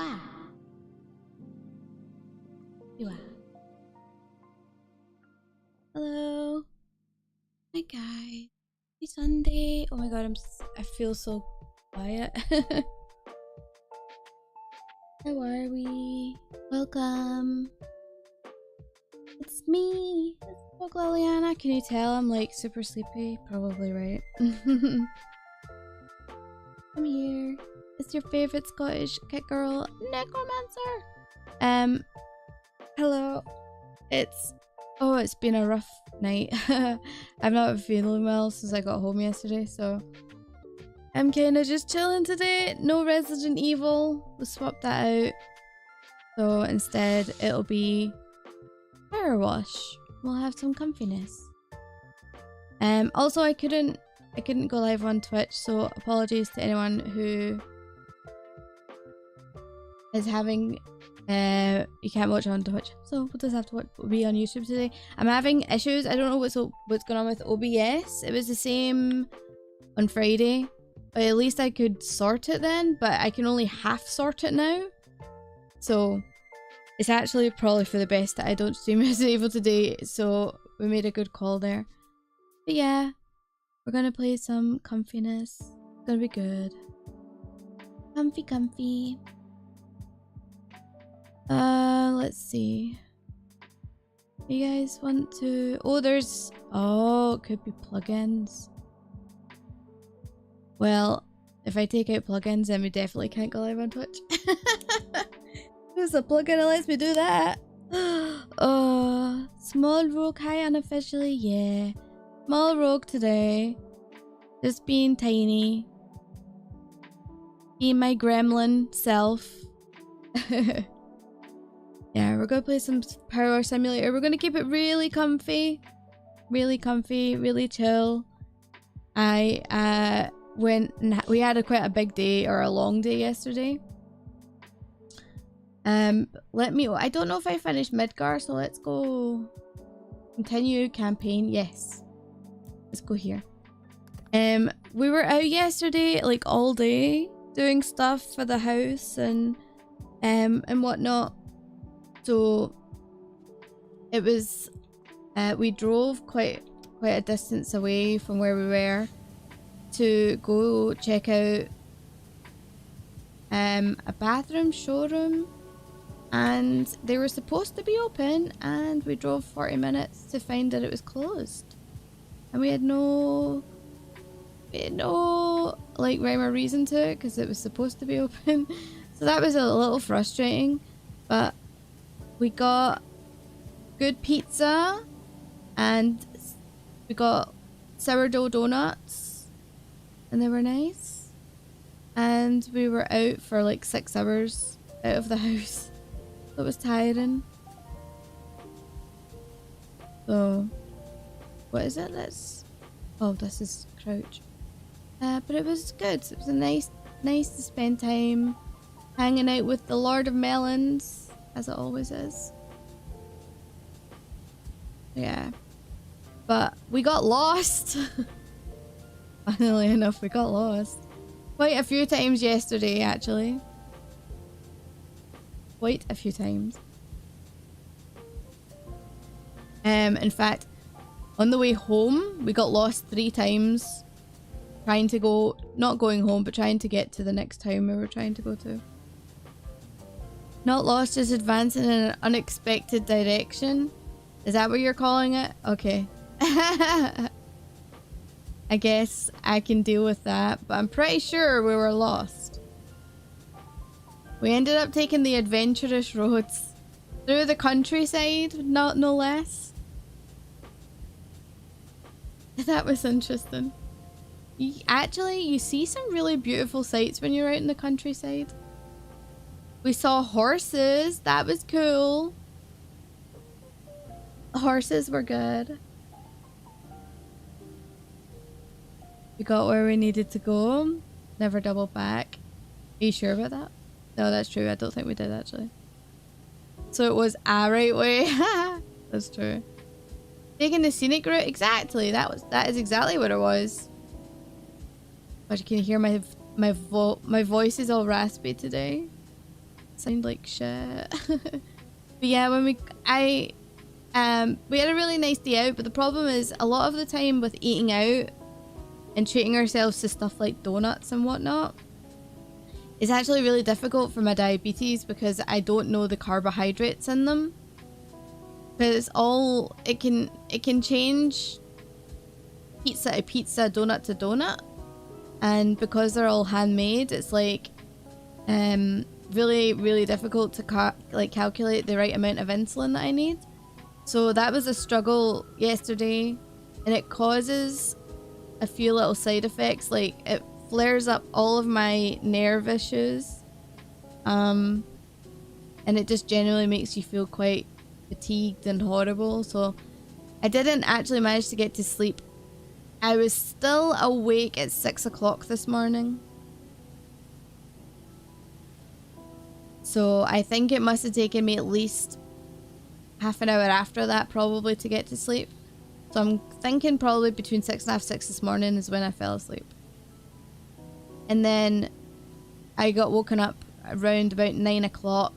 Wow. Wow. Hello. Hi guys. Happy Sunday. Oh my god, I feel so quiet. How are we? Welcome. It's me. It's Book Liliana. Can you tell I'm like super sleepy? Probably right. I'm here. It's your favorite Scottish cat girl, Necromancer. Hello. It's been a rough night. I've not been feeling well since I got home yesterday, so I'm kind of just chilling today. No Resident Evil. We swapped that out. So instead, it'll be Powerwash. We'll have some comfiness. Also, I couldn't go live on Twitch, so apologies to anyone who is having you can't watch on Twitch, so we'll just have to be on YouTube today. I'm having issues. I don't know what's going on with OBS. It was the same on Friday, but at least I could sort it then, but I can only half sort it now. So it's actually probably for the best that I don't stream Resident Evil today, so we made a good call there. But yeah, we're gonna play some comfiness. It's gonna be good. Comfy. Let's see. You guys want to... Oh, it could be plugins. Well, if I take out plugins, then we definitely can't go live on Twitch. There's a plugin that lets me do that. Oh, small rogue. Hi, unofficially. Yeah. Small rogue today. Just being tiny. Being my gremlin self. Yeah, we're gonna play some Powerwash Simulator. We're gonna keep it really comfy, really chill. We had quite a big day, or a long day yesterday. I don't know if I finished Midgar, so let's go continue campaign. Yes, let's go here. We were out yesterday like all day doing stuff for the house and whatnot. So it was we drove quite a distance away from where we were to go check out a bathroom showroom, and they were supposed to be open, and we drove 40 minutes to find that it was closed, and we had no like rhyme or reason to it because it was supposed to be open. So that was a little frustrating, but we got good pizza and we got sourdough donuts and they were nice, and we were out for like 6 hours out of the house. So it was tiring. So what is it? This is Crouch. But it was good. It was a nice to spend time hanging out with the Lord of Melons, as it always is. Yeah. But we got lost. Funnily enough, we got lost. Quite a few times yesterday, actually. Quite a few times. In fact, on the way home, we got lost 3 times. Trying to go, not going home, but trying to get to the next town we were trying to go to. Not lost, just advancing in an unexpected direction. Is that what you're calling it? Okay. I guess I can deal with that, but I'm pretty sure we were lost. We ended up taking the adventurous roads through the countryside, no less. That was interesting. You see some really beautiful sights when you're out in the countryside. We saw horses. That was cool. Horses were good. We got where we needed to go. Never double back. Are you sure about that? No, that's true. I don't think we did, actually. So it was a right way. That's true. Taking the scenic route. Exactly. That is exactly what it was. But you can hear my voice is all raspy today. sound like shit. But yeah, when we had a really nice day out, but the problem is a lot of the time with eating out and treating ourselves to stuff like donuts and whatnot, it's actually really difficult for my diabetes because I don't know the carbohydrates in them. But it's all, it can change pizza to pizza, donut to donut. And because they're all handmade, it's like really, really difficult to calculate the right amount of insulin that I need. So that was a struggle yesterday, and it causes a few little side effects. Like it flares up all of my nerve issues, and it just generally makes you feel quite fatigued and horrible. So I didn't actually manage to get to sleep. I was still awake at 6 o'clock this morning. So I think it must have taken me at least half an hour after that probably to get to sleep. So I'm thinking probably between 6:30 6 this morning is when I fell asleep. And then I got woken up around about 9 o'clock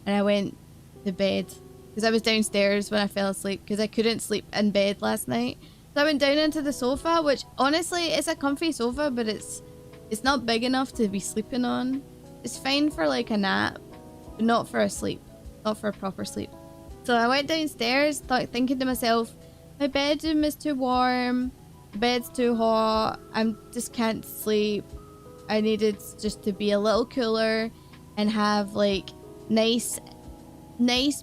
and I went to bed because I was downstairs when I fell asleep because I couldn't sleep in bed last night. So I went down into the sofa, which honestly it's a comfy sofa, but it's not big enough to be sleeping on. It's fine for like a nap, but not for a sleep, not for a proper sleep. So I went downstairs thinking to myself, my bedroom is too warm, the bed's too hot, I just can't sleep. I needed just to be a little cooler and have like nice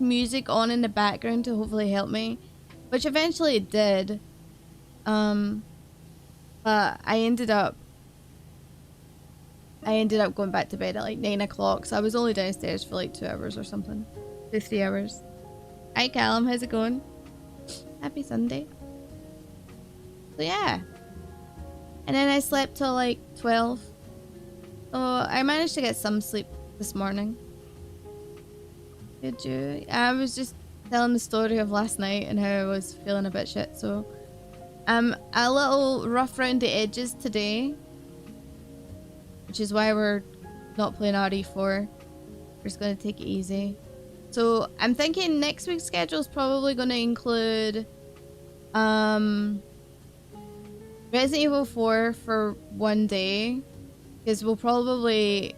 music on in the background to hopefully help me, which eventually it did. But I ended up going back to bed at like 9 o'clock, so I was only downstairs for like 2 hours or something. 3 hours. Hi Callum, how's it going? Happy Sunday. So yeah. And then I slept till like 12. So I managed to get some sleep this morning. Did you? I was just telling the story of last night and how I was feeling a bit shit, so I'm a little rough around the edges today, which is why we're not playing RE4. We're just going to take it easy. So I'm thinking next week's schedule is probably going to include Resident Evil 4 for one day, because we'll probably,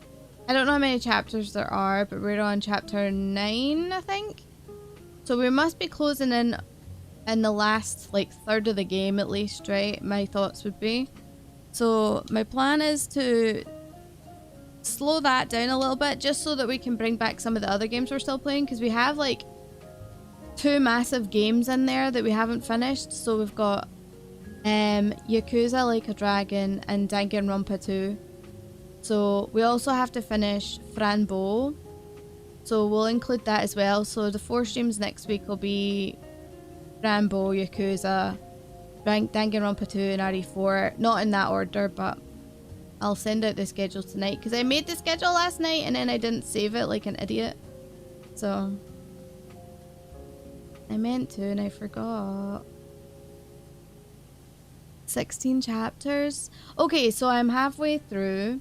I don't know how many chapters there are, but we're on chapter 9 I think, so we must be closing in the last like third of the game at least, right? My thoughts would be. So my plan is to slow that down a little bit just so that we can bring back some of the other games we're still playing, because we have like 2 massive games in there that we haven't finished. So we've got Yakuza Like a Dragon and Danganronpa 2. So we also have to finish Franbo, so we'll include that as well. So the 4 streams next week will be Rambo, Yakuza, Danganronpa 2 and RE4. Not in that order, but I'll send out the schedule tonight because I made the schedule last night and then I didn't save it like an idiot. So I meant to and I forgot. 16 chapters. Okay, so I'm halfway through.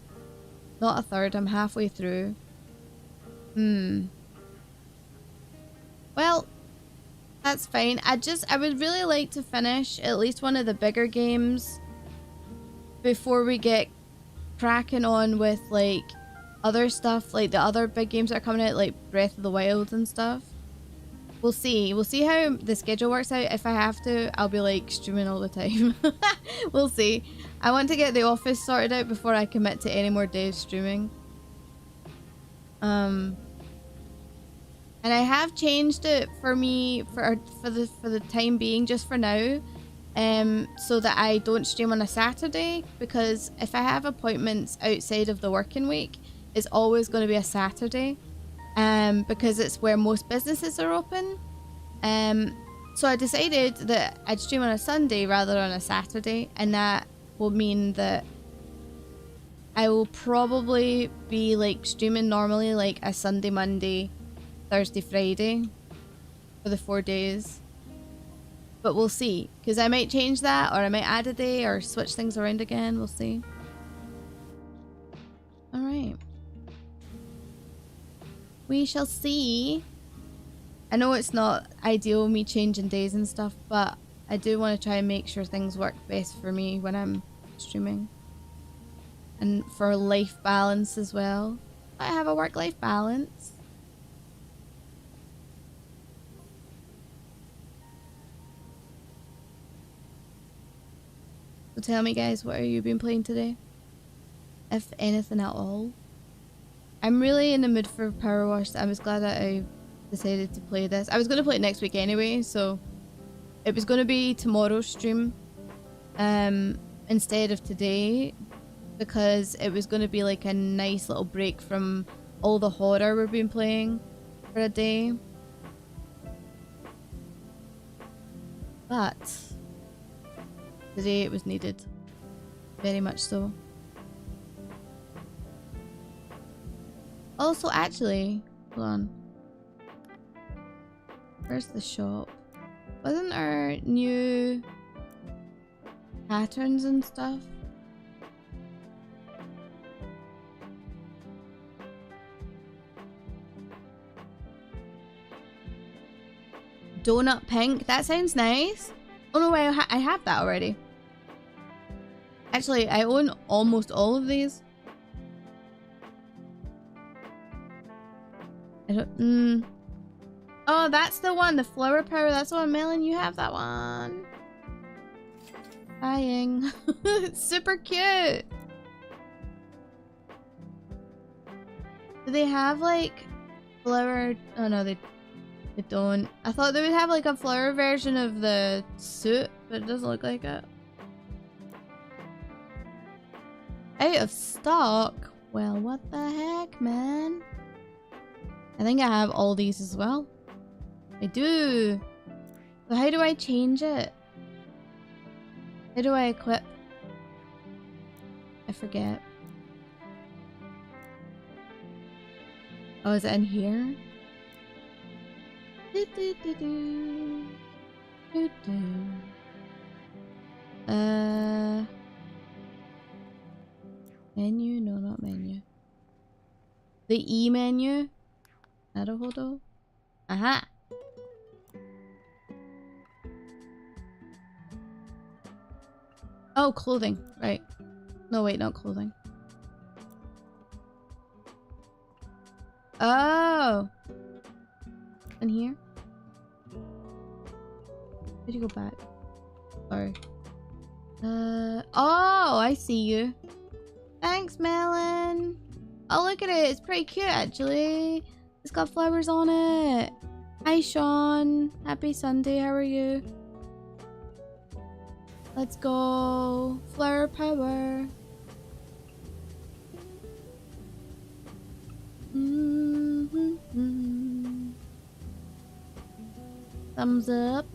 Not a third, I'm halfway through. Well, that's fine. I would really like to finish at least one of the bigger games before we get cracking on with like other stuff, like the other big games that are coming out, like Breath of the Wild and stuff. We'll see how the schedule works out. If I have to, I'll be like streaming all the time. We'll see. I want to get the office sorted out before I commit to any more days streaming. And I have changed it for me for the time being, just for now, so that I don't stream on a Saturday, because if I have appointments outside of the working week, it's always going to be a Saturday, because it's where most businesses are open. So I decided that I'd stream on a Sunday rather than a Saturday, and that will mean that I will probably be like streaming normally like a Sunday, Monday, Thursday, Friday for the 4 days. But we'll see, because I might change that, or I might add a day or switch things around again. We'll see. Alright. We shall see. I know it's not ideal me changing days and stuff, but I do want to try and make sure things work best for me when I'm streaming. And for life balance as well. I have a work-life balance. So tell me guys, what have you been playing today? If anything at all. I'm really in the mood for Powerwash. I was glad that I decided to play this. I was going to play it next week anyway, so it was going to be tomorrow's stream instead of today, because it was going to be like a nice little break from all the horror we've been playing for a day. But today it was needed. Very much so. Also, actually, hold on. Where's the shop? Wasn't there new patterns and stuff? Donut pink? That sounds nice. Oh no, I have that already. Actually, I own almost all of these. I don't, Oh, that's the one, the flower power. That's the one, Melon. You have that one. Buying. It's super cute. Do they have like flower? Oh no, they don't. I thought they would have like a flower version of the suit, but it doesn't look like it. Out of stock? Well, what the heck, man? I think I have all these as well. I do. So how do I change it? How do I equip? I forget. Oh, is it in here? Menu? No, not menu. The E menu? Naruhodo. Aha! Oh, clothing. Right. No, wait, not clothing. Oh! In here? Where'd you go back? Sorry. Oh, I see you. Thanks, Melon. Oh, look at it. It's pretty cute, actually. It's got flowers on it. Hi, Sean. Happy Sunday. How are you? Let's go. Flower power. Thumbs up.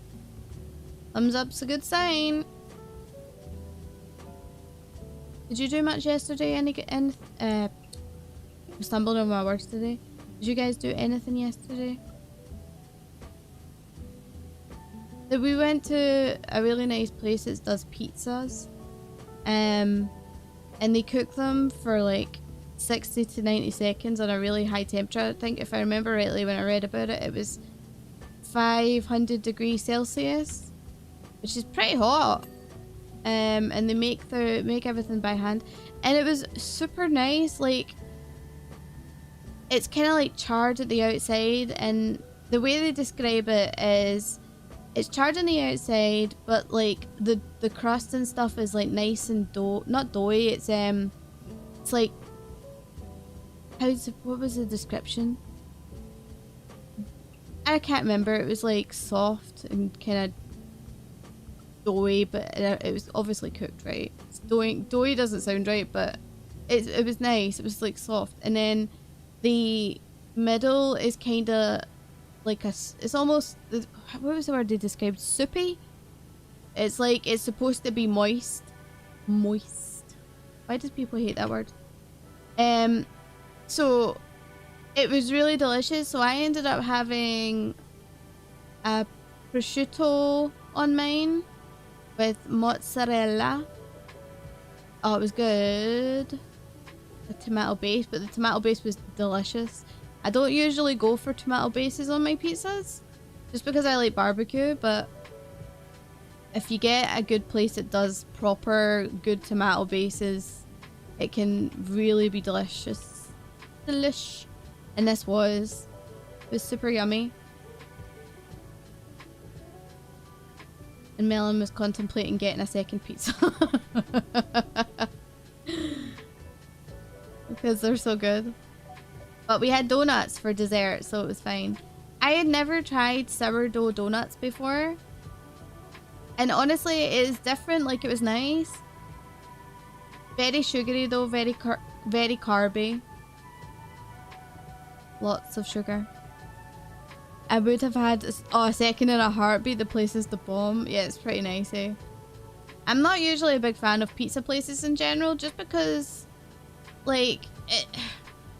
Thumbs up's a good sign. Did you do much yesterday? I'm stumbled on my words today. Did you guys do anything yesterday? We went to a really nice place that does pizzas. And they cook them for like 60 to 90 seconds on a really high temperature. I think if I remember rightly when I read about it, it was 500 degrees Celsius, which is pretty hot. And they make everything by hand, and it was super nice. Like, it's kind of like charred at the outside, and the way they describe it is it's charred on the outside, but like the crust and stuff is like nice and not doughy. It's like, what was the description? I can't remember. It was like soft and kind of doughy, but it was obviously cooked right. Doughy doesn't sound right, but it was nice. It was like soft, and then the middle is kind of like it's almost, what was the word they described? Soupy. It's like it's supposed to be moist. Why does people hate that word? So it was really delicious. So I ended up having a prosciutto on mine with mozzarella. Oh, it was good. The tomato base, but the tomato base was delicious. I don't usually go for tomato bases on my pizzas, just because I like barbecue, but if you get a good place that does proper good tomato bases, it can really be delicious. Delish. And this was super yummy. And Melon was contemplating getting a second pizza. Because they're so good. But we had donuts for dessert, so it was fine. I had never tried sourdough donuts before. And honestly, it is different. Like, it was nice. Very sugary though, very carby. Lots of sugar. I would have had a second in a heartbeat. The place is the bomb. Yeah, it's pretty nice, eh? I'm not usually a big fan of pizza places in general, just because, like,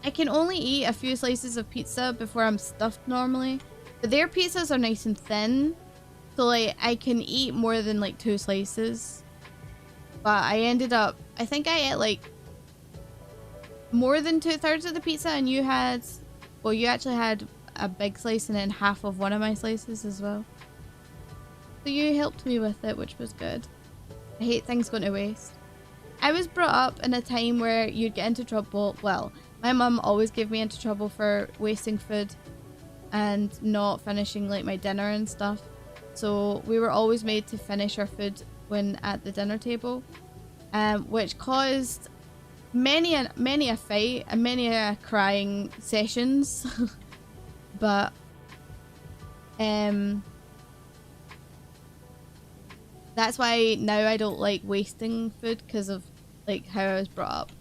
I can only eat a few slices of pizza before I'm stuffed normally. But their pizzas are nice and thin, so like I can eat more than like 2 slices. But I ended up, I think I ate like more than 2/3 of the pizza, and you had, well, you actually had a big slice and then half of one of my slices as well. So you helped me with it, which was good. I hate things going to waste. I was brought up in a time where you'd get into trouble. Well, my mum always gave me into trouble for wasting food and not finishing like my dinner and stuff. So we were always made to finish our food when at the dinner table, which caused many a fight and many a crying sessions. But that's why now I don't like wasting food, because of like how I was brought up.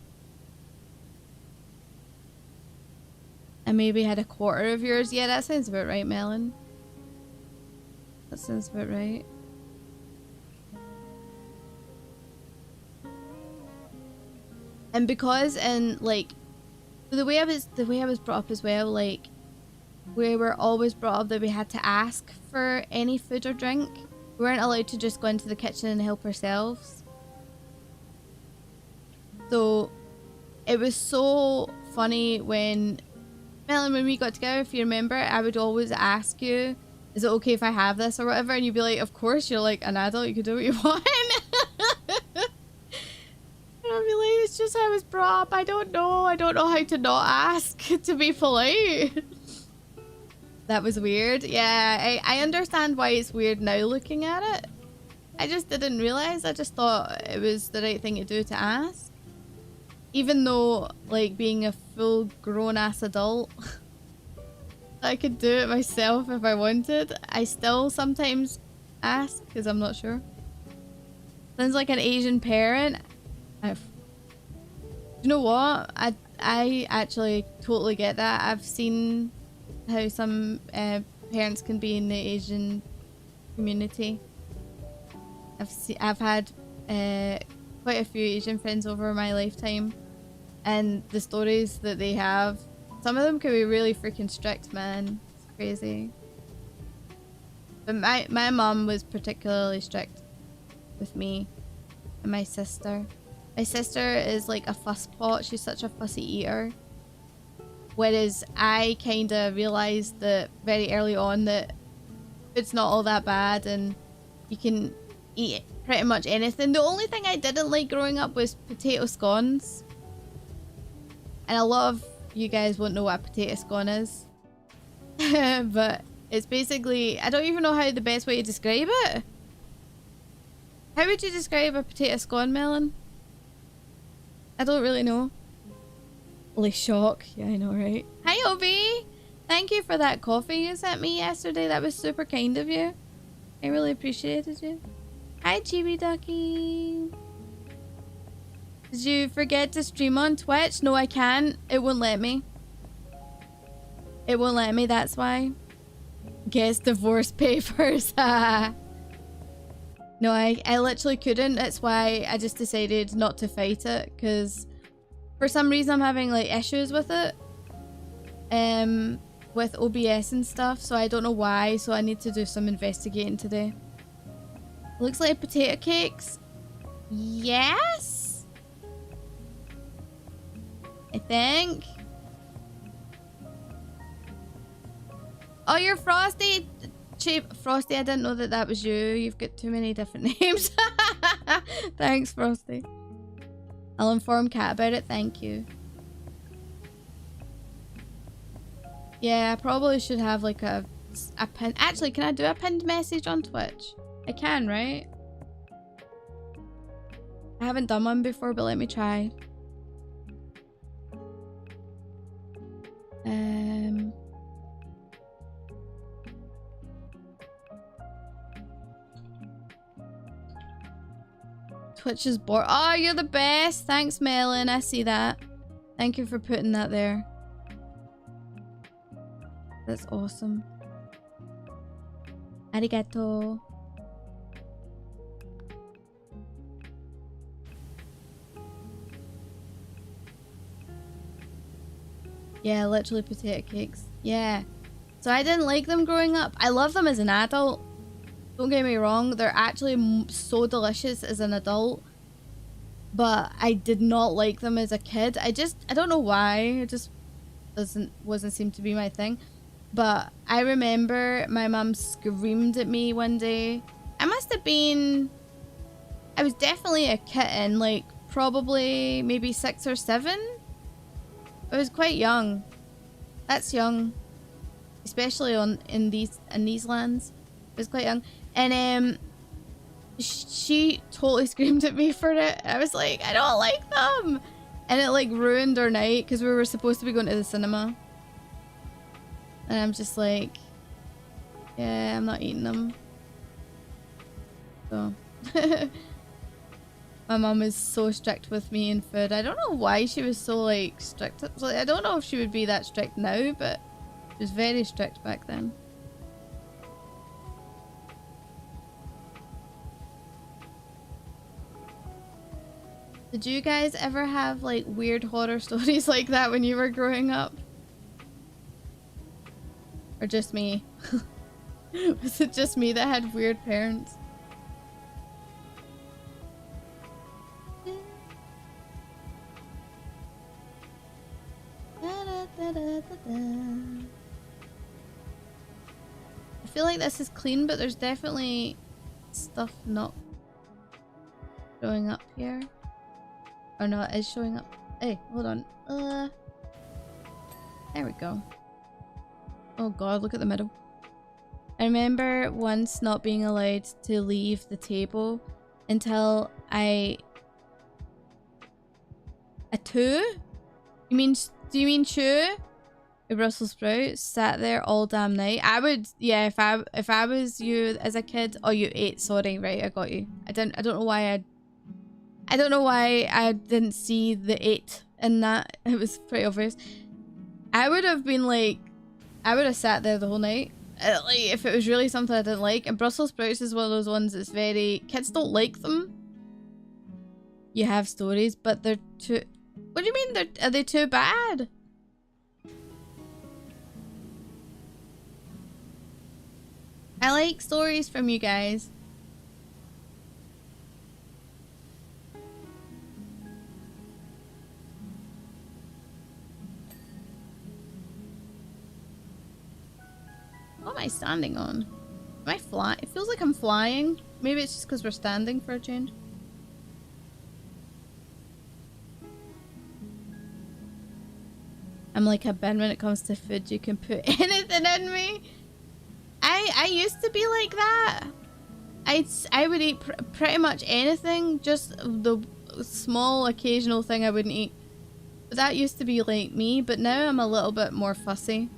I maybe had a quarter of yours. Yeah, that sounds about right, Melon. That sounds about right. And because in like the way I was brought up as well, like we were always brought up that we had to ask for any food or drink. We weren't allowed to just go into the kitchen and help ourselves. So it was so funny when Melon, when we got together, if you remember, I would always ask you, is it okay if I have this or whatever? And you'd be like, of course, you're like an adult, you can do what you want. And I'd be like, it's just how I was brought up. I don't know how to not ask to be polite. That was weird. Yeah, I understand why it's weird now looking at it. I just didn't realize. I just thought it was the right thing to do to ask. Even though, like, being a full grown-ass adult, I could do it myself if I wanted. I still sometimes ask, because I'm not sure. Sounds like an Asian parent. You know what? I actually totally get that. I've seen how some parents can be in the Asian community. I've had quite a few Asian friends over my lifetime, and the stories that they have, some of them can be really freaking strict, man. It's crazy. But my mom was particularly strict with me and my sister. My sister is like a fusspot. She's such a fussy eater. Whereas I kind of realised that very early on that it's not all that bad and you can eat pretty much anything. The only thing I didn't like growing up was potato scones. And a lot of you guys won't know what a potato scone is. But it's basically, I don't even know how the best way to describe it. How would you describe a potato scone, Melon? I don't really know. Holy shock. Yeah, I know, right? Hi, Obi! Thank you for that coffee you sent me yesterday. That was super kind of you. I really appreciated you. Hi, Chibi Ducky. Did you forget to stream on Twitch? No, I can't. It won't let me. It won't let me, that's why. Guess divorce papers. No, I literally couldn't. That's why I just decided not to fight it, because for some reason I'm having like issues with it. With OBS and stuff, so I don't know why, so I need to do some investigating today. Looks like potato cakes. Yes? I think. Oh, you're Frosty. Frosty, I didn't know that that was you. You've got too many different names. Thanks, Frosty. I'll inform Kat about it. Thank you. Yeah, I probably should have like a pin. Actually, can I do a pinned message on Twitch? I can, right? I haven't done one before, but let me try. Twitch is bored. Oh, you're the best. Thanks, Melon. I see that. Thank you for putting that there. That's awesome. Arigato. Yeah, literally potato cakes. Yeah. So I didn't like them growing up. I love them as an adult. Don't get me wrong. They're actually so delicious as an adult. But I did not like them as a kid. I don't know why. It just wasn't seem to be my thing. But I remember my mum screamed at me one day. I was definitely a kitten, like probably maybe 6 or 7. I was quite young. That's young, especially in these lands. I was quite young, and she totally screamed at me for it. I was like, I don't like them, and it like ruined our night because we were supposed to be going to the cinema, and I'm just like, yeah, I'm not eating them. So. My mum is so strict with me and food. I don't know why she was so like strict. I don't know if she would be that strict now, but she was very strict back then. Did you guys ever have like weird horror stories like that when you were growing up? Or just me? Was it just me that had weird parents? I feel like this is clean, but there's definitely stuff not showing up here. Or no, it is showing up. Hey, hold on. There we go. Oh god, look at the middle. I remember once not being allowed to leave the table until a 2? Do you mean chew? A Brussels sprout sat there all damn night. I would, yeah, if I was you as a kid. Oh, you ate, sorry, right, I got you. I don't know why I didn't see the 8 in that. It was pretty obvious. I would have been like, I would have sat there the whole night. Like, if it was really something I didn't like. And Brussels sprouts is one of those ones that's very, kids don't like them. You have stories, but they're too, what do you mean are they too bad? I like stories from you guys. What am I standing on? Am I flying? It feels like I'm flying. Maybe it's just because we're standing for a change. I'm like a bin when it comes to food. You can put anything in me. I used to be like that. I would eat pretty much anything. Just the small occasional thing I wouldn't eat. But that used to be like me. But now I'm a little bit more fussy.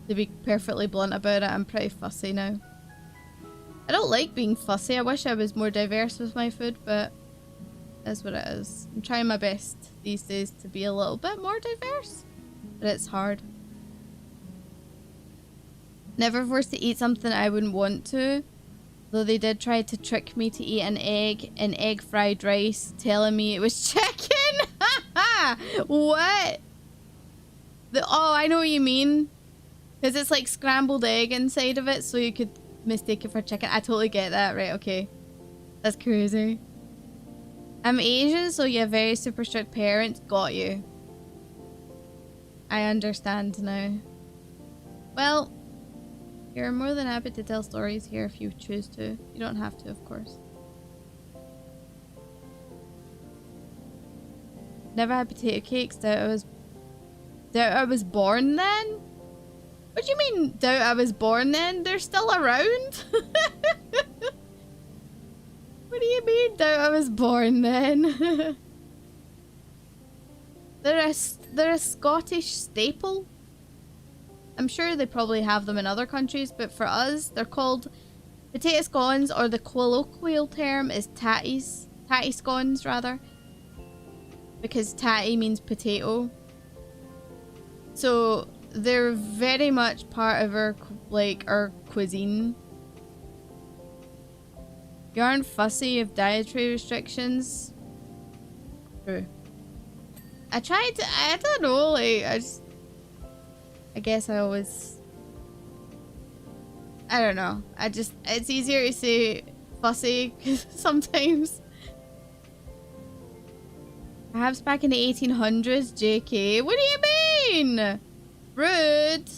To be perfectly blunt about it, I'm pretty fussy now. I don't like being fussy. I wish I was more diverse with my food, but that's what it is. I'm trying my best these days to be a little bit more diverse, but it's hard. Never forced to eat something I wouldn't want to, though they did try to trick me to eat an egg and egg fried rice, telling me it was chicken. What? Oh, I know what you mean. Because it's like scrambled egg inside of it, so you could mistake it for chicken. I totally get that. Right, okay. That's crazy. I'm Asian, so you have very super strict parents. Got you. I understand now. Well, you're more than happy to tell stories here if you choose to. You don't have to, of course. Never had potato cakes. Doubt I was born then? What do you mean, doubt I was born then? They're still around? What do you mean, doubt I was born then? They're a Scottish staple. I'm sure they probably have them in other countries, but for us, they're called potato scones, or the colloquial term is tatties. Tatty scones, rather. Because tatty means potato. So they're very much part of our cuisine. You aren't fussy of dietary restrictions. True. I tried to, I don't know, like, I guess I always, I don't know. It's easier to say fussy sometimes. Perhaps back in the 1800s, JK. What do you mean? Rude.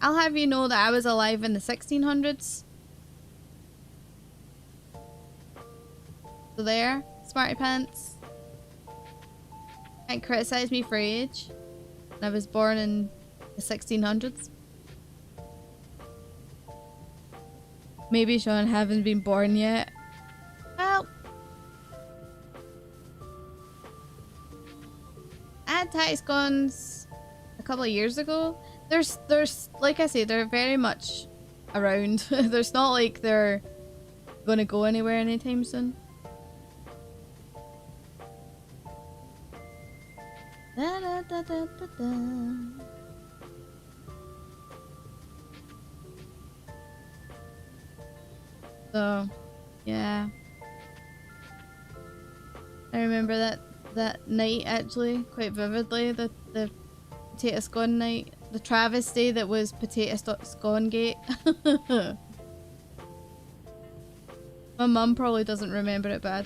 I'll have you know that I was alive in the 1600s. So there, smarty pants. Can't criticize me for age. I was born in the 1600s. Maybe Sean haven't been born yet. Well, I had tatty scones a couple of years ago. There's like I say, they're very much around. There's not like they're gonna go anywhere anytime soon. Da, da, da, da, da, da. So, yeah. I remember that night actually quite vividly. The potato scone night, the travesty that was potato scone gate. My mum probably doesn't remember it, but I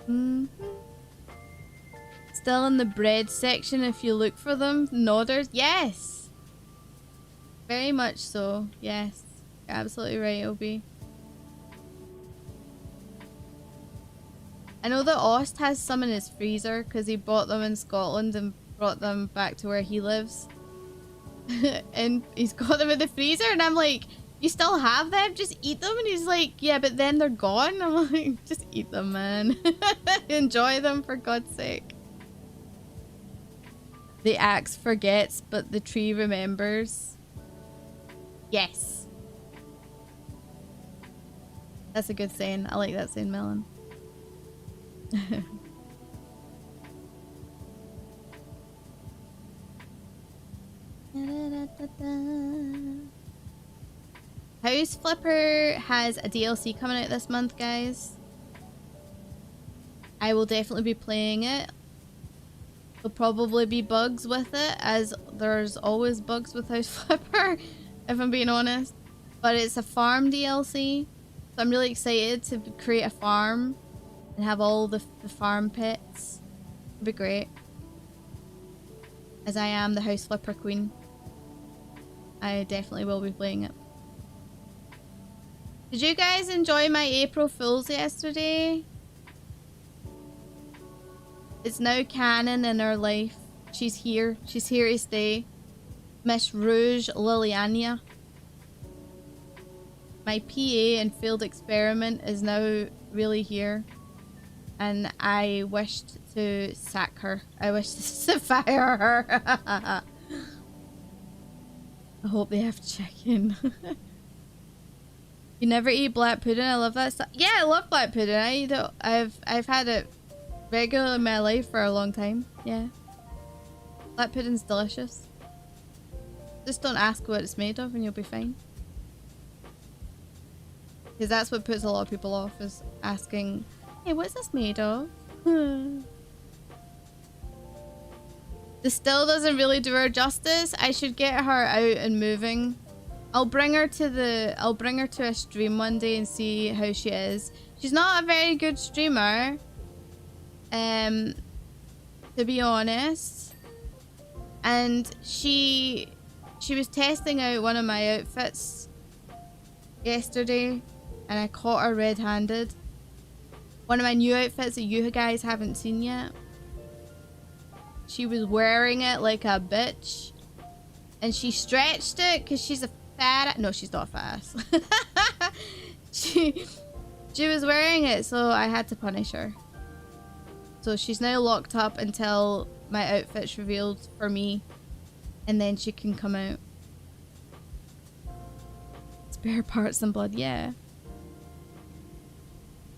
do. Still in the bread section if you look for them. Nodders, yes. Very much so, yes. You're absolutely right, Obi. I know that Ost has some in his freezer because he bought them in Scotland and brought them back to where he lives. And he's got them in the freezer and I'm like, you still have them? Just eat them? And he's like, yeah, but then they're gone. I'm like, just eat them, man. Enjoy them for God's sake. The axe forgets, but the tree remembers. Yes. That's a good saying. I like that saying, Melon. House Flipper has a DLC coming out this month, guys. I will definitely be playing it. There'll probably be bugs with it, as there's always bugs with House Flipper, if I'm being honest. But it's a farm DLC, so I'm really excited to create a farm and have all the farm pets. It'll be great. As I am the House Flipper queen. I definitely will be playing it. Did you guys enjoy my April Fools yesterday? It's now canon in her life. She's here. She's here to stay. Miss Rouge Liliania. My PA and field experiment is now really here. And I wished to sack her. I wished to fire her. I hope they have to check in. You never eat black pudding? I love that stuff. Yeah, I love black pudding. I eat it. I've had it regular in my life for a long time. Yeah. Black pudding's delicious. Just don't ask what it's made of and you'll be fine. Because that's what puts a lot of people off, is asking, hey, what's this made of? The still doesn't really do her justice. I should get her out and moving. I'll bring her to a stream one day and see how she is. She's not a very good streamer. to be honest. And she was testing out one of my outfits yesterday, and I caught her red-handed. One of my new outfits that you guys haven't seen yet. She was wearing it like a bitch, and she stretched it because she's a fat. No, she's not fast. she was wearing it, so I had to punish her. So she's now locked up until my outfit's revealed for me, and then she can come out. Spare parts and blood, yeah.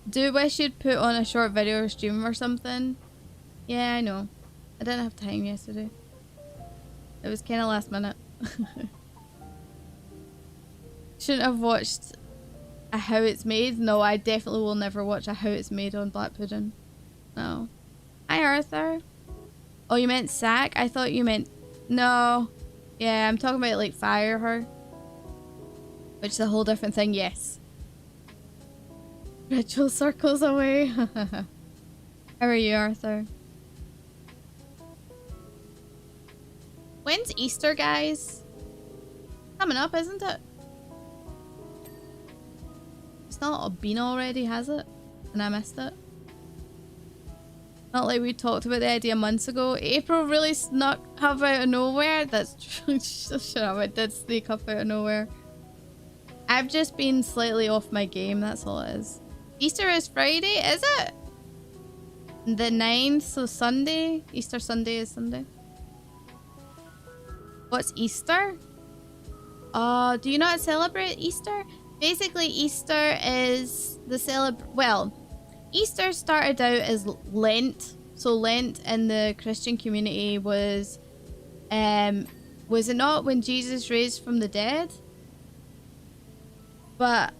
Do wish you'd put on a short video or stream or something. Yeah, I know. I didn't have time yesterday. It was kind of last minute. Shouldn't have watched a how it's made. No, I definitely will never watch a how it's made on Black Pudding. No. Hi, Arthur. Oh, you meant sack? I thought you meant... No. Yeah, I'm talking about like fire her. Which is a whole different thing, yes. Ritual circles away. How are you, Arthur? When's Easter, guys? Coming up, isn't it? It's not been already, has it? And I missed it. Not like we talked about the idea months ago. April really snuck up out of nowhere. That's true. Shut up, it did sneak up out of nowhere. I've just been slightly off my game, that's all it is. Easter is Friday, is it? The 9th, so Sunday? Easter Sunday is Sunday. What's Easter? Do you not celebrate Easter? Basically, Easter is the well, Easter started out as Lent. So Lent in the Christian community was it not when Jesus raised from the dead? But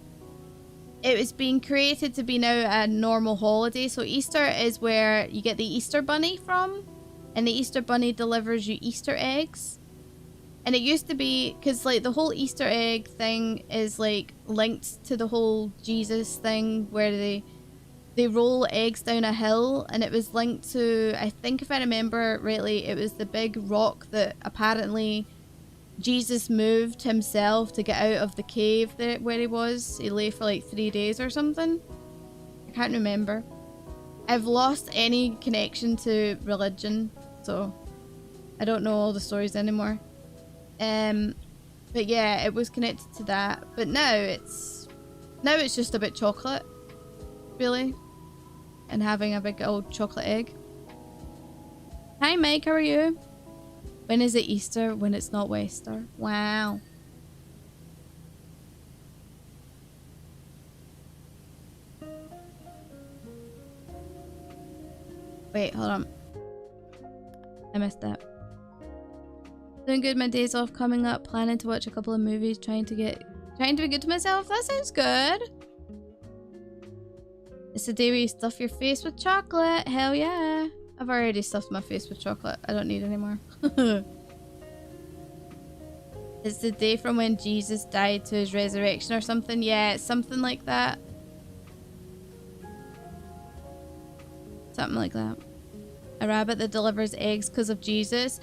it was being created to be now a normal holiday. So Easter is where you get the Easter bunny from, and the Easter bunny delivers you Easter eggs. And it used to be, because like the whole Easter egg thing is like linked to the whole Jesus thing where they roll eggs down a hill, and it was linked to, I think if I remember rightly, it was the big rock that apparently Jesus moved himself to get out of the cave where he was. He lay for like 3 days or something. I can't remember. I've lost any connection to religion, so I don't know all the stories anymore. But yeah, it was connected to that. But now it's just about chocolate, really, and having a big old chocolate egg. Hi Mike, how are you? When is it Easter? When it's not Wester. Wow. Wait, hold on. I missed that. Doing good, my days off coming up, planning to watch a couple of movies, trying to be good to myself. That sounds good. It's the day where you stuff your face with chocolate. Hell yeah. I've already stuffed my face with chocolate. I don't need any more. It's the day from when Jesus died to his resurrection or something. Yeah, it's something like that. Something like that. A rabbit that delivers eggs because of Jesus.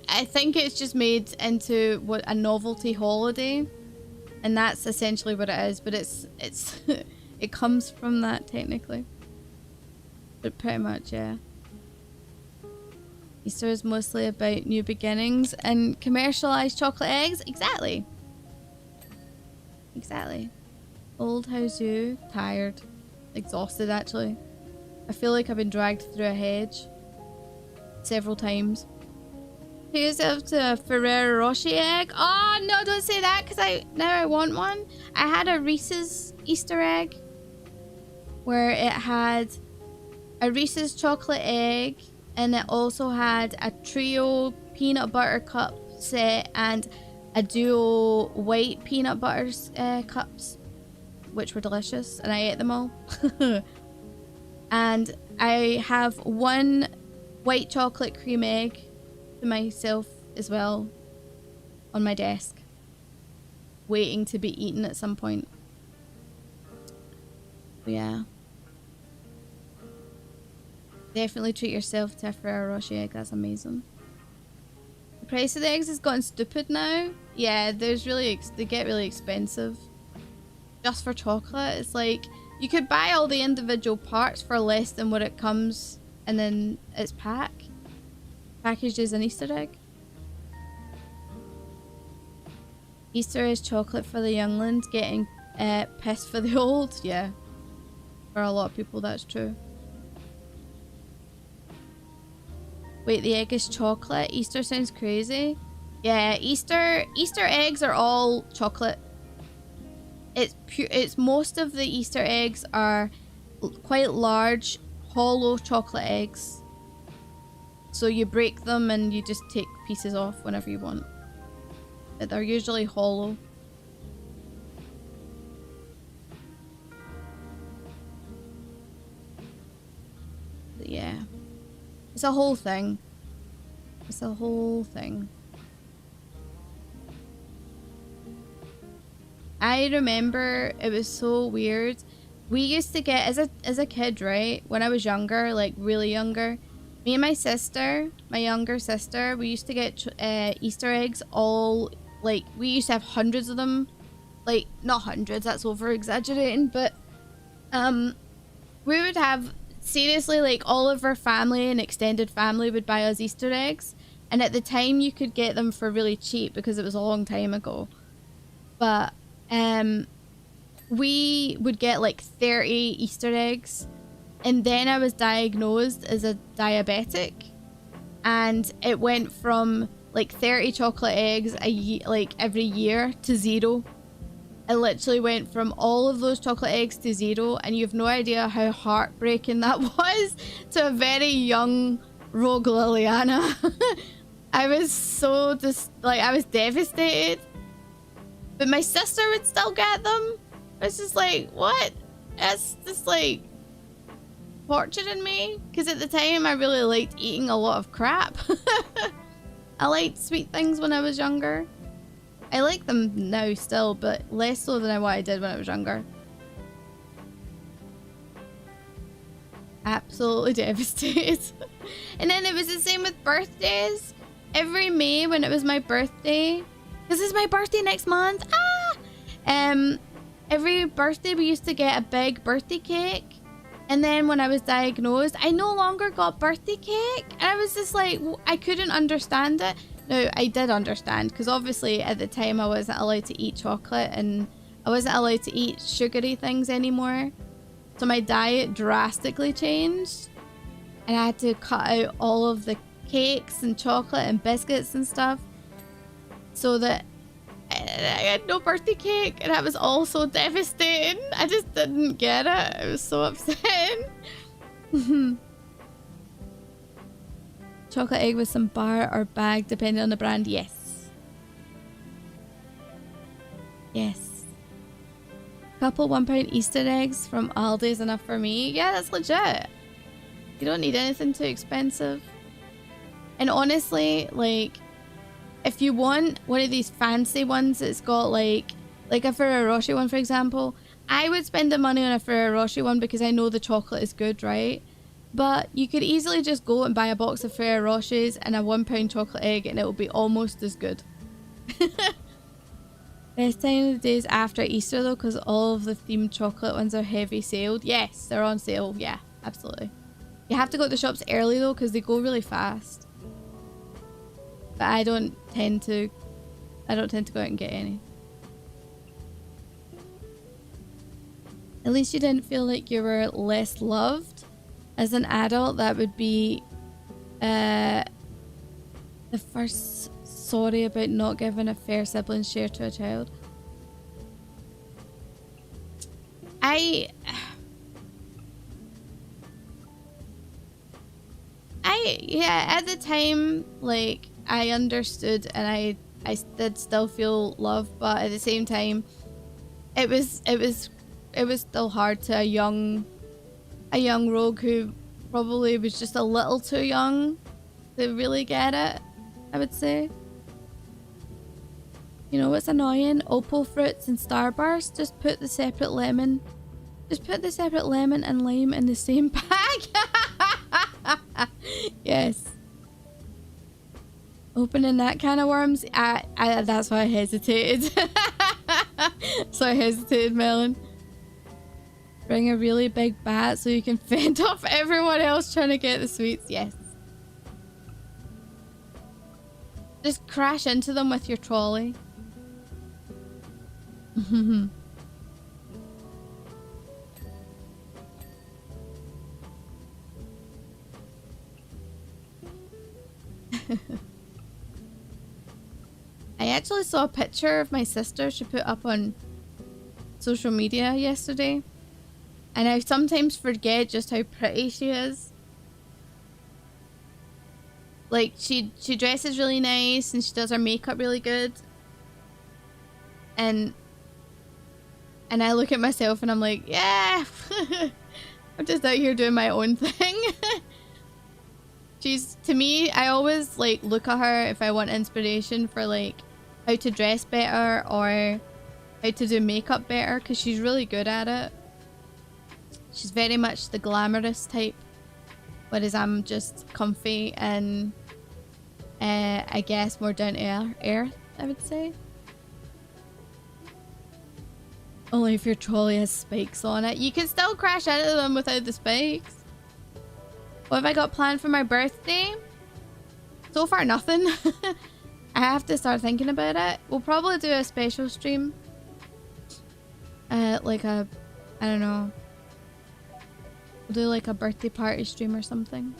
I think it's just made into what a novelty holiday, and that's essentially what it is. But it's it comes from that technically. But pretty much, yeah. Easter is mostly about new beginnings and commercialized chocolate eggs. Exactly. Exactly. Old, how's you? Tired. Exhausted, actually. I feel like I've been dragged through a hedge several times. Treat yourself to a Ferrero Rocher egg. Oh no, don't say that, because now I want one. I had a Reese's Easter egg where it had a Reese's chocolate egg, and it also had a trio peanut butter cup set and a duo white peanut butter cups, which were delicious, and I ate them all. And I have one white chocolate cream egg to myself as well on my desk, waiting to be eaten at some point. But yeah. Definitely treat yourself to a Ferrero Rocher egg. That's amazing. The price of the eggs has gotten stupid now. Yeah, there's they get really expensive. Just for chocolate, it's like you could buy all the individual parts for less than what it comes, and then it's packaged as an Easter egg. Easter is chocolate for the younglings, getting pissed for the old. Yeah, for a lot of people that's true. Wait, the egg is chocolate? Easter sounds crazy. Yeah, Easter eggs are all chocolate. It's most of the Easter eggs are quite large, hollow chocolate eggs. So you break them and you just take pieces off whenever you want. But they're usually hollow. But yeah. It's a whole thing. It's a whole thing. I remember it was so weird. We used to get, as a kid, right? When I was younger, like really younger, me and my sister, my younger sister, we used to get Easter eggs all, like, we used to have hundreds of them. Like, not hundreds, that's over exaggerating, but we would have, seriously, like, all of our family and extended family would buy us Easter eggs. And at the time, you could get them for really cheap because it was a long time ago. But we would get like 30 Easter eggs, and then I was diagnosed as a diabetic, and it went from like 30 chocolate eggs like every year to 0. It literally went from all of those chocolate eggs to 0, and you have no idea how heartbreaking that was to a very young Rogue Liliana. I was so I was devastated. But my sister would still get them. It's just like, what? That's just like torturing me. Because at the time, I really liked eating a lot of crap. I liked sweet things when I was younger. I like them now still, but less so than what I did when I was younger. Absolutely devastated. And then it was the same with birthdays. Every May when it was my birthday, this is my birthday next month. Every birthday we used to get a big birthday cake. And then when I was diagnosed, I no longer got birthday cake. And I was just like, I couldn't understand it. No, I did understand, because obviously at the time I wasn't allowed to eat chocolate and I wasn't allowed to eat sugary things anymore. So my diet drastically changed. And I had to cut out all of the cakes and chocolate and biscuits and stuff, so that I had no birthday cake, and I was all so devastating. I just didn't get it. It was so upsetting. Chocolate egg with some bar or bag, depending on the brand. Yes. Yes. Couple £1 Easter eggs from Aldi is enough for me. Yeah, that's legit. You don't need anything too expensive. And honestly, like, if you want one of these fancy ones that's got like a Ferrero Rocher one, for example, I would spend the money on a Ferrero Rocher one because I know the chocolate is good, right? But you could easily just go and buy a box of Ferrero Rochers and a £1 chocolate egg, and it will be almost as good. Best time of the day is after Easter though, because all of the themed chocolate ones are heavy saled. Yes, they're on sale. Yeah, absolutely. You have to go to the shops early though, because they go really fast. But I don't tend to go out and get any. At least you didn't feel like you were less loved as an adult. That would be the first sorry about not giving a fair sibling share to a child. Yeah, at the time, like, I understood, and I did still feel love, but at the same time, it was still hard to a young rogue who probably was just a little too young to really get it, I would say. You know what's annoying? Opal fruits and Starburst. Just put the separate lemon and lime in the same bag. Yes. Opening that can of worms, that's why I hesitated. So I hesitated, Melon. Bring a really big bat so you can fend off everyone else trying to get the sweets. Yes. Just crash into them with your trolley. I actually saw a picture of my sister she put up on social media yesterday. And I sometimes forget just how pretty she is. Like, she dresses really nice and she does her makeup really good. And I look at myself and I'm like, yeah, I'm just out here doing my own thing. She's, to me, I always like look at her if I want inspiration for like how to dress better or how to do makeup better, because she's really good at it. She's very much the glamorous type, whereas I'm just comfy and I guess more down to earth, I would say. Only if your trolley has spikes on it. You can still crash into them without the spikes. What have I got planned for my birthday? So far, nothing. I have to start thinking about it. We'll probably do a special stream. Like a, I don't know. We'll do like a birthday party stream or something.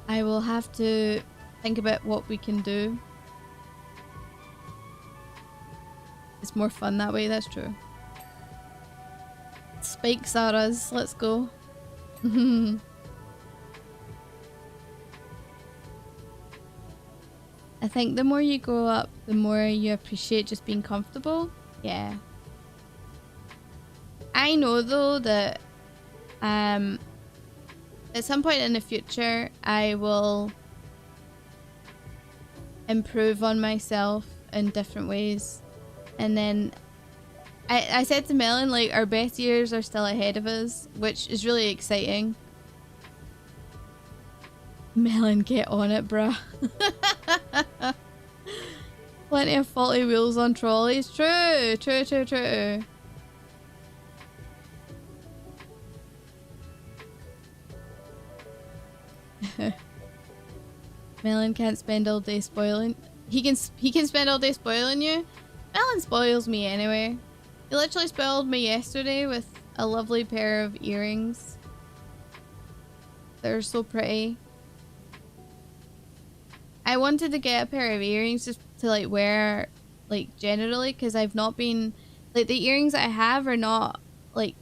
I will have to think about what we can do. It's more fun that way, that's true. Spikes are us, let's go. I think the more you grow up, the more you appreciate just being comfortable. Yeah. I know though that at some point in the future I will improve on myself in different ways. And then I said to Melon, like, our best years are still ahead of us, which is really exciting. Melon, get on it, bruh. Plenty of faulty wheels on trolleys. True, true, true, true. Melon can't spend all day spoiling. He can spend all day spoiling you. Melon spoils me anyway. He literally spoiled me yesterday with a lovely pair of earrings. They're so pretty. I wanted to get a pair of earrings just to like wear like generally, because I've not been like, the earrings I have are not like,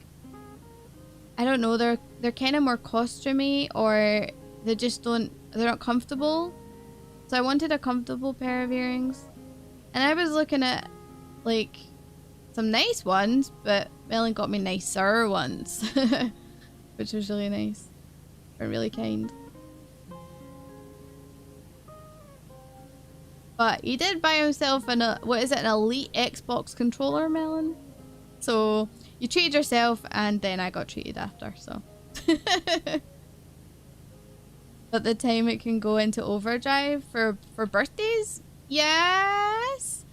I don't know, they're kind of more costumey, or they just don't, they're not comfortable. So I wanted a comfortable pair of earrings, and I was looking at like some nice ones, but Melon got me nicer ones, which was really nice and really kind. But he did buy himself an what is it, an elite Xbox controller, Melon. So you treated yourself, and then I got treated after. So. But the time it can go into overdrive for birthdays? Yes!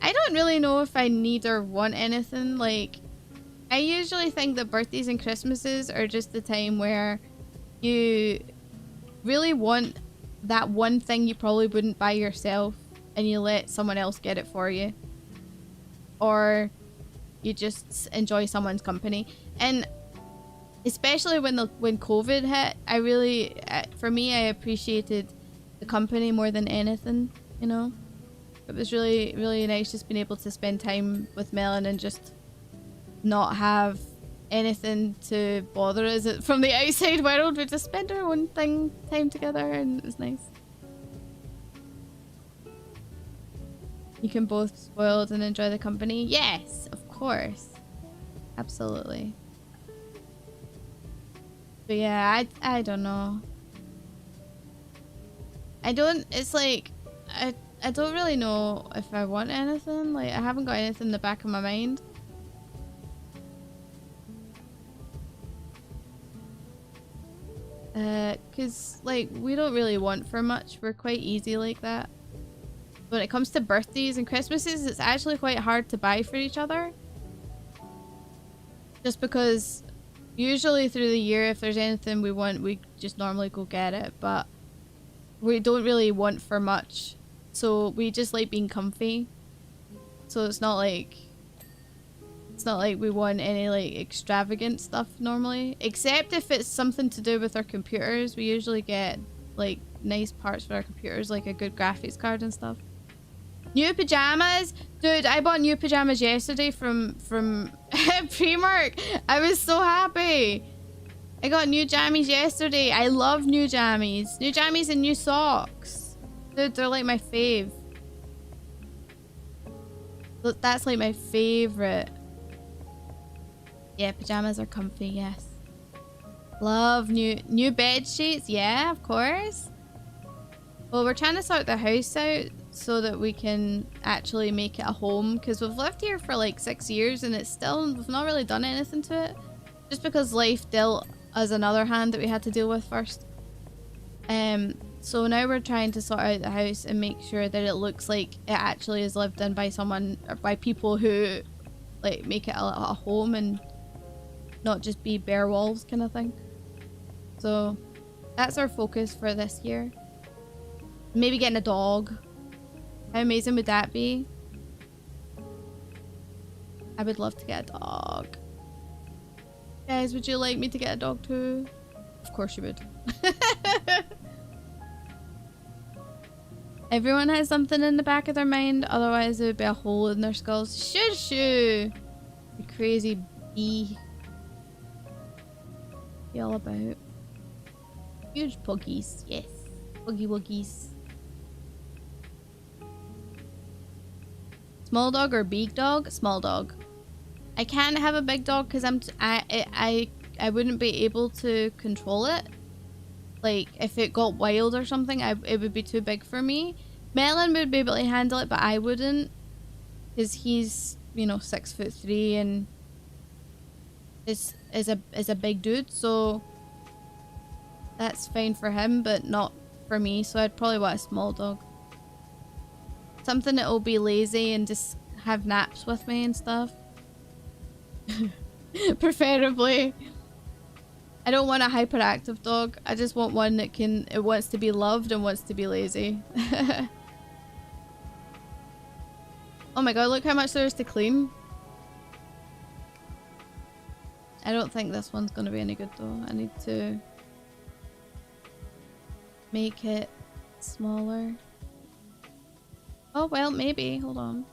I don't really know if I need or want anything. Like, I usually think that birthdays and Christmases are just the time where you really want that one thing you probably wouldn't buy yourself, and you let someone else get it for you. Or you just enjoy someone's company. And especially when COVID hit, I really, for me, I appreciated the company more than anything, you know? It was really, really nice just being able to spend time with Melon and just not have anything to bother us from the outside world. We just spend our own time together, and it was nice. You can both spoil and enjoy the company? Yes, of course. Absolutely. But yeah, I don't know. It's like, I don't really know if I want anything. Like, I haven't got anything in the back of my mind. Cause like we don't really want for much. We're quite easy like that. When it comes to birthdays and Christmases, it's actually quite hard to buy for each other. Just because usually through the year, if there's anything we want, we just normally go get it. But we don't really want for much. So we just like being comfy. So it's not like we want any like extravagant stuff normally. Except if it's something to do with our computers. We usually get like nice parts for our computers, like a good graphics card and stuff. New pajamas? Dude, I bought new pajamas yesterday from Primark. I was so happy. I got new jammies yesterday. I love new jammies. New jammies and new socks. Dude, they're like my fave. That's like my favorite. Yeah, pajamas are comfy, yes. Love new bed sheets. Yeah, of course. Well, we're trying to sort the house out so that we can actually make it a home, because we've lived here for like 6 years and we've not really done anything to it, just because life dealt us another hand that we had to deal with first. So now we're trying to sort out the house and make sure that it looks like it actually is lived in by someone, or by people who like make it a home and not just be bare walls kind of thing. So that's our focus for this year. Maybe getting a dog. How amazing would that be? I would love to get a dog. Guys, would you like me to get a dog too? Of course you would. Everyone has something in the back of their mind, otherwise there would be a hole in their skulls. Shoo shoo! You crazy bee. What you all about? Huge puggies, yes. Puggy wuggies. Small dog or big dog? Small dog. I can't have a big dog because I wouldn't be able to control it. Like if it got wild or something, it would be too big for me. Melon would be able to handle it, but I wouldn't, because he's, you know, 6'3" and is a big dude, so that's fine for him, but not for me. So I'd probably want a small dog. Something that will be lazy and just have naps with me and stuff. Preferably. I don't want a hyperactive dog. I just want one that it wants to be loved and wants to be lazy. Oh my god, look how much there is to clean. I don't think this one's going to be any good though. I need to make it smaller. Oh, well, maybe. Hold on.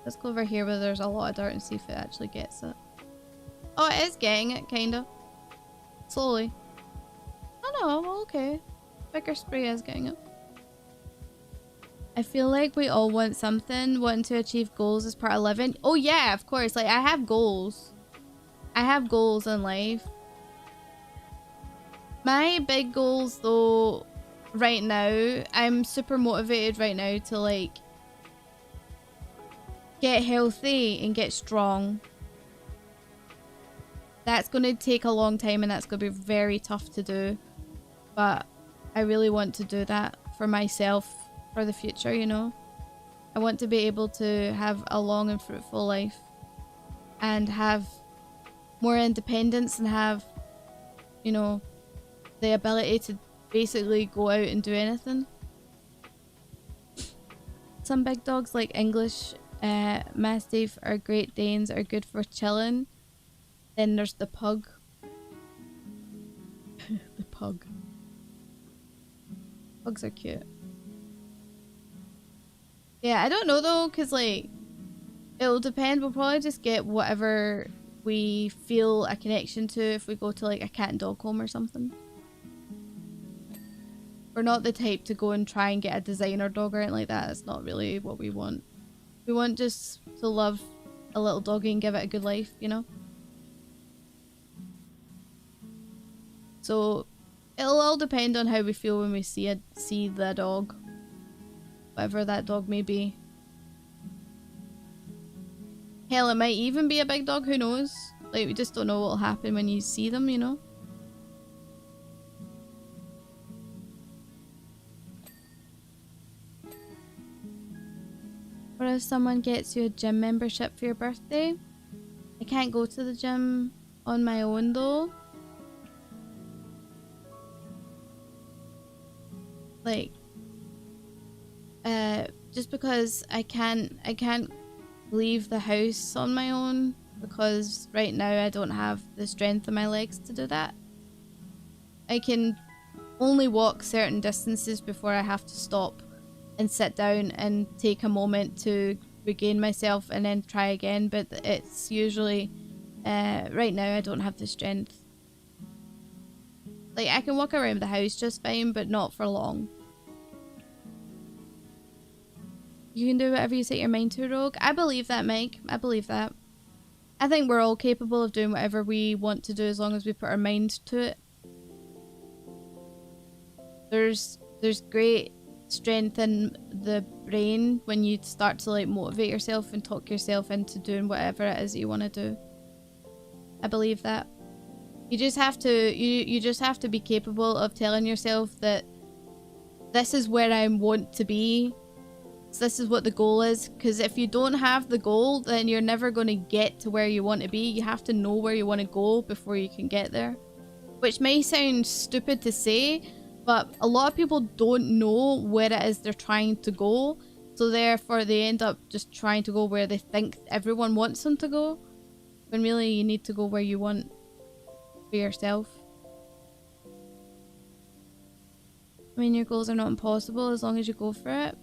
Let's go over here where there's a lot of dirt and see if it actually gets it. Oh, it is getting it, kinda. Slowly. Oh no, well, okay. Bigger spray is getting it. I feel like we all want something. Wanting to achieve goals as part of living. Oh yeah, of course. Like, I have goals. I have goals in life. My big goals, though, right now, I'm super motivated right now to, like, get healthy and get strong. That's going to take a long time and that's going to be very tough to do. But I really want to do that for myself, for the future, you know. I want to be able to have a long and fruitful life and have more independence and have, you know, the ability to basically go out and do anything. Some big dogs like English Mastiff or Great Danes are good for chilling. Then there's the pug. The pug. Pugs are cute. Yeah, I don't know though, because like, it'll depend. We'll probably just get whatever we feel a connection to if we go to like a cat and dog home or something. We're not the type to go and try and get a designer dog or anything like that. That's not really what we want. We want just to love a little doggy and give it a good life, you know? So it'll all depend on how we feel when we see the dog. Whatever that dog may be. Hell, it might even be a big dog, who knows? Like, we just don't know what'll happen when you see them, you know? because someone gets you a gym membership for your birthday. I can't go to the gym on my own though. Like, just because I can't leave the house on my own because right now I don't have the strength in my legs to do that. I can only walk certain distances before I have to stop and sit down and take a moment to regain myself and then try again, but it's usually right now I don't have the strength. Like, I can walk around the house just fine, but not for long. You can do whatever you set your mind to, Rogue. I believe that, Mike. I believe that. I think we're all capable of doing whatever we want to do as long as we put our mind to it. There's great strength in the brain when you start to like motivate yourself and talk yourself into doing whatever it is that you want to do. I believe that. You just have to you just have to be capable of telling yourself that this is where I want to be. So this is what the goal is, because if you don't have the goal, then you're never going to get to where you want to be. You have to know where you want to go before you can get there. Which may sound stupid to say, but a lot of people don't know where it is they're trying to go. So therefore they end up just trying to go where they think everyone wants them to go. When really you need to go where you want for yourself. I mean, your goals are not impossible as long as you go for it.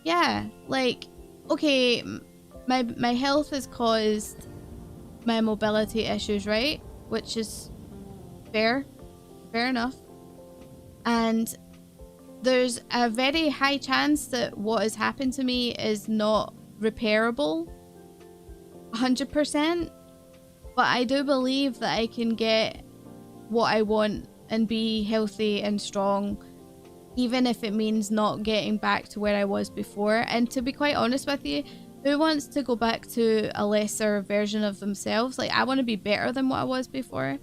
Yeah, like, okay, my health has caused my mobility issues, right? Which is fair enough. And there's a very high chance that what has happened to me is not repairable 100%, but I do believe that I can get what I want and be healthy and strong, even if it means not getting back to where I was before. And to be quite honest with you, who wants to go back to a lesser version of themselves? Like, I want to be better than what I was before.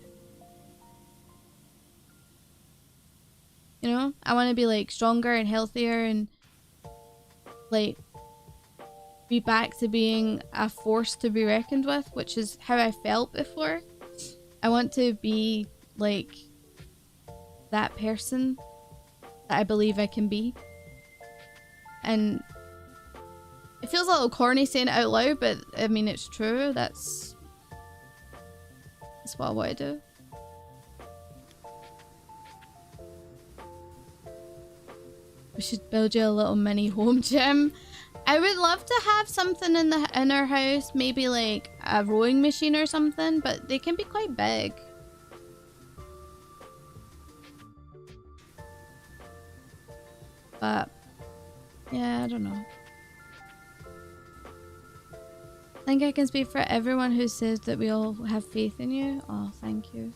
You know? I want to be, like, stronger and healthier and, like, be back to being a force to be reckoned with, which is how I felt before. I want to be, like, that person that I believe I can be. And it feels a little corny saying it out loud, but I mean, it's true. That's what I want to do. We should build you a little mini home gym. I would love to have something in our house, maybe like a rowing machine or something, but they can be quite big. But yeah, I don't know. I think I can speak for everyone who says that we all have faith in you. Oh, thank you.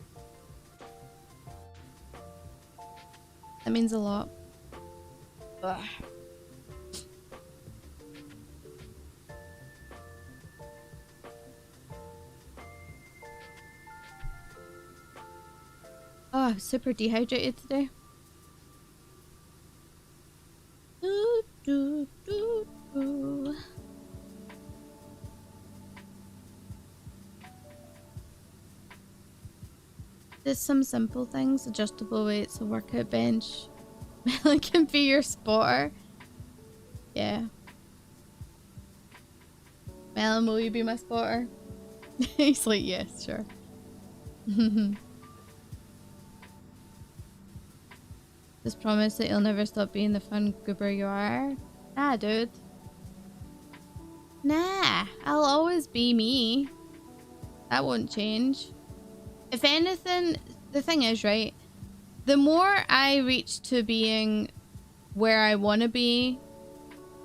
That means a lot. Ugh. Oh, I'm super dehydrated today. Just some simple things, adjustable weights, a workout bench. Melon can be your spotter. Yeah. Melon, will you be my spotter? He's like, yes, sure. Just promise that you'll never stop being the fun goober you are. Nah, dude. Nah, I'll always be me. That won't change. If anything, the thing is, right, the more I reach to being where I want to be,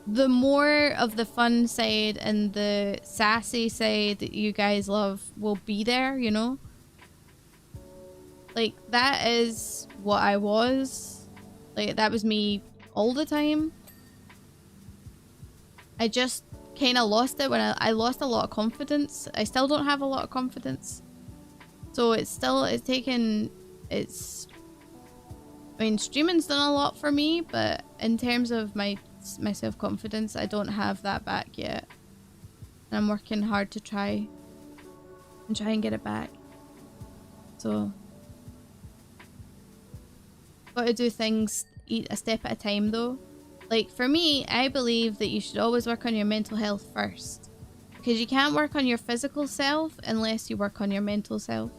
the more of the fun side and the sassy side that you guys love will be there, you know? Like, that is what I was. Like, that was me all the time. I just kind of lost it when I lost a lot of confidence. I still don't have a lot of confidence. So it's taken, I mean, streaming's done a lot for me, but in terms of my my self-confidence. I don't have that back yet. And I'm working hard to try and get it back. So gotta do things a step at a time though. Like for me, I believe that you should always work on your mental health first. Because you can't work on your physical self unless you work on your mental self.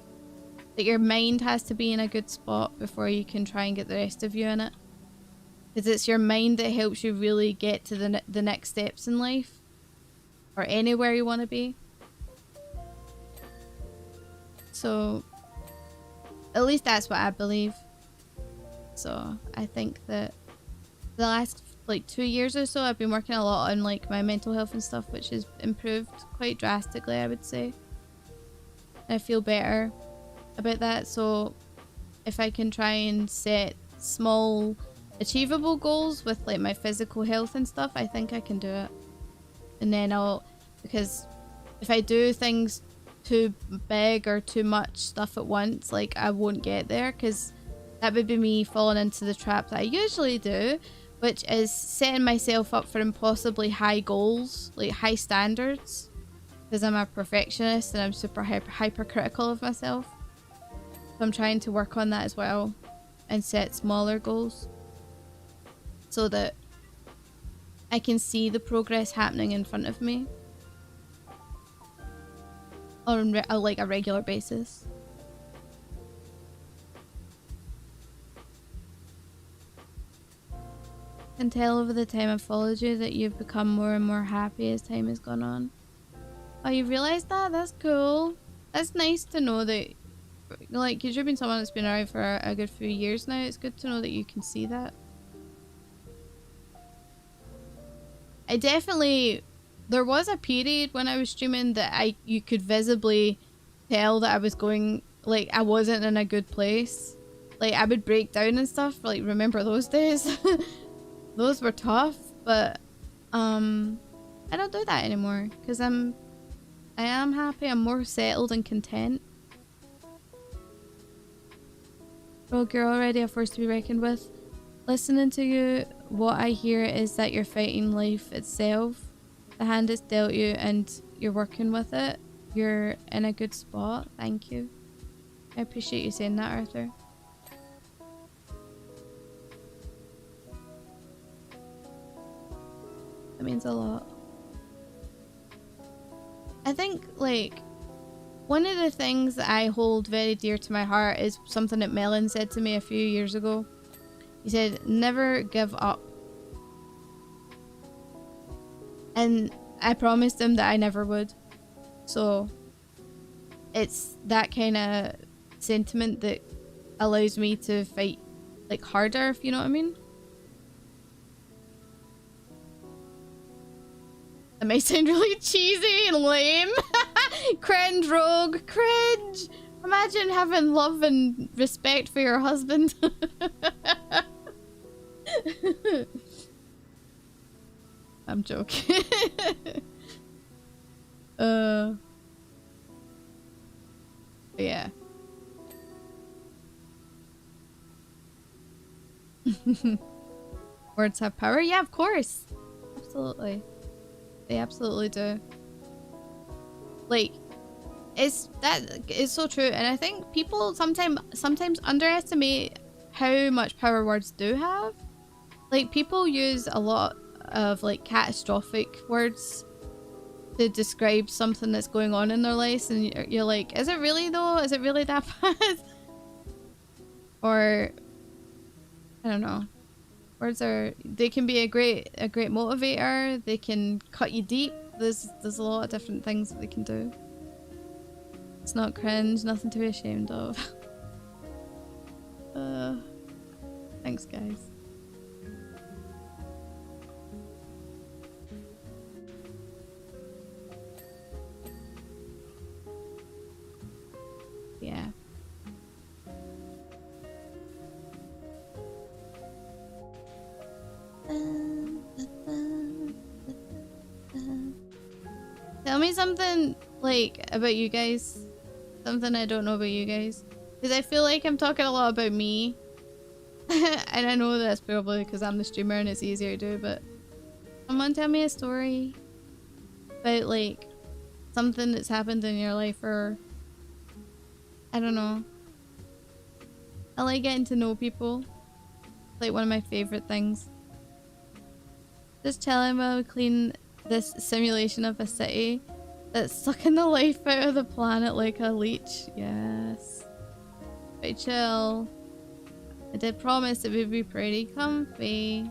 That your mind has to be in a good spot before you can try and get the rest of you in it. Because it's your mind that helps you really get to the next steps in life. Or anywhere you want to be. So, at least that's what I believe. So, I think that the last like 2 years or so I've been working a lot on like my mental health and stuff, which has improved quite drastically, I would say. I feel better about that, so if I can try and set small achievable goals with like my physical health and stuff, I think I can do it. And then because if I do things too big or too much stuff at once, like I won't get there, because that would be me falling into the trap that I usually do, which is setting myself up for impossibly high goals, like high standards, because I'm a perfectionist and I'm super hypercritical of myself. So I'm trying to work on that as well and set smaller goals so that I can see the progress happening in front of me on like a regular basis. I can tell over the time I've followed you that you've become more and more happy as time has gone on. Oh, you realised that? That's cool. That's nice to know that, like, because you've been someone that's been around for a good few years now. It's good to know that you can see that. I definitely... There was a period when I was streaming that you could visibly tell that I was going... Like, I wasn't in a good place. Like, I would break down and stuff. Like, remember those days? Those were tough, but I don't do that anymore because I am happy. I'm more settled and content. Rogue, you're already a force to be reckoned with. Listening to you, what I hear is that you're fighting life itself. The hand is dealt you and you're working with it. You're in a good spot. Thank you. I appreciate you saying that, Arthur. That means a lot. I think, like, one of the things that I hold very dear to my heart is something that Melon said to me a few years ago. He said, never give up. And I promised him that I never would. So, it's that kind of sentiment that allows me to fight, like, harder, if you know what I mean. That may sound really cheesy and lame. Cringe, Rogue. Cringe. Imagine having love and respect for your husband. I'm joking. Yeah. Words have power? Yeah, of course. Absolutely. They absolutely do. Like, it's so true, and I think people sometimes underestimate how much power words do have. Like, people use a lot of like catastrophic words to describe something that's going on in their lives, and you're like, is it really though? Is it really that bad? Or I don't know. Words they can be a great motivator. They can cut you deep. There's a lot of different things that they can do. It's not cringe, nothing to be ashamed of. Thanks, guys. Yeah. Tell me something, like, about you guys. Something I don't know about you guys. Because I feel like I'm talking a lot about me. And I know that's probably because I'm the streamer and it's easier to do, but Someone tell me a story about like something that's happened in your life, or I don't know. I like getting to know people. It's like one of my favorite things. Just chilling while we clean this simulation of a city that's sucking the life out of the planet like a leech. Yes. Pretty chill. I did promise it would be pretty comfy.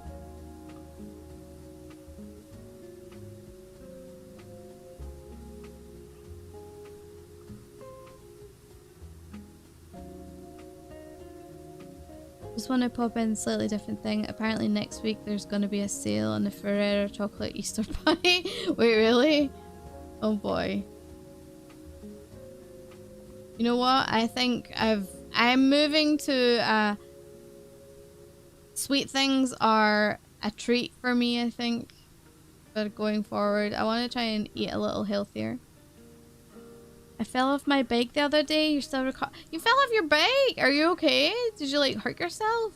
Just want to pop in a slightly different thing. Apparently next week there's going to be a sale on the Ferrero chocolate Easter bunny. Wait, really? Oh boy. You know what? I think I'm moving to sweet things are a treat for me, I think. But going forward, I want to try and eat a little healthier. I fell off my bike the other day. You're still You fell off your bike? Are you okay? Did you like hurt yourself?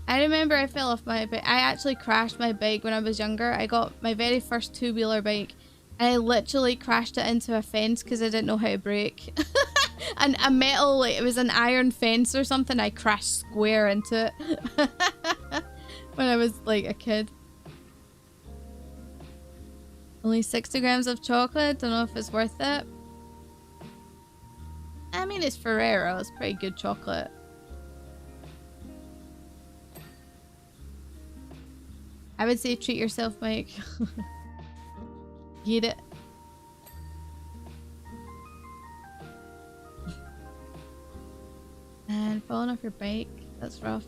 I remember I fell off my bike. I actually crashed my bike when I was younger. I got my very first two-wheeler bike. And I literally crashed it into a fence because I didn't know how to brake. And a metal, like it was an iron fence or something. I crashed square into it. When I was like a kid. Only 60 grams of chocolate. Don't know if it's worth it. I mean, it's Ferrero. It's pretty good chocolate. I would say treat yourself, Mike. Eat it. And falling off your bike. That's rough.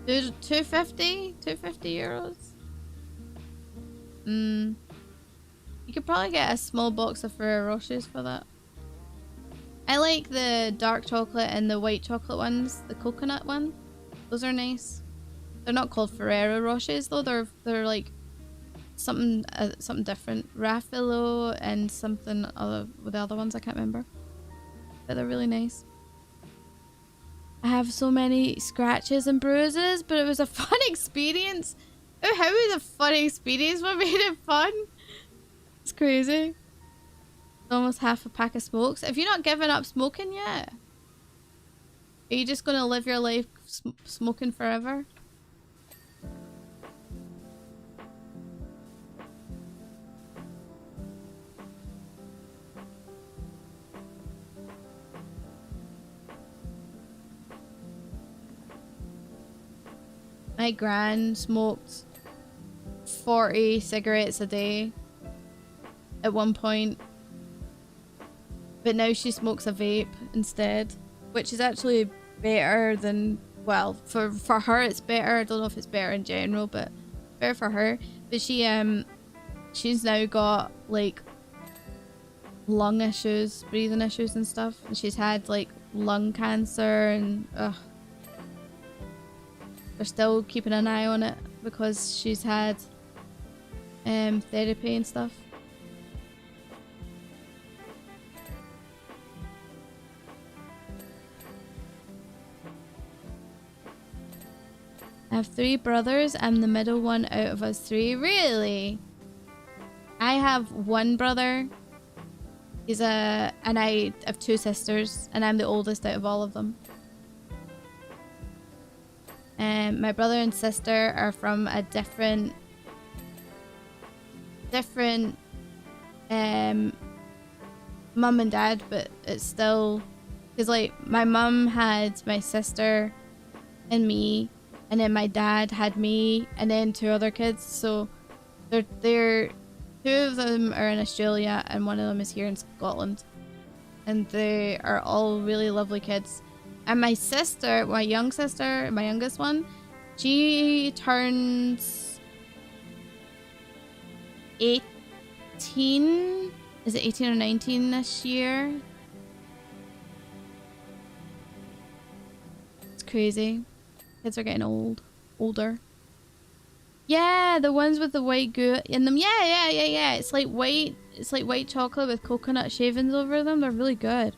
Dude, 250? 250 euros? You could probably get a small box of Ferrero Rochers for that. I like the dark chocolate and the white chocolate ones. The coconut one. Those are nice. They're not called Ferrero Rochers though. They're like something different. Raffaello and something other with the other ones I can't remember. But they're really nice. I have so many scratches and bruises, but it was a fun experience. Oh, how was a fun experience? What made it fun? It's crazy. Almost half a pack of smokes. Have you not given up smoking yet? Are you just gonna live your life smoking forever? My gran smoked 40 cigarettes a day at one point, but now she smokes a vape instead, which is actually better than, well, for her it's better. I don't know if it's better in general, but better for her. But she's now got like lung issues, breathing issues and stuff, and she's had like lung cancer, and they're still keeping an eye on it because she's had therapy and stuff. I have 3 brothers. I'm the middle one out of us 3. Really? I have 1 brother. And I have 2 sisters, and I'm the oldest out of all of them. My brother and sister are from a different mum and dad, but it's still, because like my mum had my sister and me, and then my dad had me and then 2 other kids, so they're 2 of them are in Australia and 1 of them is here in Scotland, and they are all really lovely kids. And my sister, my youngest one, she turns 18. Is it 18 or 19 this year? It's crazy. Kids are getting older. Yeah, the ones with the white goo in them. Yeah. It's like white chocolate with coconut shavings over them. They're really good.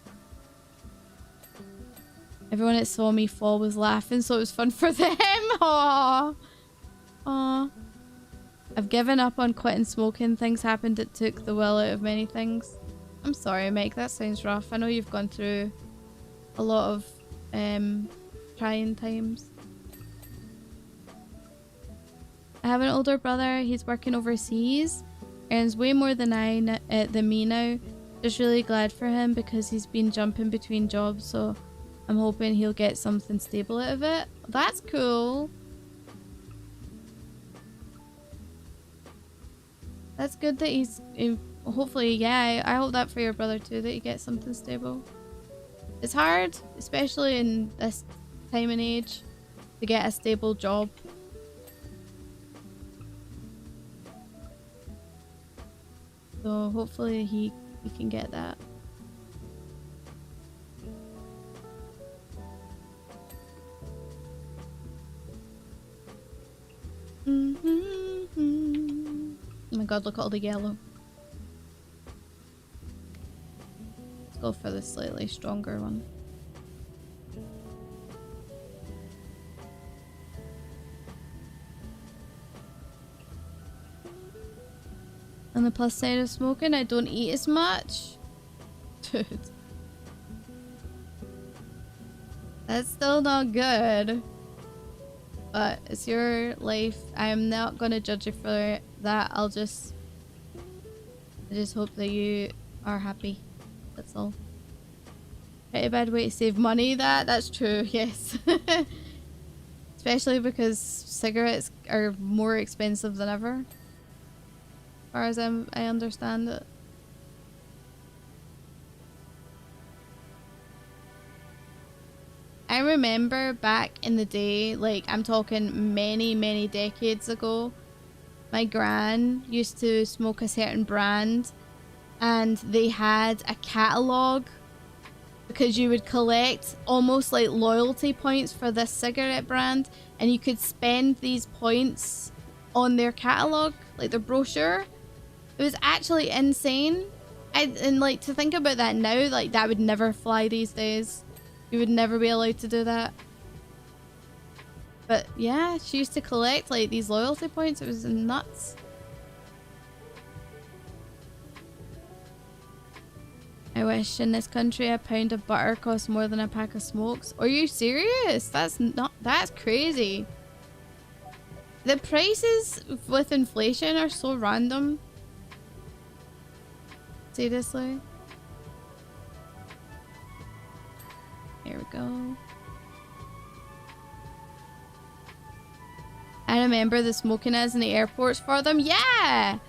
Everyone that saw me fall was laughing, so it was fun for them. Aww. Aww. I've given up on quitting smoking. Things happened that took the will out of many things. I'm sorry, Mike. That sounds rough. I know you've gone through a lot of trying times. I have an older brother. He's working overseas. Earns way more than than me now. Just really glad for him because he's been jumping between jobs. So I'm hoping he'll get something stable out of it. That's cool. That's good that hopefully, yeah, I hope that for your brother too, that he gets something stable. It's hard, especially in this time and age, to get a stable job. So hopefully he can get that. Oh my god, look at all the yellow. Let's go for the slightly stronger one. On the plus side of smoking, I don't eat as much. Dude. That's still not good. But it's your life. I'm not gonna judge you for that. I just hope that you are happy. That's all. Pretty bad way to save money. That's true. Yes. Especially because cigarettes are more expensive than ever. As far as I understand it. I remember back in the day, like I'm talking many decades ago, my gran used to smoke a certain brand and they had a catalogue because you would collect almost like loyalty points for this cigarette brand and you could spend these points on their catalogue, like their brochure. It was actually insane. And like to think about that now, like that would never fly these days. You would never be allowed to do that. But yeah, she used to collect like these loyalty points. It was nuts. I wish in this country a pound of butter costs more than a pack of smokes. Are you serious? That's crazy. The prices with inflation are so random. Seriously. Here we go. I remember the smoking ads in the airports for them. Yeah!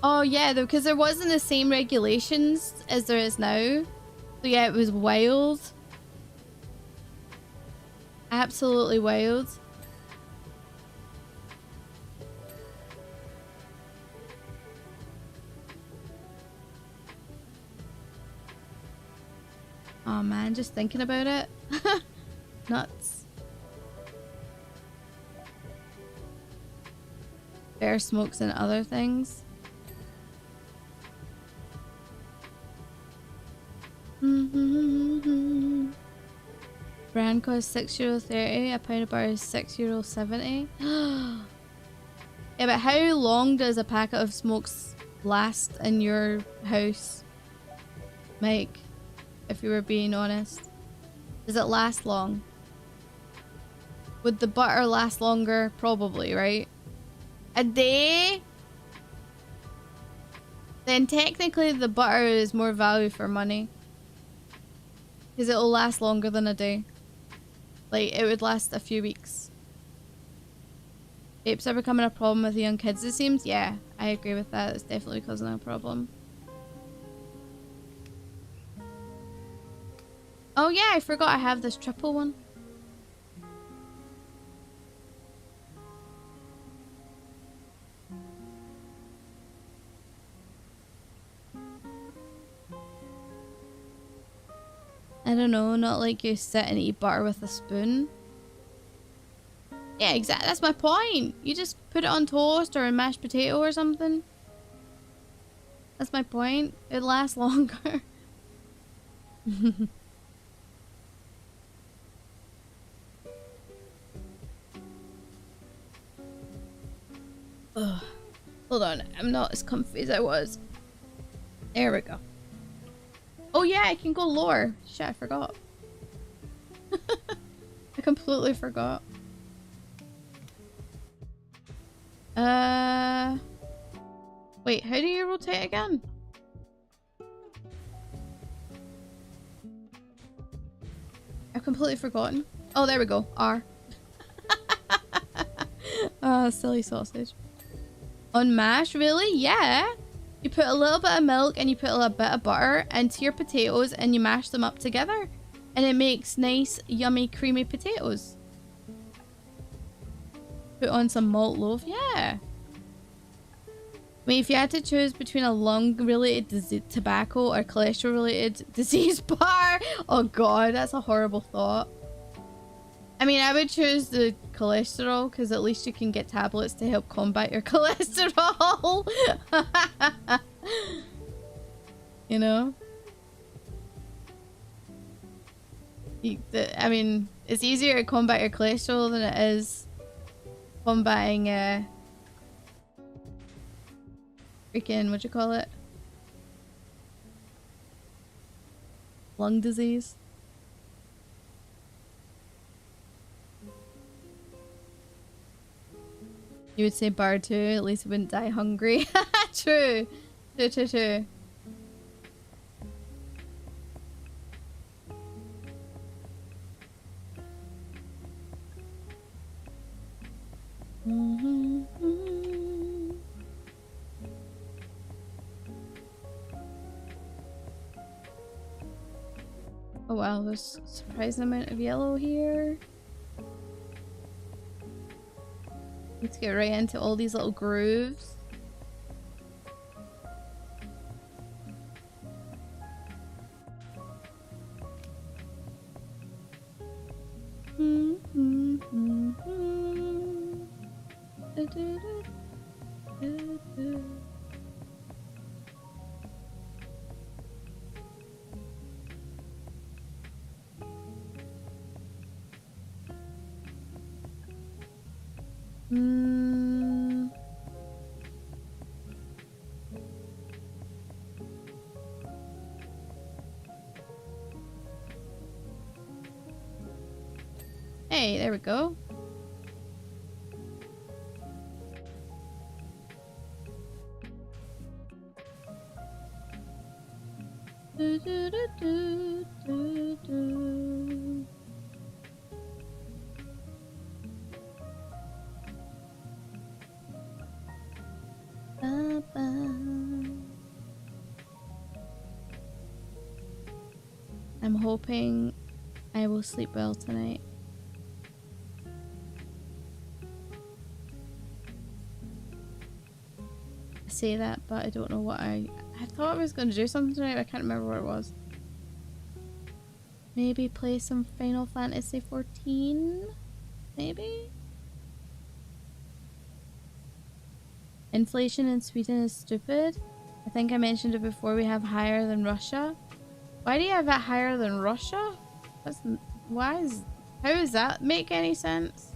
Oh yeah, because there wasn't the same regulations as there is now. So yeah, it was wild. Absolutely wild. Oh man, just thinking about it. Nuts. Bear smokes and other things. Brand costs €6.30. A pound of butter is €6.70. Yeah, but how long does a packet of smokes last in your house, Mike? If you were being honest, does it last long? Would the butter last longer? Probably, right? A day? Then technically the butter is more value for money. Because it'll last longer than a day. Like, it would last a few weeks. Vapes are becoming a problem with young kids, it seems. Yeah, I agree with that. It's definitely causing a problem. Oh yeah, I forgot I have this triple one. I don't know, not like you sit and eat butter with a spoon. Yeah, exactly. That's my point. You just put it on toast or a mashed potato or something. That's my point. It lasts longer. Ugh. Hold on, I'm not as comfy as I was. There we go. Oh yeah, I can go lower. Shit, I forgot. I completely forgot. Wait, how do you rotate again? I've completely forgotten. Oh, there we go. R. Silly sausage. On mash, really? Yeah. You put a little bit of milk and you put a little bit of butter into your potatoes and you mash them up together. And it makes nice, yummy, creamy potatoes. Put on some malt loaf. Yeah. I mean, if you had to choose between a lung-related tobacco or cholesterol-related disease bar, oh god, that's a horrible thought. I mean, I would choose the cholesterol because at least you can get tablets to help combat your cholesterol. You know? I mean, it's easier to combat your cholesterol than it is combating freaking, what you call it? Lung disease. You would say bar too, at least I wouldn't die hungry. True. True. Oh wow, there's a surprising amount of yellow here. Need to get right into all these little grooves. Hey, there we go. I'm hoping I will sleep well tonight. I say that, but I don't know what I thought I was going to do something tonight, but I can't remember what it was. Maybe play some Final Fantasy 14? Maybe? Inflation in Sweden is stupid. I think I mentioned it before, we have higher than Russia. Why do you have that higher than Russia? How does that make any sense?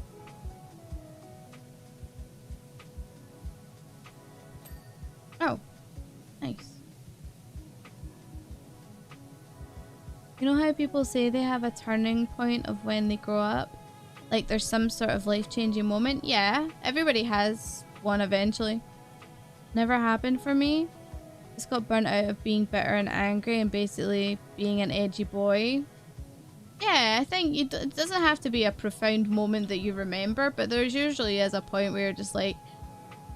Oh, nice. You know how people say they have a turning point of when they grow up? Like there's some sort of life-changing moment? Yeah, everybody has one eventually. Never happened for me. Just got burnt out of being bitter and angry and basically being an edgy boy. Yeah, I think it doesn't have to be a profound moment that you remember, but there's usually is a point where you're just like,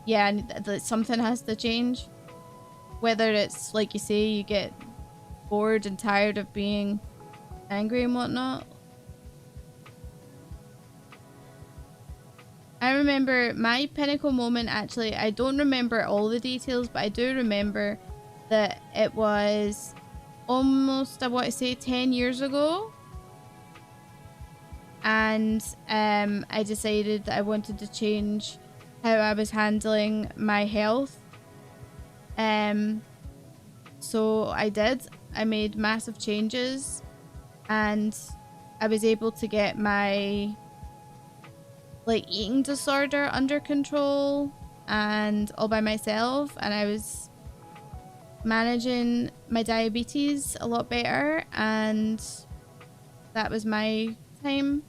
yeah, something has to change. Whether it's, like you say, you get bored and tired of being angry and whatnot. I remember my pinnacle moment, actually, I don't remember all the details, but I do remember that it was almost, I want to say, 10 years ago. And I decided that I wanted to change how I was handling my health. So I did. I made massive changes and I was able to get my eating disorder under control. and all by myself, and I was managing my diabetes a lot better, and that was my time.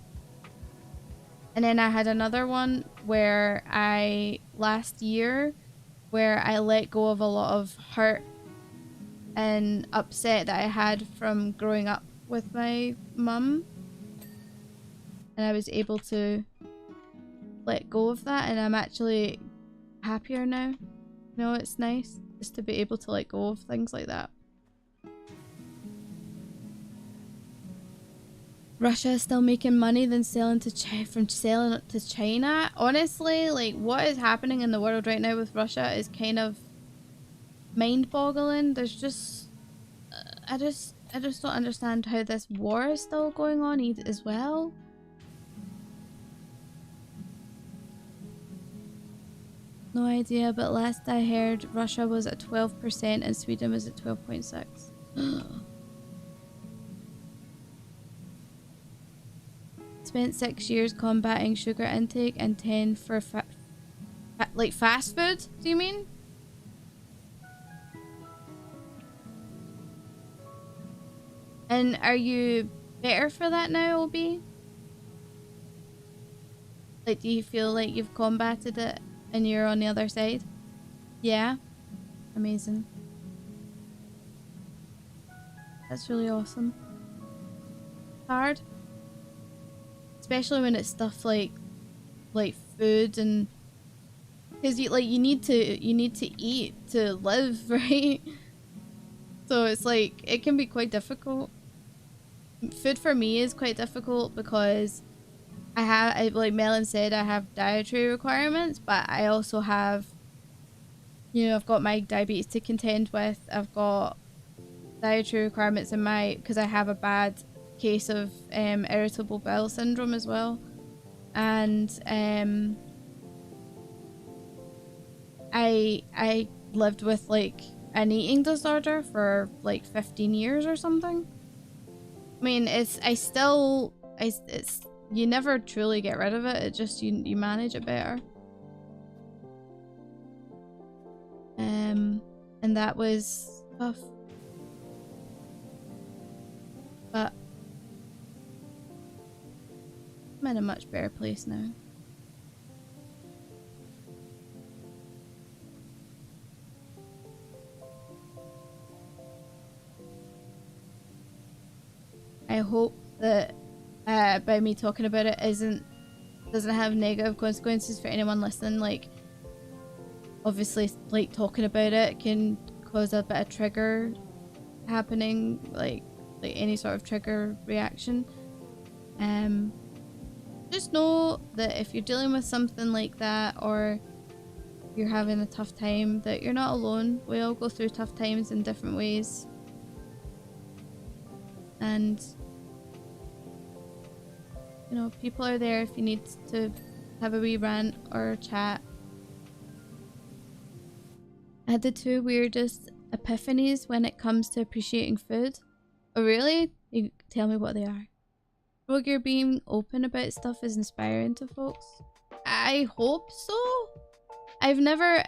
And then I had another one where last year where I let go of a lot of hurt and upset that I had from growing up with my mum, and I was able to let go of that, and I'm actually happier now. You know, it's nice just to be able to let go of things like that. Russia is still making money than selling to from selling it to China. Honestly, like what is happening in the world right now with Russia is kind of mind-boggling. There's just I just don't understand how this war is still going on as well. No idea, but last I heard Russia was at 12% and Sweden was at 12.6. Spent 6 years combating sugar intake and 10 for like fast food, do you mean? And are you better for that now, Obi? Like, do you feel like you've combated it and you're on the other side? Yeah? Amazing. That's really awesome. Hard. Especially when it's stuff like food, and because you need to eat to live, right? So it's like it can be quite difficult. Food for me is quite difficult because like Melon said, I have dietary requirements, but I also have, you know, I've got my diabetes to contend with. I've got dietary requirements in because I have a bad case of irritable bowel syndrome as well, and I lived with like an eating disorder for like 15 years or something. I mean, it's you never truly get rid of it. It just you manage it better. And that was tough, but I'm in a much better place now. I hope that by me talking about it doesn't have negative consequences for anyone listening. Like, obviously, like talking about it can cause a bit of trigger happening, like any sort of trigger reaction. Just know that if you're dealing with something like that, or you're having a tough time, that you're not alone. We all go through tough times in different ways. And, you know, people are there if you need to have a wee rant or chat. I had the two weirdest epiphanies when it comes to appreciating food. Oh really? You tell me what they are. Roger, being open about stuff is inspiring to folks. I hope so. I've never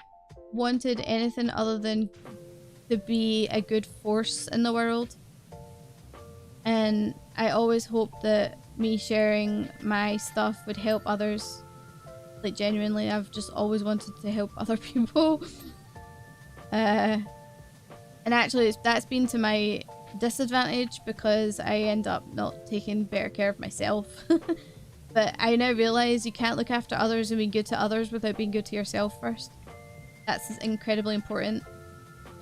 wanted anything other than to be a good force in the world. And I always hope that me sharing my stuff would help others. Like, genuinely, I've just always wanted to help other people. And actually, that's been to my disadvantage because I end up not taking better care of myself. But I now realize you can't look after others and be good to others without being good to yourself first. That's incredibly important.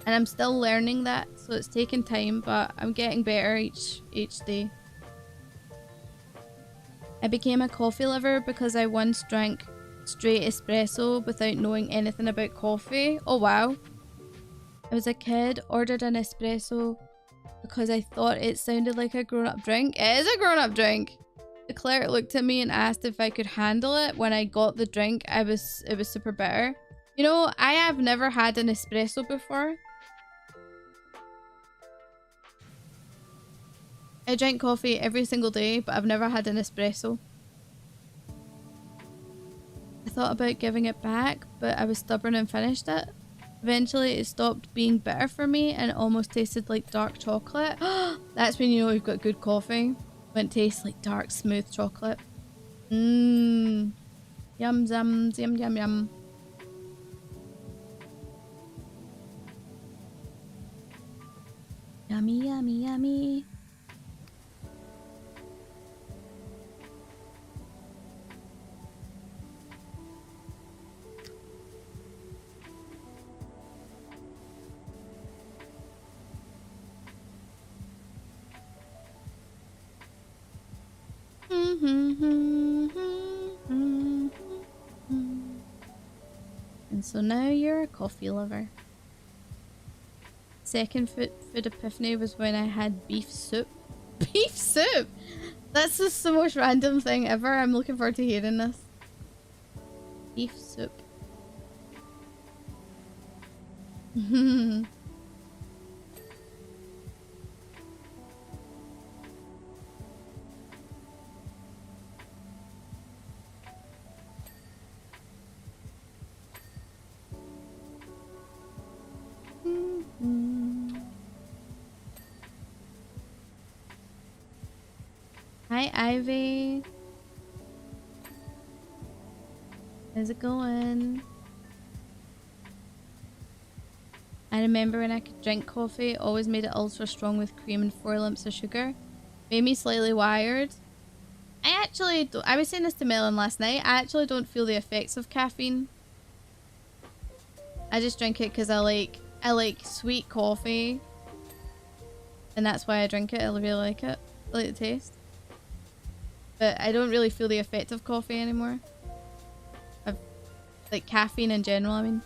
And I'm still learning that, so it's taking time, but I'm getting better each day. I became a coffee lover because I once drank straight espresso without knowing anything about coffee. Oh wow. I was a kid, ordered an espresso because I thought it sounded like a grown-up drink. It is a grown-up drink! The clerk looked at me and asked if I could handle it. When I got the drink, it was super bitter. You know, I have never had an espresso before. I drink coffee every single day, but I've never had an espresso. I thought about giving it back, but I was stubborn and finished it. Eventually, it stopped being bitter for me and almost tasted like dark chocolate. That's when you know you've got good coffee. When it tastes like dark, smooth chocolate. Mmm. Yum, yum, yum, yum, yum. Yummy, yummy, yummy. And so now you're a coffee lover. Second food epiphany was when I had beef soup. Beef soup? That's just the most random thing ever. I'm looking forward to hearing this. Beef soup. Hi, Ivy. How's it going? I remember when I could drink coffee, always made it ultra strong with cream and 4 lumps of sugar. Made me slightly wired. I actually don't, I was saying this to Melon last night. I actually don't feel the effects of caffeine. I just drink it because I like sweet coffee. And that's why I drink it. I really like it. I like the taste. But I don't really feel the effect of coffee anymore. Like caffeine in general, I mean.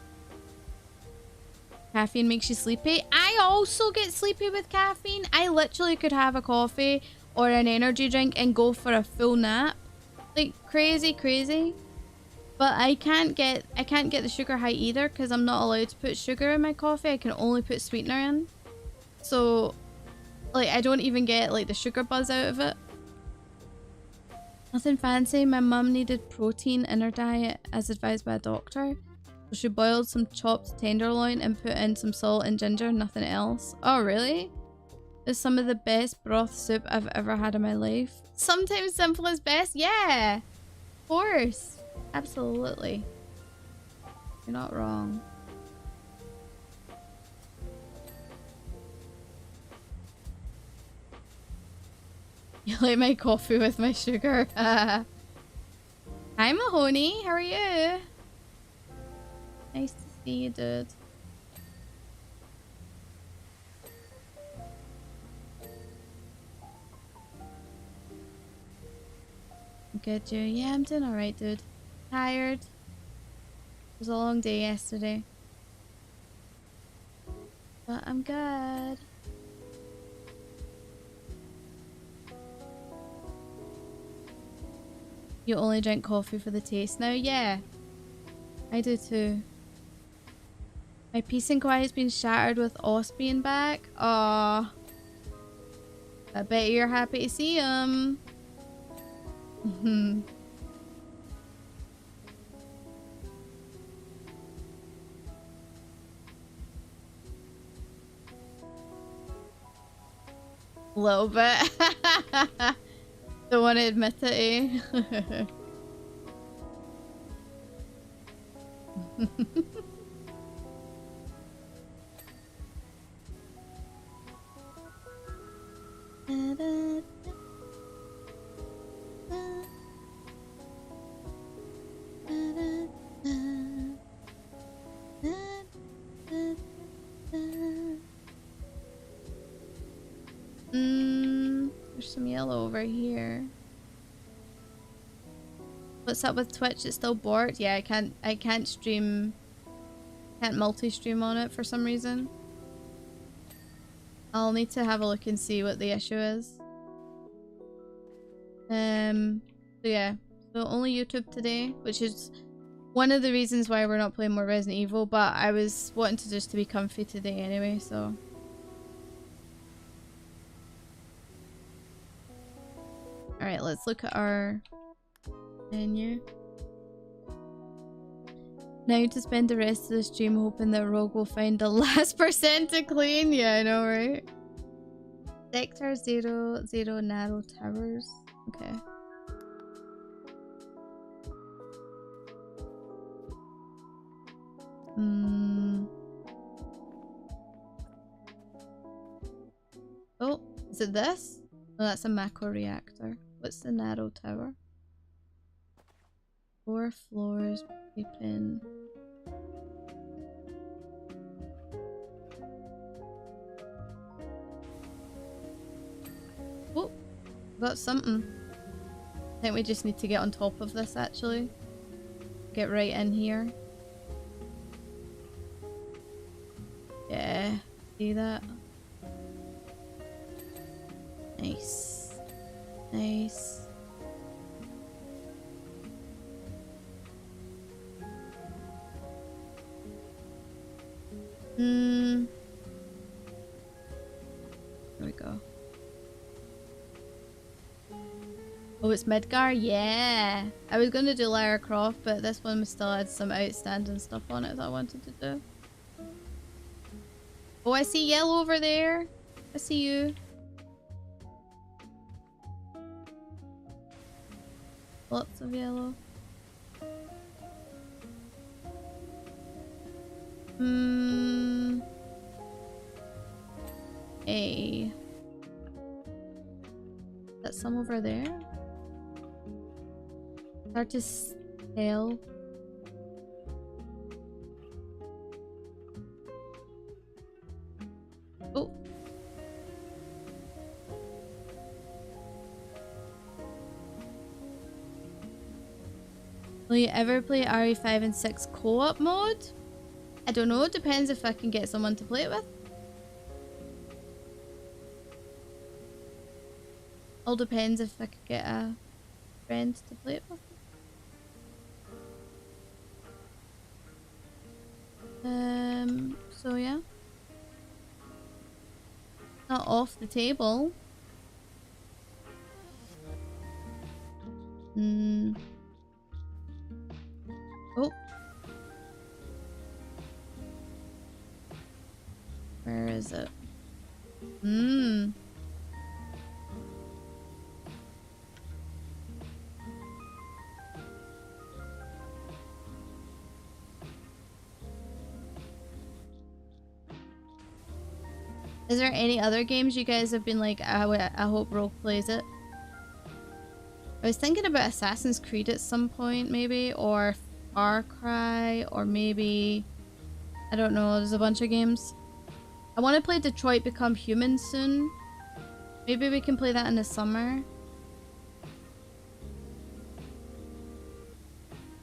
Caffeine makes you sleepy. I also get sleepy with caffeine. I literally could have a coffee or an energy drink and go for a full nap. Like crazy, crazy. But I can't get the sugar high either because I'm not allowed to put sugar in my coffee. I can only put sweetener in. So like I don't even get like the sugar buzz out of it. Nothing fancy. My mum needed protein in her diet as advised by a doctor. So she boiled some chopped tenderloin and put in some salt and ginger, nothing else. Oh really? It's some of the best broth soup I've ever had in my life. Sometimes simple is best. Yeah, of course. Absolutely. You're not wrong. You like my coffee with my sugar? Hi Mahoney, how are you? Nice to see you, dude. Good, you? Yeah, I'm doing alright, dude. Tired. It was a long day yesterday. But I'm good. You only drink coffee for the taste now? Yeah. I do too. My peace and quiet's been shattered with Os being back. Aww. I bet you're happy to see him. A little bit. Don't want to admit it, eh? There's some yellow over here. What's up with Twitch? It's still bored? Yeah, I can't stream, can't multi-stream on it for some reason. I'll need to have a look and see what the issue is. So yeah, so only YouTube today, which is one of the reasons why we're not playing more Resident Evil, but I was wanting to just to be comfy today anyway, so. Alright, let's look at our menu. Now to spend the rest of the stream hoping that Rogue will find the last percent to clean. Yeah, I know, right? Sector 00 narrow towers. Okay. Oh, is it this? Oh, that's a macro reactor. What's the narrow tower? 4 floors, pin. Oh, got something. I think we just need to get on top of this actually. Get right in here. Yeah, see that? Nice. Nice. Here we go. Oh, it's Midgar? Yeah! I was going to do Lara Croft, but this one still had some outstanding stuff on it that I wanted to do. Oh, I see yellow over there. I see you. Lots of yellow. Hey. That's some over there? Hard to tell. Oh. Will you ever play RE5 and 6 co-op mode? I don't know, it depends if I can get someone to play it with. All depends if I could get a friend to play it with. So yeah. Not off the table. Oh. Where is it? Is there any other games you guys have been like, I hope Rogue plays it? I was thinking about Assassin's Creed at some point, maybe, or Far Cry, or maybe, I don't know, there's a bunch of games. I want to play Detroit Become Human soon. Maybe we can play that in the summer.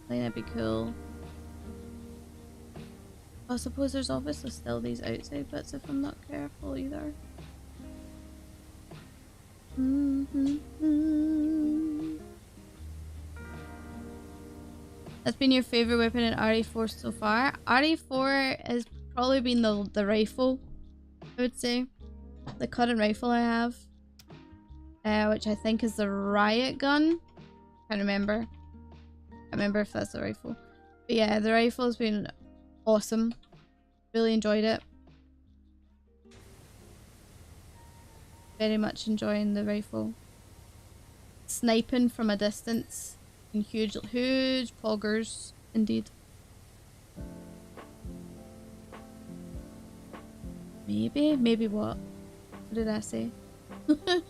I think that'd be cool. I suppose there's obviously still these outside bits if I'm not careful either. That's been your favorite weapon in RE4 so far? RE4 has probably been the rifle, I would say. The current rifle I have. Which I think is the riot gun. Can't remember. Can't remember if that's the rifle. But yeah, the rifle's been awesome. Really enjoyed it. Very much enjoying the rifle. Sniping from a distance in huge poggers, indeed. Maybe what? What did I say? I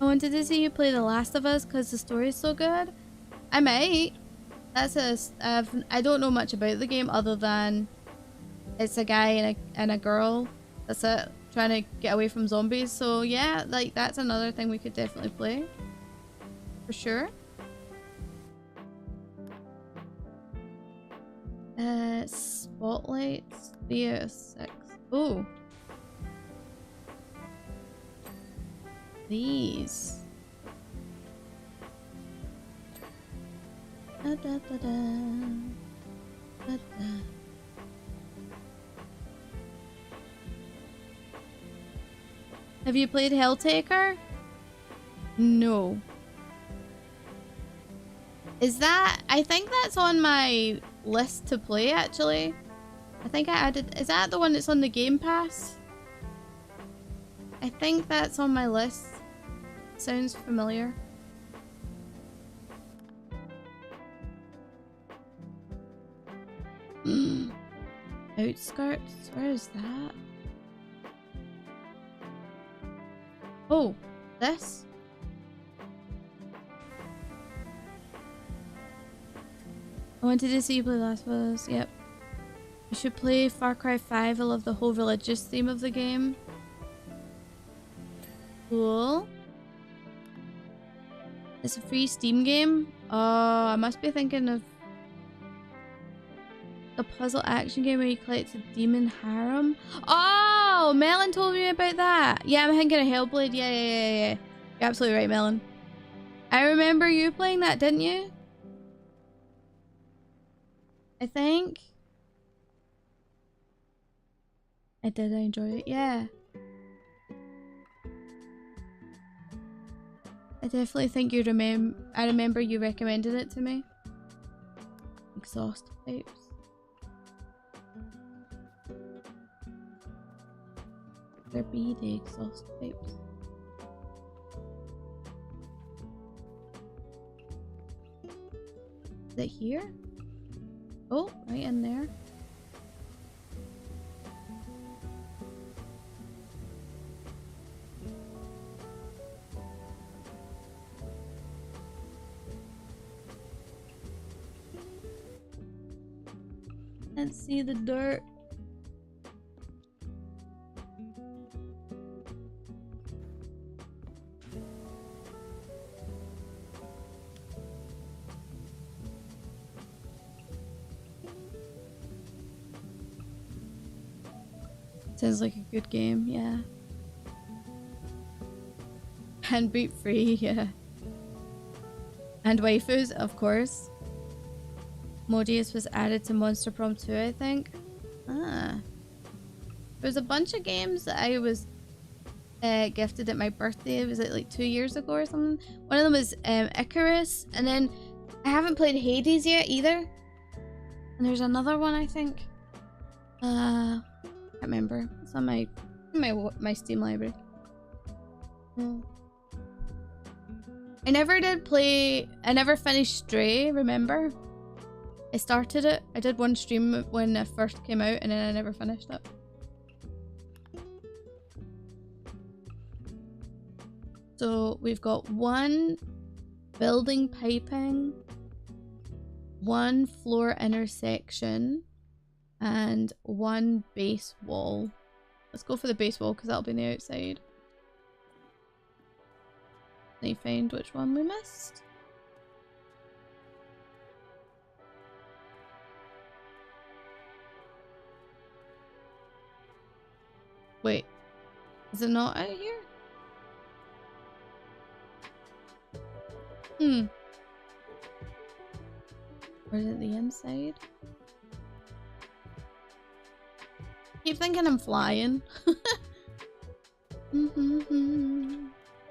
wanted to see you play The Last of Us because the story's so good. I might. I don't know much about the game other than it's a guy and a girl. That's it. Trying to get away from zombies. So yeah, like that's another thing we could definitely play. For sure. Spotlights. BS6. Oh. These. Da, da, da, da. Da, da. Have you played Helltaker? No. Is that... I think that's on my list to play actually. I think I added, is that the one that's on the Game Pass? I think that's on my list. Sounds familiar. Outskirts? Where is that? Oh, this? I wanted to see you play Last of Us. Yep. You should play Far Cry 5. I love the whole religious theme of the game. Cool. It's a free Steam game. Oh, I must be thinking of the puzzle action game where you collect a demon harem. Oh, Melon told me about that. Yeah, I'm thinking of Hellblade. Yeah. You're absolutely right, Melon. I remember you playing that, didn't you? I think. I did enjoy it, yeah. I definitely think you I remember you recommended it to me. Exhaust pipes. There be the exhaust pipes. Is it here? Oh, right in there. Let's see the dirt. Sounds like a good game, yeah. And boot free, yeah. And waifus, of course. Modius was added to Monster Prom 2, I think. Ah. There's a bunch of games that I was gifted at my birthday. Was it like 2 years ago or something? One of them was Icarus. And then I haven't played Hades yet either. And there's another one, I think. I can't remember. It's on my Steam library. Oh. I never finished Stray, remember? I started it. I did one stream when it first came out and then I never finished it. So we've got one building piping, one floor intersection, and one base wall. Let's go for the base wall because that'll be on the outside. Let me find which one we missed. Wait, is it not out here? Or is it the inside? Keep thinking I'm flying.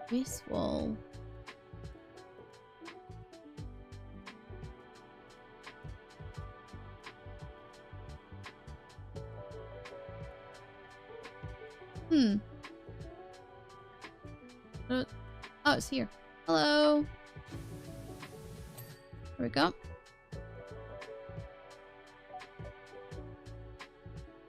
Base wall. Oh, it's here. Hello. Here we go.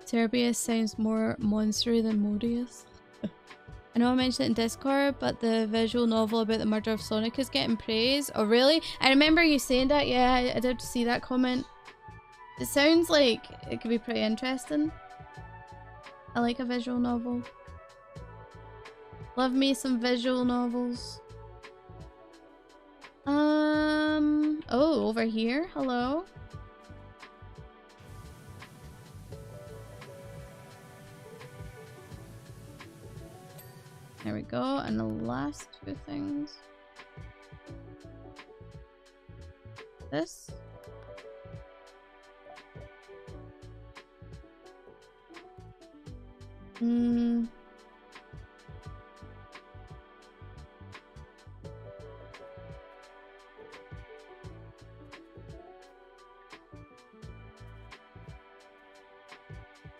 Cerberus sounds more monstery than Modius. I know I mentioned it in Discord, but the visual novel about the murder of Sonic is getting praise. Oh, really? I remember you saying that. Yeah, I did see that comment. It sounds like it could be pretty interesting. I like a visual novel. Love me some visual novels. Oh, over here. Hello. There we go. And the last two things. This.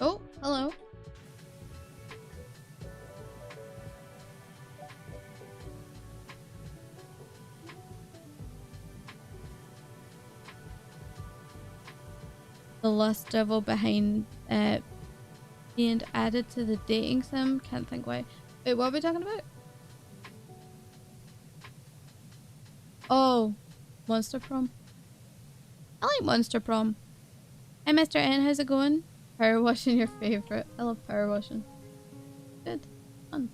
Oh, hello. The lust devil behind being added to the dating sim. Can't think why. Wait, what are we talking about? Oh, Monster Prom. I like Monster Prom. Hi, Mr. N. How's it going? Power washing your favorite. I love power washing. Good. Fun.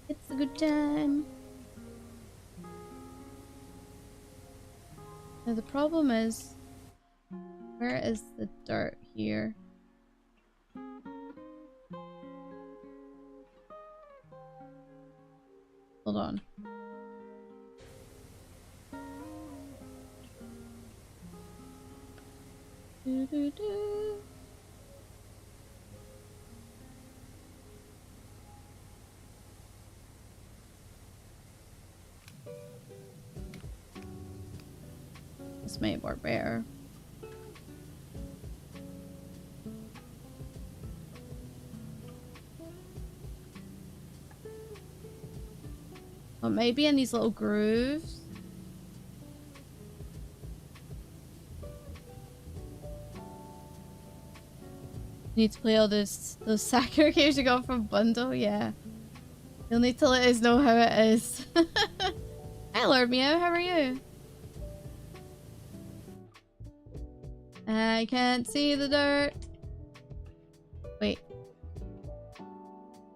It's a good time. Now the problem is, where is the dirt here? Hold on. Do, do, do. This might work better. Oh, maybe in these little grooves. Need to play all those Sakura games you got from Bundle, yeah. You'll need to let us know how it is. Hi Lord Meow, how are you? I can't see the dirt. Wait.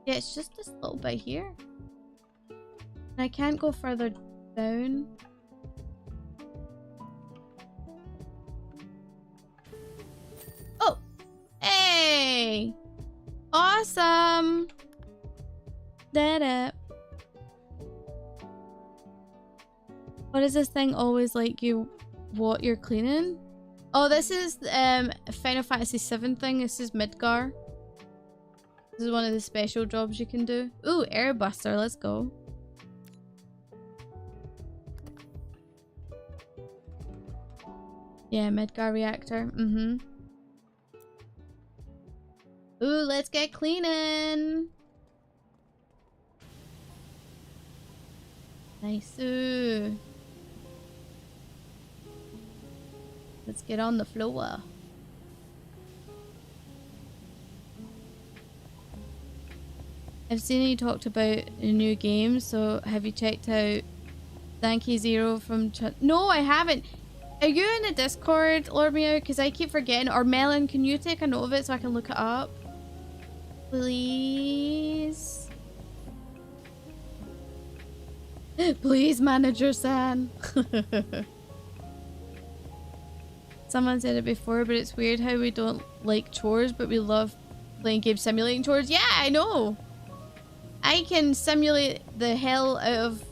Yeah, it's just this little bit here. And I can't go further down. Oh! Hey! Awesome! Did it. What is this thing always like you what you're cleaning? Oh, this is Final Fantasy VII thing. This is Midgar. This is one of the special jobs you can do. Ooh, Airbuster, let's go. Yeah, Midgar reactor. Mm-hmm. Ooh, let's get cleaning. Nice. Ooh. Let's get on the floor. I've seen you talked about a new game, so have you checked out Thanky Zero from No, I haven't. Are you in the Discord, Lord Meow? Because I keep forgetting. Or Melon, can you take a note of it so I can look it up? Please? Please, Manager-san. Someone said it before, but it's weird how we don't like chores, but we love playing games simulating chores. Yeah, I know. I can simulate the hell out of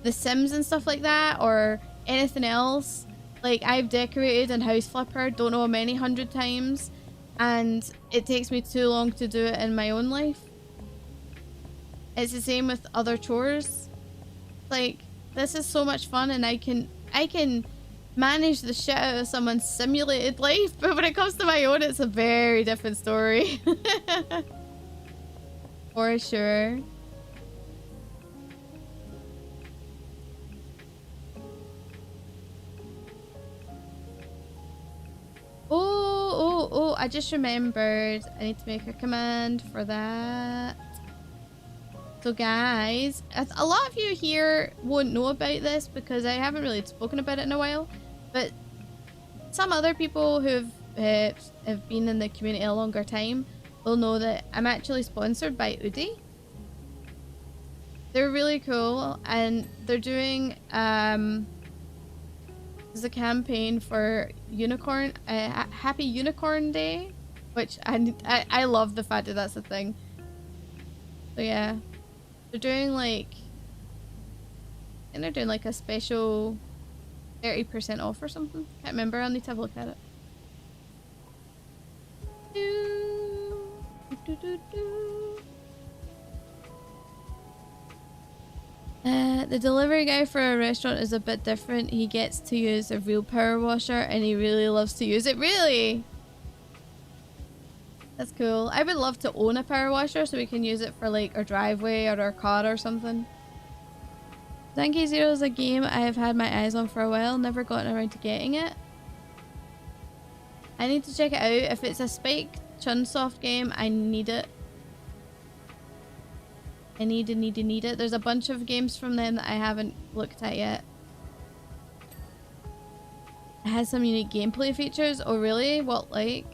The Sims and stuff like that, or anything else. Like, I've decorated and house flippered, don't know how many 100 times, and it takes me too long to do it in my own life. It's the same with other chores. Like, this is so much fun, and I can manage the shit out of someone's simulated life, but when it comes to my own, it's a very different story. For sure. Oh, I just remembered. I need to make a command for that. So guys, a lot of you here won't know about this because I haven't really spoken about it in a while, but some other people who've have been in the community a longer time will know that I'm actually sponsored by Udi. They're really cool, and they're doing there's a campaign for Unicorn, Happy Unicorn Day, which I love the fact that that's a thing. So yeah, they're doing like, I think they're doing like a special 30% off or something. Can't remember. I'll need to have a look at it. The delivery guy for a restaurant is a bit different. He gets to use a real power washer and he really loves to use it. Really? That's cool. I would love to own a power washer so we can use it for like our driveway or our car or something. Donkey Zero is a game I have had my eyes on for a while. Never gotten around to getting it. I need to check it out. If it's a Spike Chunsoft game, I need it. I need it. There's a bunch of games from them that I haven't looked at yet. It has some unique gameplay features. Oh really? What like?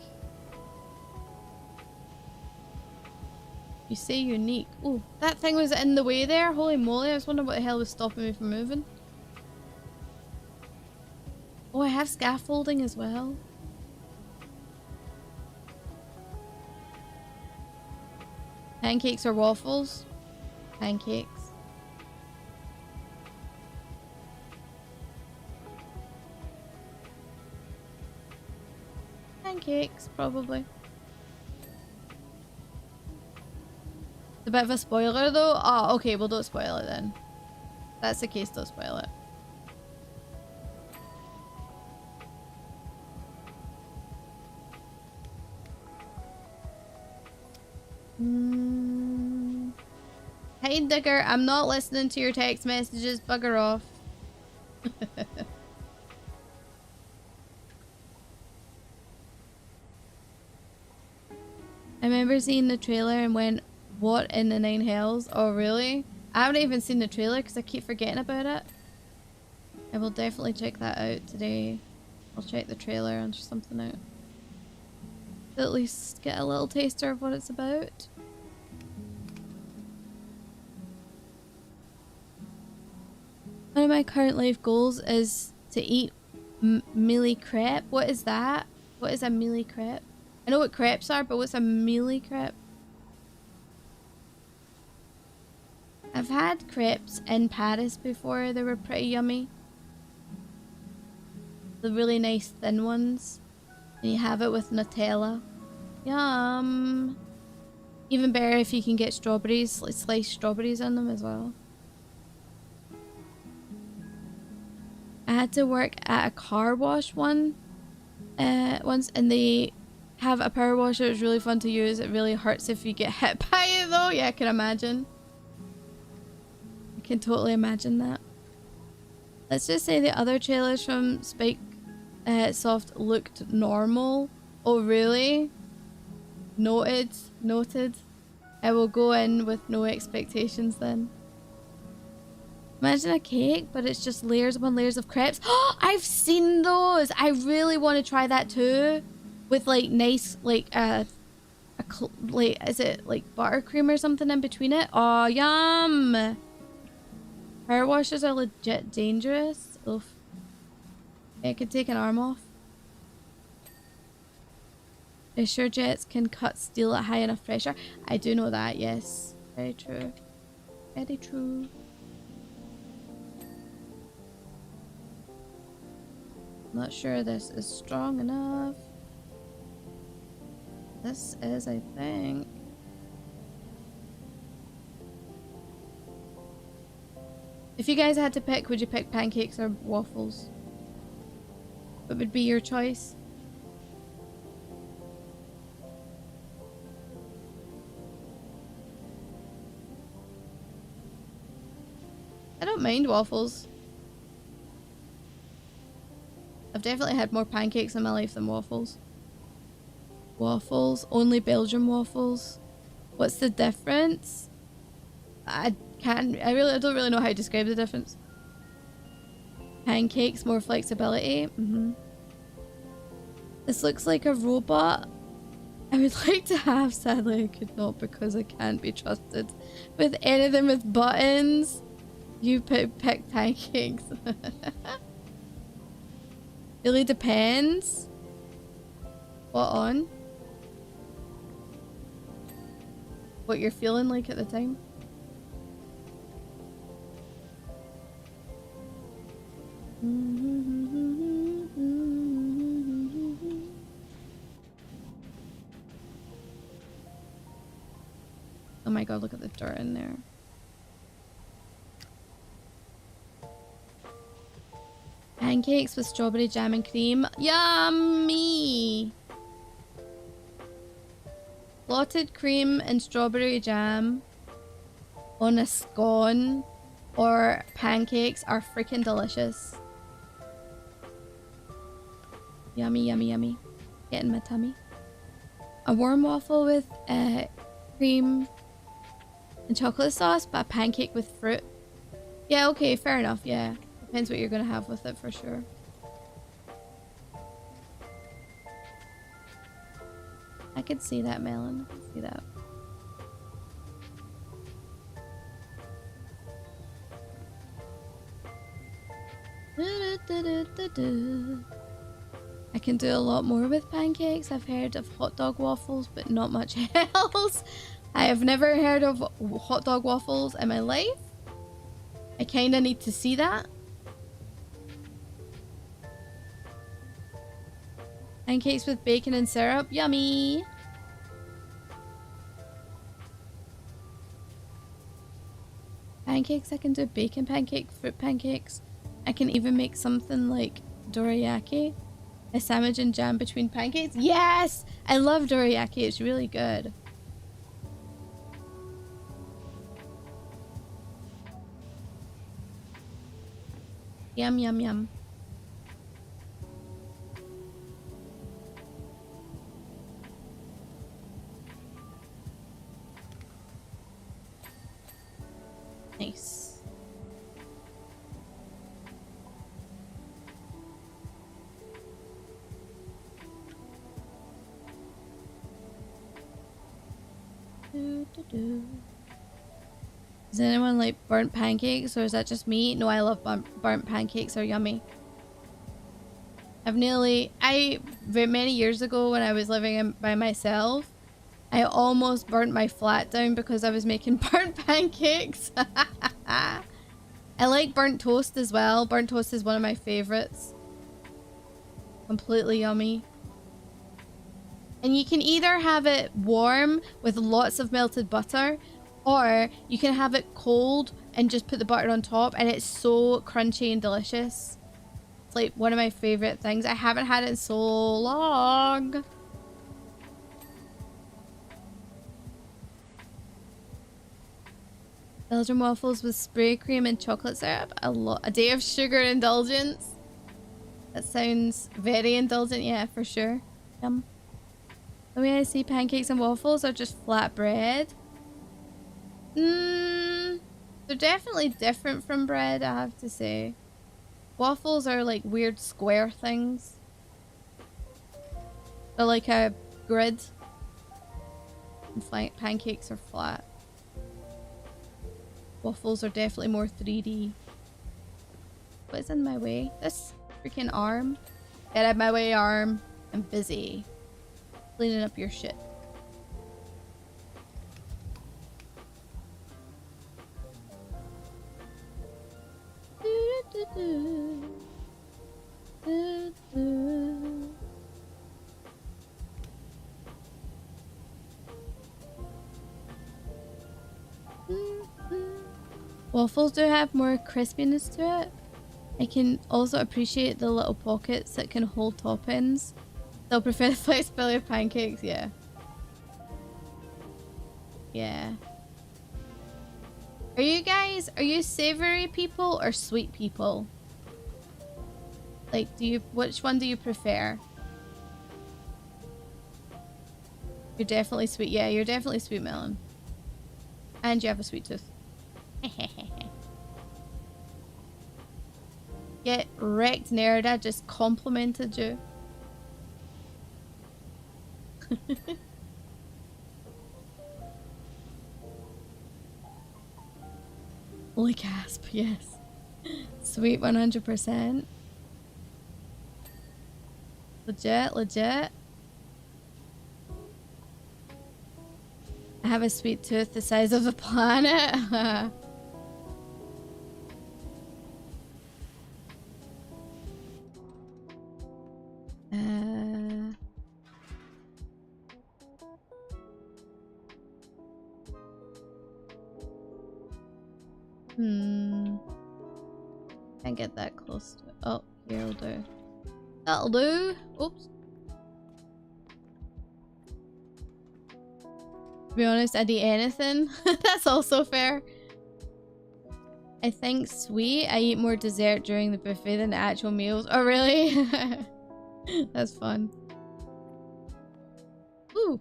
You say unique. Oh, that thing was in the way there. Holy moly, I was wondering what the hell was stopping me from moving. Oh, I have scaffolding as well. Pancakes or waffles? Pancakes. Pancakes, probably. It's a bit of a spoiler though. Oh, okay, well don't spoil it then. If that's the case, don't spoil it. Hey Digger, I'm not listening to your text messages. Bugger off. I remember seeing the trailer and went, what in the nine hells? Oh really? I haven't even seen the trailer because I keep forgetting about it. I will definitely check that out today. I'll check the trailer and something out. At least get a little taster of what it's about. One of my current life goals is to eat mealy crepe. What is that? What is a mealy crepe? I know what crepes are, but what's a mealy crepe? I've had crepes in Paris before. They were pretty yummy. The really nice thin ones. And you have it with Nutella. Yum! Even better if you can get strawberries, like sliced strawberries in them as well. I had to work at a car wash once, and they have a power washer. It's really fun to use. It really hurts if you get hit by it though. Yeah, I can imagine. I can totally imagine that. Let's just say the other trailers from Spike Soft looked normal. Oh really? Noted. Noted. I will go in with no expectations then. Imagine a cake, but it's just layers upon layers of crepes. Oh, I've seen those. I really want to try that too, with like nice like like is it like buttercream or something in between it? Oh yum! Power washers are legit dangerous. Oof. I could take an arm off. Are sure jets can cut steel at high enough pressure? I do know that. Yes, very true. Very true. Not sure this is strong enough. This is, I think. If you guys had to pick, would you pick pancakes or waffles? What would be your choice? I don't mind waffles. I've definitely had more pancakes in my life than waffles. Waffles, only Belgian waffles. What's the difference? I don't really know how to describe the difference. Pancakes, more flexibility. This looks like a robot. I would like to have, sadly I could not because I can't be trusted with anything with buttons. You pick pancakes. Really depends. What on? What you're feeling like at the time. Oh my god, look at the dirt in there. Pancakes with strawberry jam and cream. Yummy! Clotted cream and strawberry jam on a scone or pancakes are freaking delicious. Yummy, yummy, yummy. Getting my tummy. A warm waffle with cream and chocolate sauce, but a pancake with fruit. Yeah, okay, fair enough, yeah. Depends what you're gonna have with it for sure. I could see that, Melon. I could see that. I can do a lot more with pancakes. I've heard of hot dog waffles, but not much else. I have never heard of hot dog waffles in my life. I kind of need to see that. Pancakes with bacon and syrup. Yummy! Pancakes, I can do bacon pancake, fruit pancakes. I can even make something like dorayaki. A sandwich and jam between pancakes. Yes! I love dorayaki. It's really good. Yum, yum, yum. Nice. Does anyone like burnt pancakes, or is that just me? No, I love burnt pancakes. Are yummy. Many years ago when I was living by myself, I almost burnt my flat down because I was making burnt pancakes. I like burnt toast as well. Burnt toast is one of my favorites. Completely yummy. And you can either have it warm with lots of melted butter, or you can have it cold and just put the butter on top, and it's so crunchy and delicious. It's like one of my favorite things. I haven't had it in so long. Belgian waffles with spray cream and chocolate syrup. A day of sugar indulgence. That sounds very indulgent, yeah, for sure. Yum. The way I see pancakes and waffles are just flat bread. They're definitely different from bread, I have to say. Waffles are like weird square things. They're like a grid. And pancakes are flat. Waffles are definitely more 3D. What's in my way? This freaking arm. Get out of my way, arm. I'm busy. Cleaning up your shit. Waffles do have more crispiness to it. I can also appreciate the little pockets that can hold toppings. They'll prefer the flexibility of pancakes, yeah. Yeah. Are you savory people or sweet people? Like, which one do you prefer? You're definitely sweet. Yeah, you're definitely sweet melon. And you have a sweet tooth. Get wrecked, nerd. I just complimented you. Holy gasp, yes. Sweet 100%. Legit, legit. I have a sweet tooth the size of the planet. Can't get that close to it. Oh, Here'll do. That'll do. Oops. To be honest, I'd eat anything. That's also fair. I think sweet. I eat more dessert during the buffet than the actual meals. Oh, really? That's fun. Ooh.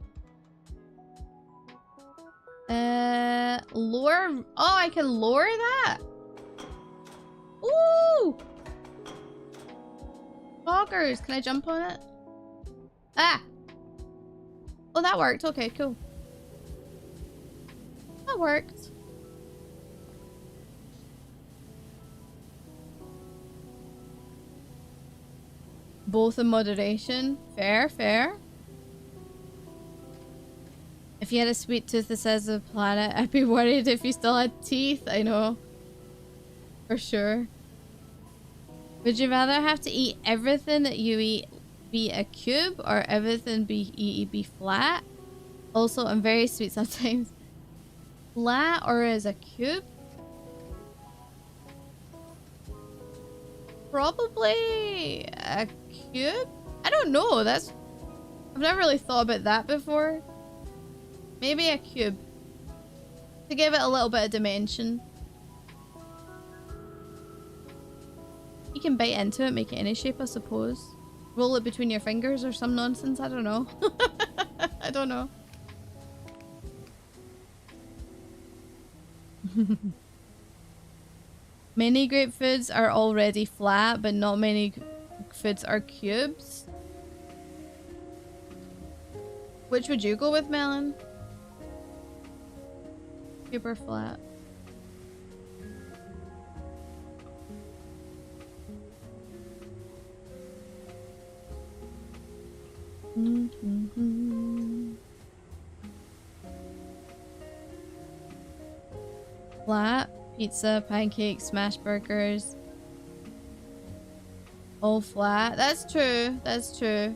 Lower. Oh, I can lower that. Ooh. Boggers. Can I jump on it? Ah. Oh, that worked. Okay, cool. That worked. Both in moderation. Fair, fair. If you had a sweet tooth the size of the planet, I'd be worried if you still had teeth. I know. For sure. Would you rather have to eat everything that you eat be a cube or everything be flat? Also, I'm very sweet sometimes. Flat or as a cube? Probably a cube? I don't know. I've never really thought about that before. Maybe a cube. To give it a little bit of dimension. You can bite into it, make it any shape, I suppose. Roll it between your fingers or some nonsense. I don't know. I don't know. Many grape foods are already flat, but not many foods are cubes. Which would you go with, Melon? Cube or flat? Flat, pizza, pancakes, smash burgers. All flat. That's true. That's true.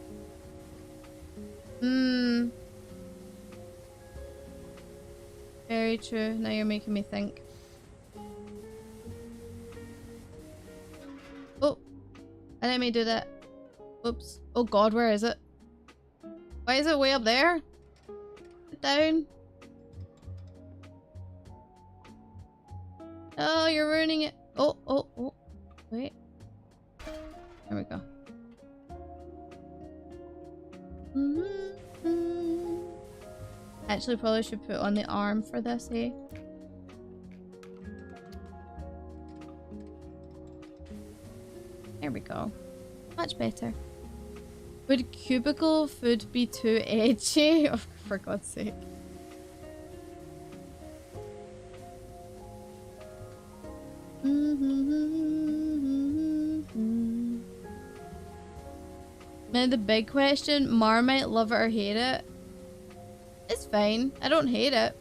Very true. Now you're making me think. Oh, I didn't mean to do that. Oops. Oh god, where is it? Why is it way up there? Sit down. Oh, you're ruining it. Oh, oh, oh. Wait. There we go. Actually, probably should put on the arm for this, eh? There we go. Much better. Would cubicle food be too edgy? Oh, for God's sake. Now the big question, Marmite, love it or hate it? It's fine. I don't hate it.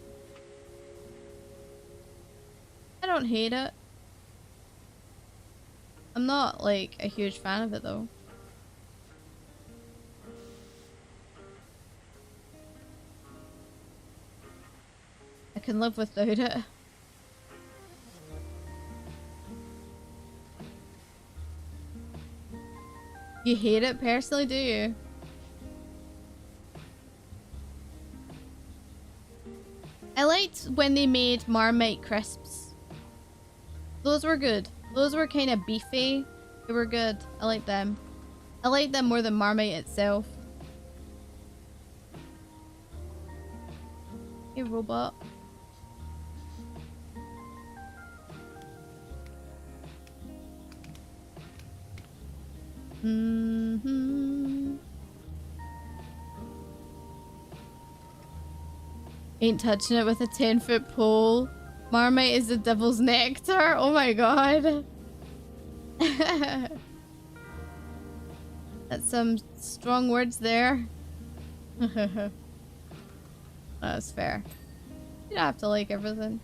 I don't hate it. I'm not like a huge fan of it though. I can live without it. You hate it personally, do you? I liked when they made Marmite crisps. Those were good. Those were kind of beefy. They were good. I like them. I like them more than Marmite itself. Hey, robot. Ain't touching it with a 10-foot pole. Marmite is the devil's nectar. Oh my god. That's some strong words there. That's fair. You don't have to like everything.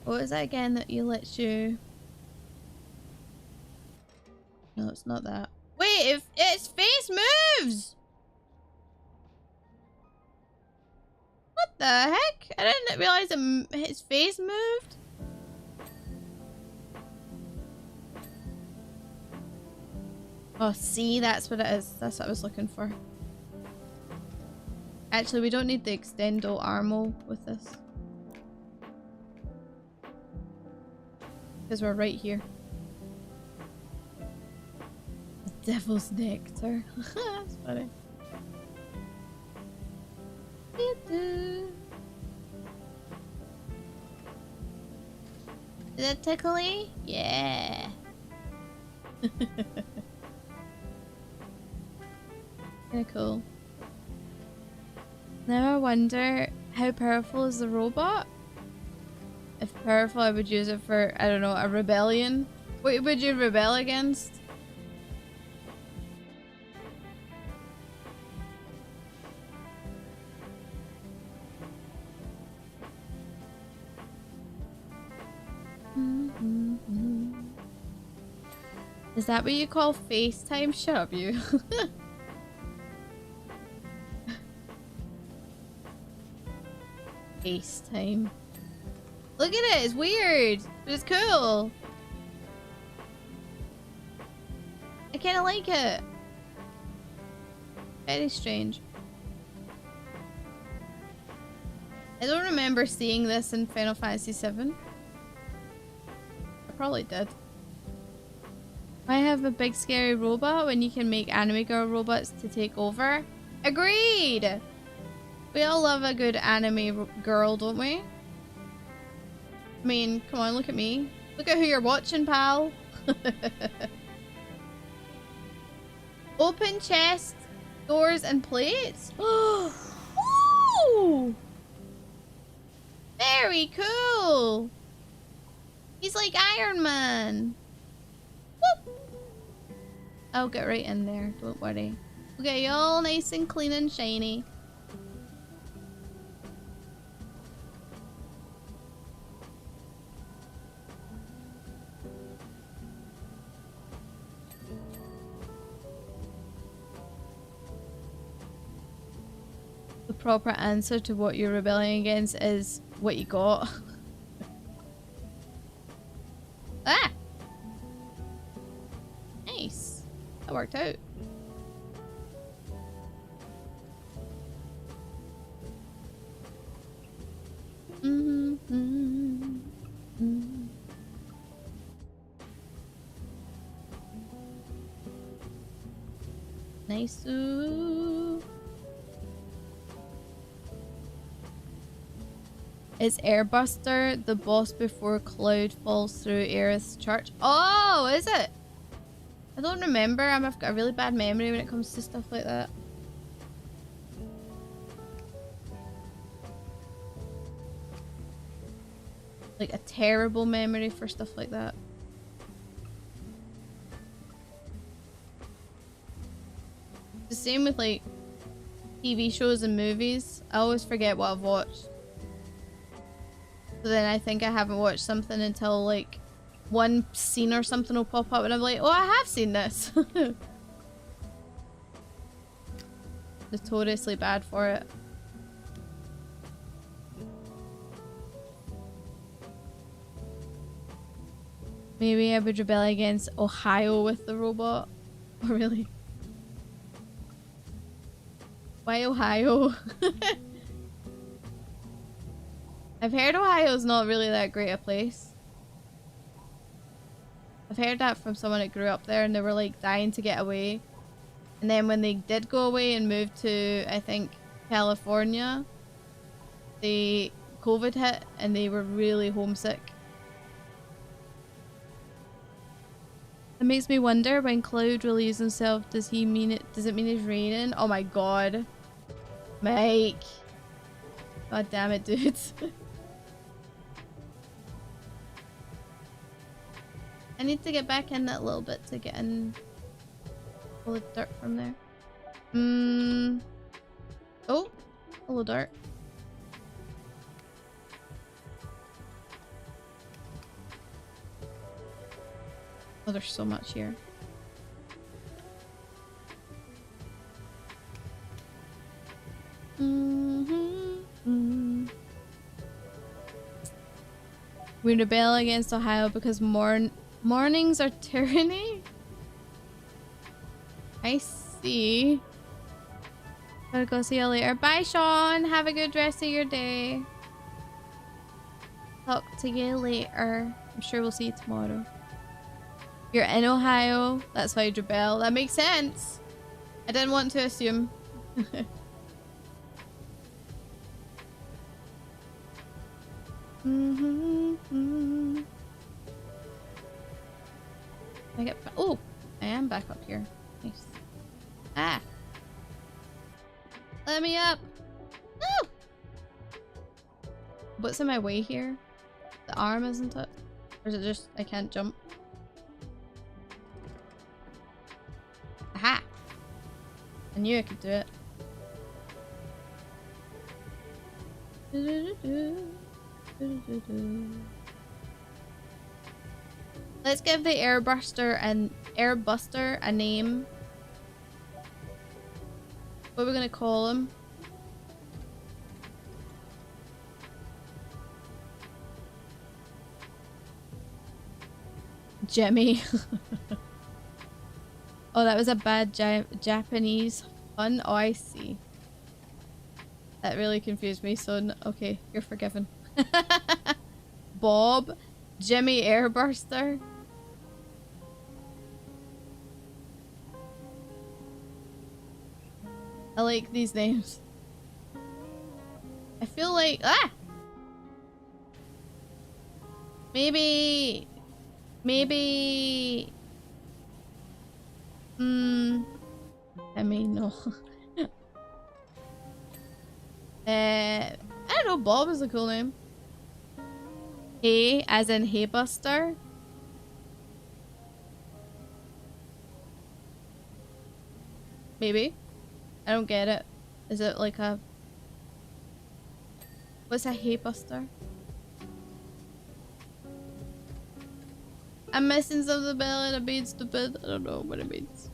What is that again that you let you... No, it's not that. Wait, if its face moves! What the heck? I didn't realize his face moved. Oh, see, that's what it is. That's what I was looking for. Actually, we don't need the extendo armo with this. Because we're right here. The devil's nectar. That's funny. Is that tickly? Yeah. Kinda cool. Now I wonder how powerful is the robot? If powerful, I would use it for, I don't know, a rebellion. What would you rebel against? Is that what you call FaceTime? Shut up, you. FaceTime. Look at it, it's weird, but it's cool. I kinda like it. Very strange. I don't remember seeing this in Final Fantasy VII. I probably did. Why have a big scary robot when you can make anime girl robots to take over? Agreed! We all love a good anime girl, don't we? I mean, come on, look at me. Look at who you're watching, pal. Open chest, doors, and plates. Oh! Very cool. He's like Iron Man. Whoop. I'll get right in there, don't worry. We'll get you all nice and clean and shiny. The proper answer to what you're rebelling against is what you got. Ah! Nice. That worked out. Nice. Ooh. Is Airbuster the boss before Cloud falls through Aerith's church? Oh, is it? I don't remember. I've got a really bad memory when it comes to stuff like that. Like a terrible memory for stuff like that. The same with like TV shows and movies. I always forget what I've watched. So then I think I haven't watched something until like one scene or something will pop up and I'm like, oh, I have seen this. Notoriously bad for it. Maybe I would rebel against Ohio with the robot. Oh, really? Why Ohio? I've heard Ohio's not really that great a place. I've heard that from someone that grew up there and they were like dying to get away. And then when they did go away and moved to, I think, California, the COVID hit and they were really homesick. It makes me wonder when Cloud relieves himself, does it mean he's raining? Oh my god. Mike. God damn it, dude. I need to get back in that little bit to get in all the dirt from there. Oh, hello dirt. Oh, there's so much here. We rebel against Ohio because mornings are tyranny? I see. Gotta go, see you later. Bye, Sean. Have a good rest of your day. Talk to you later. I'm sure we'll see you tomorrow. You're in Ohio. That's why you'd rebel. That makes sense. I didn't want to assume. I get. Oh, I am back up here. Nice. Ah. Let me up. No. What's in my way here? The arm, isn't it? Or is it just I can't jump? Aha! I knew I could do it. Let's give the airbuster a name. What are we gonna call him? Jimmy. Oh, that was a bad Japanese pun. Oh, I see. That really confused me, so okay, you're forgiven. Bob, Jimmy Airburster. I like these names. I feel like maybe I mean no. I don't know, Bob is a cool name. Hey, as in Hey Buster. Maybe. I don't get it. Is it like a... What's a Hey Buster? I'm missing something and it means stupid. I don't know what it means.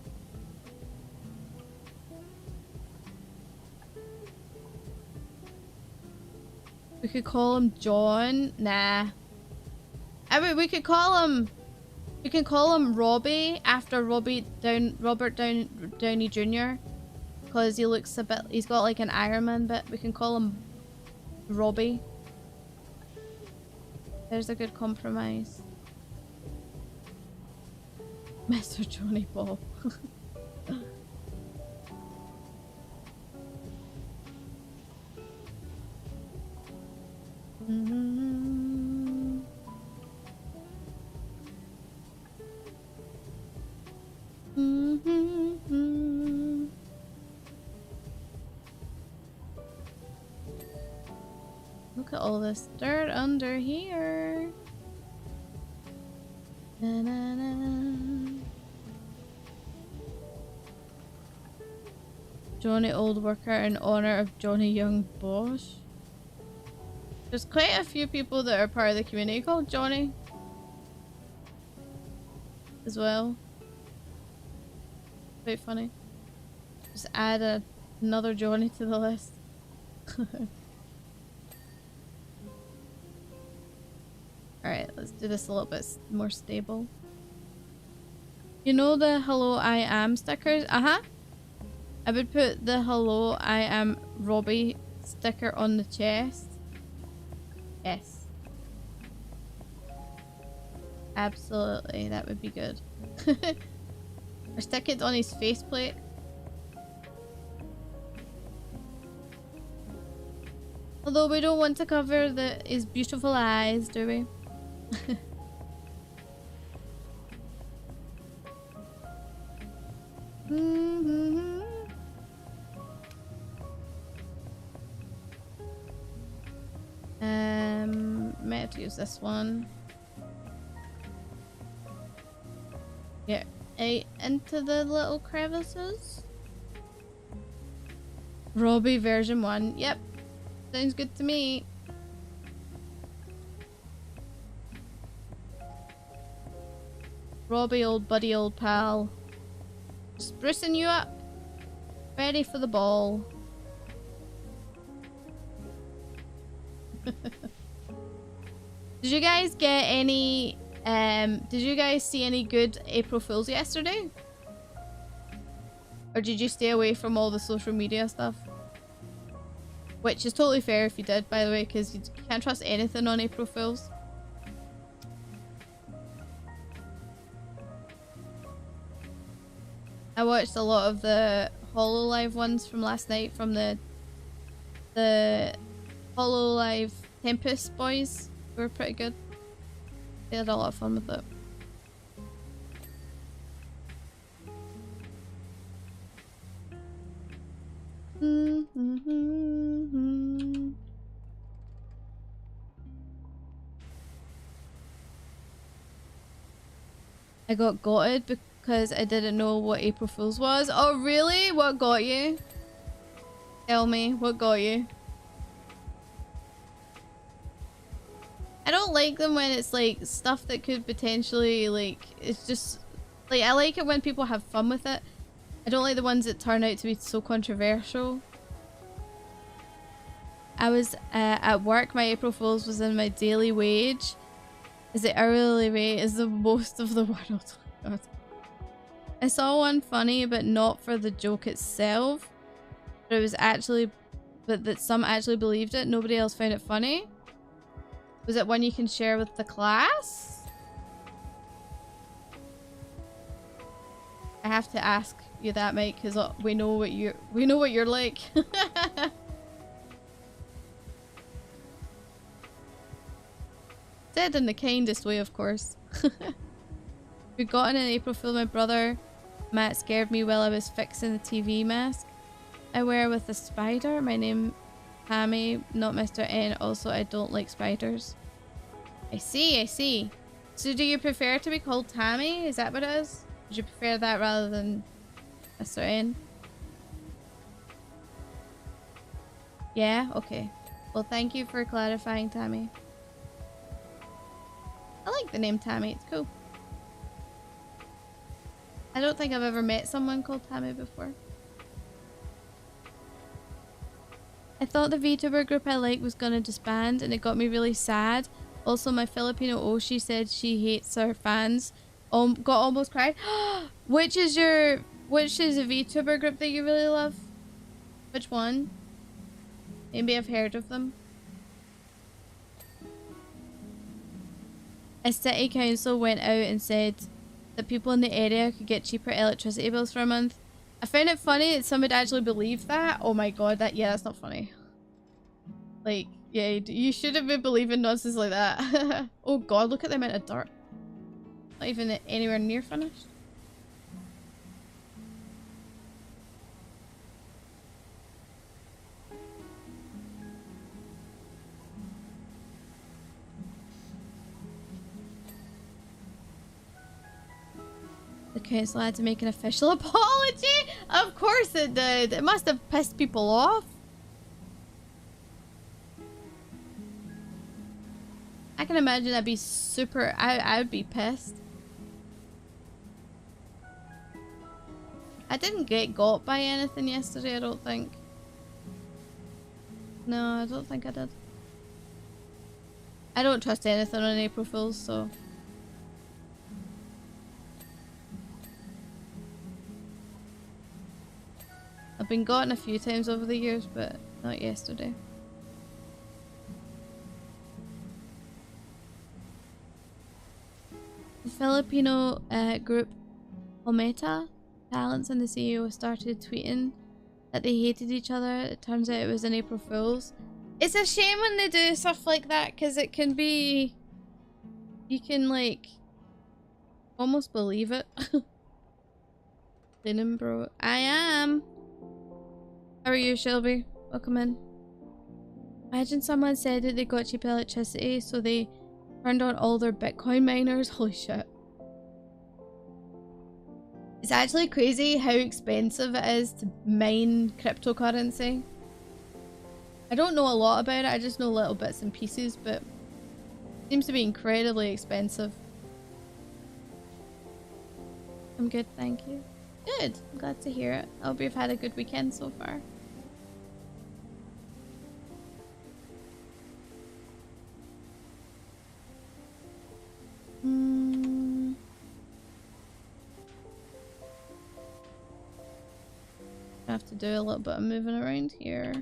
We could call him John. Nah. I mean, we could call him... We can call him Robbie after Robert Downey Jr. Because he looks a bit... He's got like an Iron Man bit. We can call him Robbie. There's a good compromise. Mr. Johnny Bob. Look at all this dirt under here. Na, na, na. Johnny Old Worker in honor of Johnny Young Bosch. There's quite a few people that are part of the community called Johnny as well. Quite funny. Just add another Johnny to the list. Alright, let's do this a little bit more stable. You know the hello I am stickers? I would put the hello I am Robbie sticker on the chest. Yes. Absolutely, that would be good. Or stick it on his faceplate. Although we don't want to cover his beautiful eyes, do we? Might have to use this one. Get into the little crevices. Robbie version 1. Yep. Sounds good to me. Robbie, old buddy, old pal. Sprucing you up. Ready for the ball. Did you guys get any, did you guys see any good April Fools yesterday? Or did you stay away from all the social media stuff? Which is totally fair if you did, by the way, because you can't trust anything on April Fools. I watched a lot of the HoloLive ones from last night from the HoloLive Tempest boys. They were pretty good. They had a lot of fun with it. I got gotted because I didn't know what April Fool's was. Oh really? What got you? Tell me, what got you? I don't like them when it's like stuff that could potentially like, it's just like, I like it when people have fun with it. I don't like the ones that turn out to be so controversial. I was at work, my April Fool's was in my daily wage. Is the hourly rate is the most of the world. Oh God. I saw one funny, but not for the joke itself. But it was actually, but that some actually believed it. Nobody else found it funny. Was it one you can share with the class? I have to ask you that, Mike, because we know what you're like. Said in the kindest way, of course. We got in April Fool. My brother Matt scared me while I was fixing the TV mask I wear with a spider. My name Tammy, not Mr. N. Also, I don't like spiders. I see, I see. So do you prefer to be called Tammy? Is that what it is? Would you prefer that rather than Mr. N? Yeah? Okay. Well, thank you for clarifying, Tammy. I like the name Tammy. It's cool. I don't think I've ever met someone called Tammy before. I thought the Vtuber group I like was gonna disband and it got me really sad. Also, my Filipino Oshi said she hates her fans. Got almost cried. Which is a Vtuber group that you really love? Which one? Maybe I've heard of them. A city council went out and said that people in the area could get cheaper electricity bills for a month. I found it funny that somebody actually believed that. Oh my god, that's not funny. Like, yeah, you shouldn't be believing nonsense like that. Oh god, look at the amount of dirt. Not even anywhere near finished. The council had to make an official apology? Of course it did. It must have pissed people off. I can imagine that'd be super... I would be pissed. I didn't get got by anything yesterday, I don't think. No, I don't think I did. I don't trust anything on April Fools, so... I've been gotten a few times over the years, but not yesterday. The Filipino group Ometa Talents and the CEO started tweeting that they hated each other. It turns out it was an April Fool's. It's a shame when they do stuff like that because it can be... You can like... almost believe it. Linen bro. I am! How are you, Shelby? Welcome in. Imagine someone said that they got cheap electricity, so they turned on all their Bitcoin miners. Holy shit. It's actually crazy how expensive it is to mine cryptocurrency. I don't know a lot about it, I just know little bits and pieces, but it seems to be incredibly expensive. I'm good, thank you. Good. I'm glad to hear it. I hope you've had a good weekend so far. I have to do a little bit of moving around here.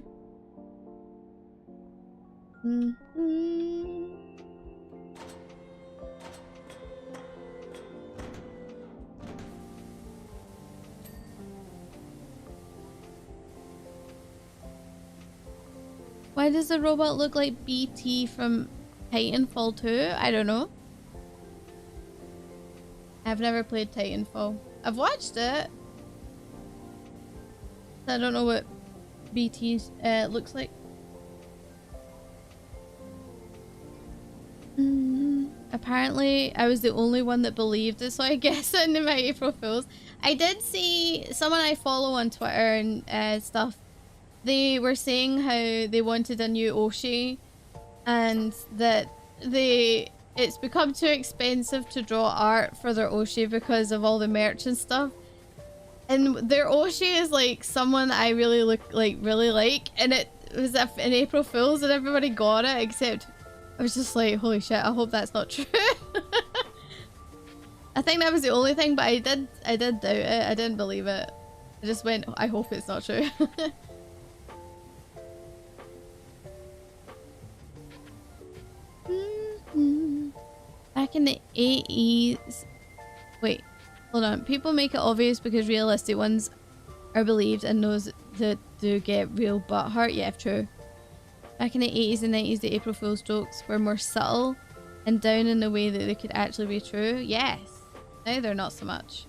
Why does the robot look like BT from Titanfall 2? I don't know. I've never played Titanfall. I've watched it. I don't know what BT looks like. Apparently, I was the only one that believed it, so I guess in my April Fools. I did see someone I follow on Twitter and stuff. They were saying how they wanted a new Oshi and that it's become too expensive to draw art for their Oshi because of all the merch and stuff. And their Oshi is like someone I really like, and it was in April Fools and everybody got it except I was just like, holy shit, I hope that's not true. I think that was the only thing, but I did doubt it. I didn't believe it. I just went, I hope it's not true. Back in the 80s. Wait, hold on. People make it obvious because realistic ones are believed and those that do get real butt hurt. Yeah, true. Back in the 80s and 90s, the April Fool's jokes were more subtle and down in the way that they could actually be true. Yes. Now they're not so much.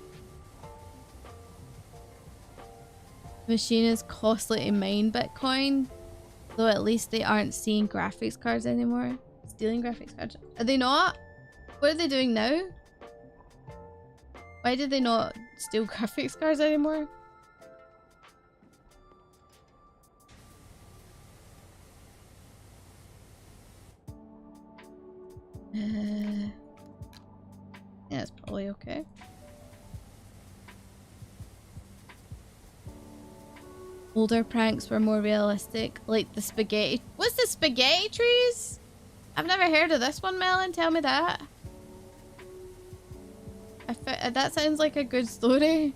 The machine is costly to mine Bitcoin, though at least they aren't seeing graphics cards anymore. Stealing graphics cards. Are they not? What are they doing now? Why did they not steal graphics cards anymore? Yeah, it's probably okay. Older pranks were more realistic, like the spaghetti. What's the spaghetti trees? I've never heard of this one, Melon. Tell me that. That sounds like a good story.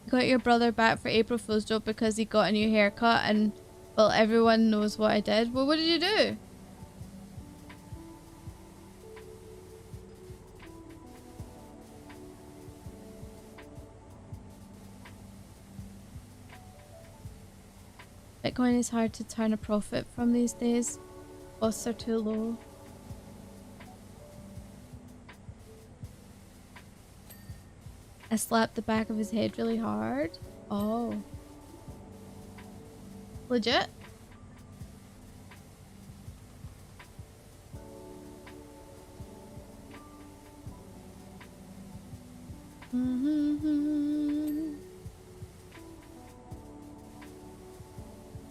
You got your brother back for April Fool's joke because he got a new haircut and, well, everyone knows what I did. Well, what did you do? Bitcoin is hard to turn a profit from these days. Costs are too low. I slapped the back of his head really hard. Oh. Legit?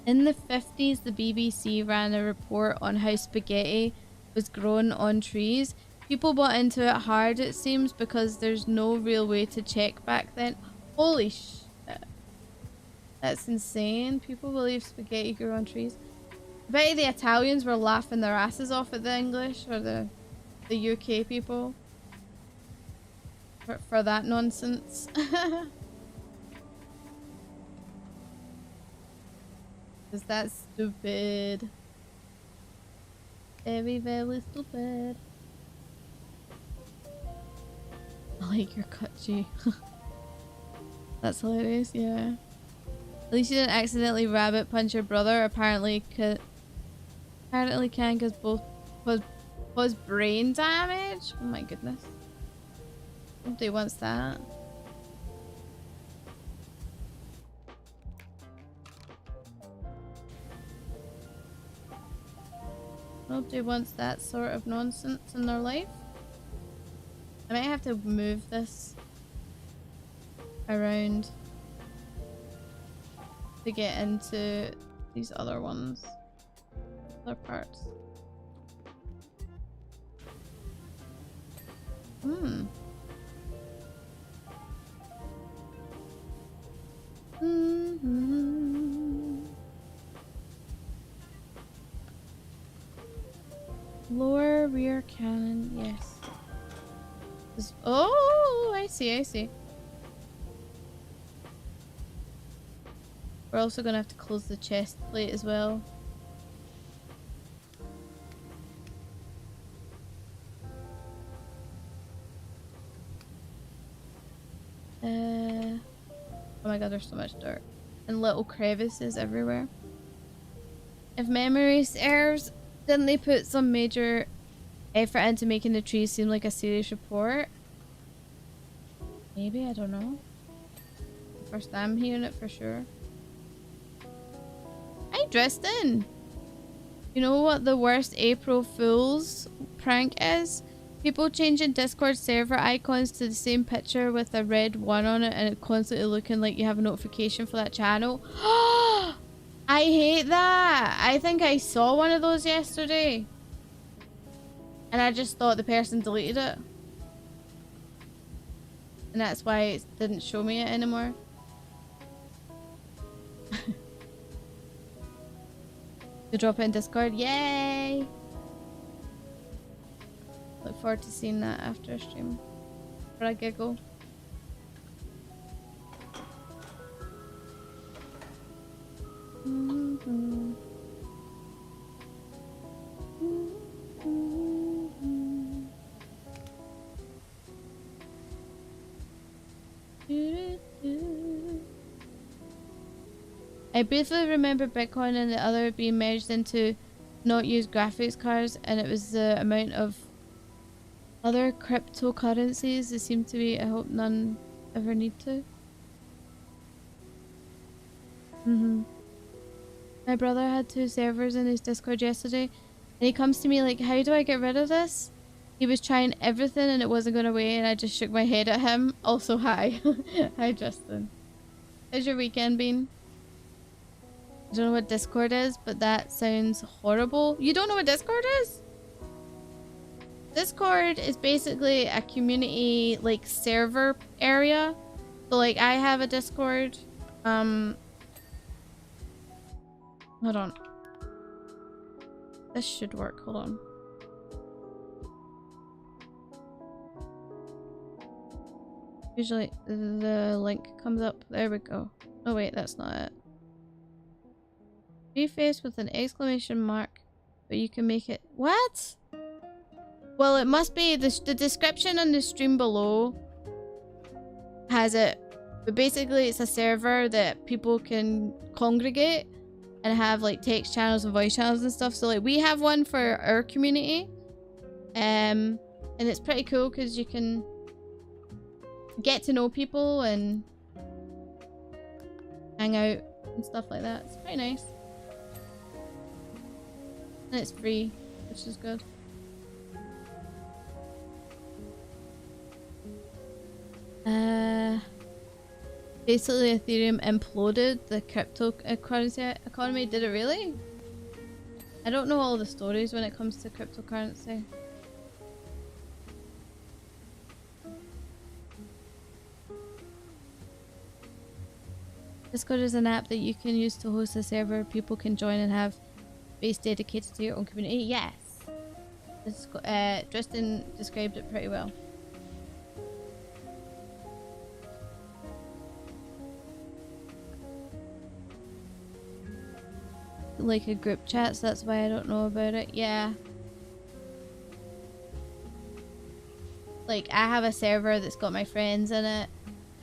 In the 50s, the BBC ran a report on how spaghetti was grown on trees. People bought into it hard, it seems, because there's no real way to check back then. Holy shit. That's insane. People believe spaghetti grew on trees. I bet the Italians were laughing their asses off at the English or the UK people for that nonsense. Because that's stupid. Very, very stupid. I like your cut, G. That's hilarious, yeah. At least you didn't accidentally rabbit punch your brother. Apparently can because both cause brain damage. Oh my goodness. Nobody wants that. Nobody wants that sort of nonsense in their life. I might have to move this around to get into these other ones. Other parts. rear cannon, yes. Oh, I see, I see. We're also gonna have to close the chest plate as well. Oh my god, there's so much dirt. And little crevices everywhere. If memory serves, didn't they put some major effort into making the trees seem like a serious report? Maybe, I don't know. First I'm hearing it for sure. Hi, Dresden! You know what the worst April Fool's prank is? People changing Discord server icons to the same picture with a red one on it and it constantly looking like you have a notification for that channel. I hate that! I think I saw one of those yesterday. And I just thought the person deleted it. And that's why it didn't show me it anymore. To drop it in Discord. Yay! Look forward to seeing that after stream. For a giggle. I briefly remember Bitcoin and the other being merged into not used graphics cards, and it was the amount of other cryptocurrencies there seem to be. I hope none ever need to. My brother had 2 servers in his Discord yesterday, and he comes to me like, how do I get rid of this? He was trying everything and it wasn't going away, and I just shook my head at him. Also, hi. Hi, Justin. How's your weekend been? I don't know what Discord is, but that sounds horrible. You don't know what Discord is? Discord is basically a community, like, server area. So, like, I have a Discord. Hold on. This should work. Hold on. Usually the link comes up. There we go. Oh wait, that's not it. Preface with an exclamation mark, but you can make it... What? Well, it must be the description on the stream below has it, but basically it's a server that people can congregate and have like text channels and voice channels and stuff. So like we have one for our community, and it's pretty cool because you can get to know people and hang out and stuff like that. It's pretty nice. And it's free, which is good. Basically Ethereum imploded the cryptocurrency economy. Did it really? I don't know all the stories when it comes to cryptocurrency. Discord is an app that you can use to host a server. People can join and have space dedicated to your own community. Yes. Tristan described it pretty well. Like a group chat, so that's why I don't know about it. Yeah. Like, I have a server that's got my friends in it.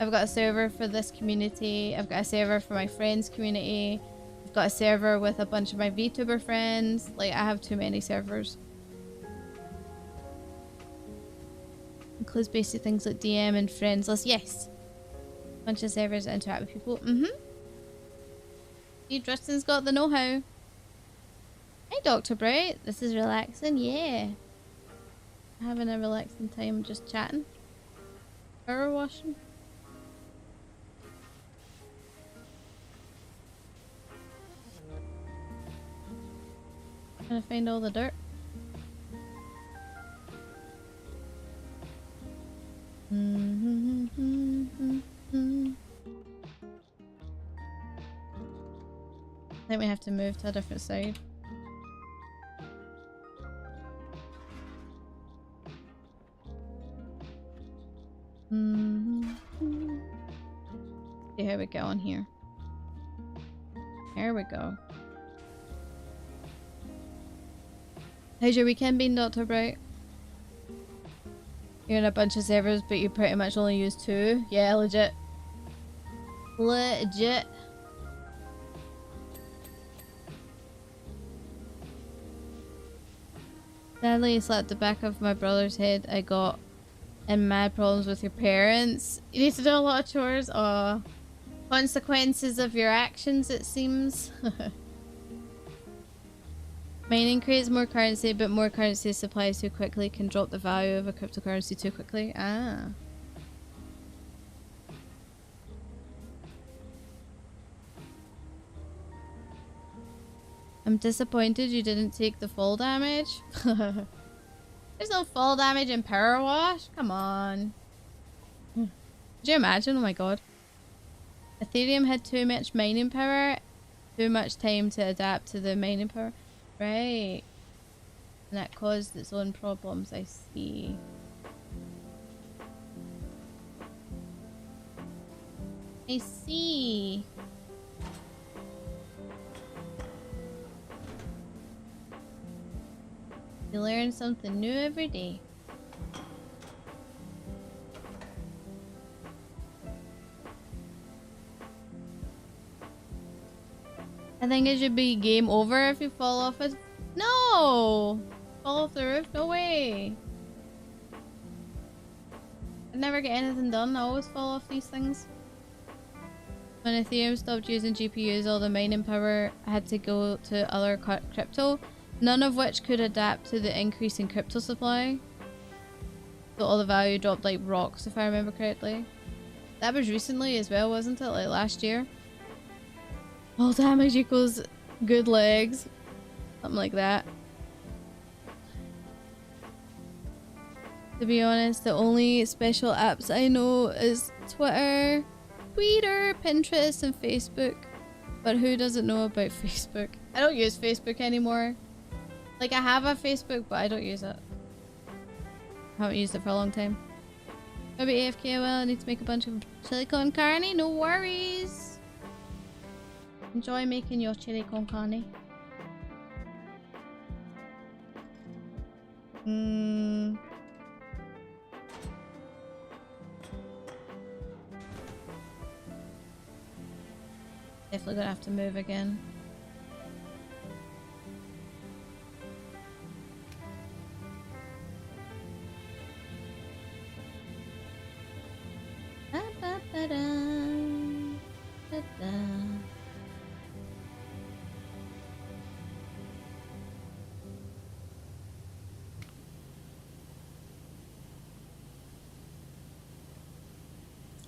I've got a server for this community. I've got a server for my friends' community. I've got a server with a bunch of my VTuber friends. Like, I have too many servers. Includes basic things like DM and friends list. Yes. Bunch of servers that interact with people. See, Tristan's got the know-how. Hey, Dr. Bright. This is relaxing. Yeah. Having a relaxing time just chatting. Power washing. Trying to find all the dirt. I think we have to move to a different side. See how we go on here. There we go. How's your weekend been, Dr. Bright? You're in a bunch of servers, but you pretty much only use 2. Yeah, legit. Legit. Sadly, you slapped the back of my brother's head. I got in mad problems with your parents. You need to do a lot of chores. Aw. Consequences of your actions, it seems. Mining creates more currency, but more currency supplies too quickly can drop the value of a cryptocurrency too quickly. Ah. I'm disappointed you didn't take the fall damage. There's no fall damage in Powerwash. Come on. Could you imagine? Oh my god. Ethereum had too much mining power, too much time to adapt to the mining power. Right. And that caused its own problems, I see. I see. You learn something new every day. I think it should be game over if you fall off it. No! Fall off the roof? No way! I never get anything done. I always fall off these things. When Ethereum stopped using GPUs, all the mining power had to go to other crypto, none of which could adapt to the increase in crypto supply. So all the value dropped like rocks, if I remember correctly. That was recently as well, wasn't it? Like last year. All damage equals good legs. Something like that. To be honest, the only special apps I know is Twitter, Pinterest, and Facebook. But who doesn't know about Facebook? I don't use Facebook anymore. Like, I have a Facebook, but I don't use it. I haven't used it for a long time. Maybe AFK, well, I need to make a bunch of chili con carne. No worries. Enjoy making your chili con carne. Definitely gonna have to move again.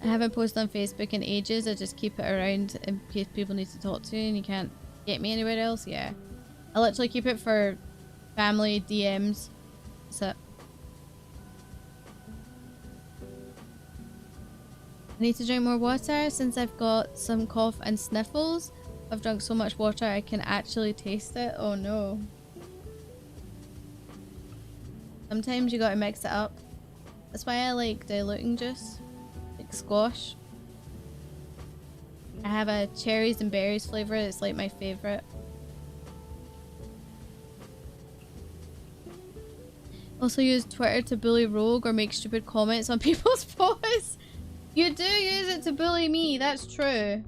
I haven't posted on Facebook in ages. I just keep it around in case people need to talk to and you can't get me anywhere else. Yeah. I literally keep it for family DMs. That's it. I need to drink more water since I've got some cough and sniffles. I've drunk so much water I can actually taste it. Oh no. Sometimes you gotta mix it up. That's why I like diluting juice. Like squash. I have a cherries and berries flavor. It's like my favorite. Also use Twitter to bully Rogue or make stupid comments on people's posts. You do use it to bully me, that's true.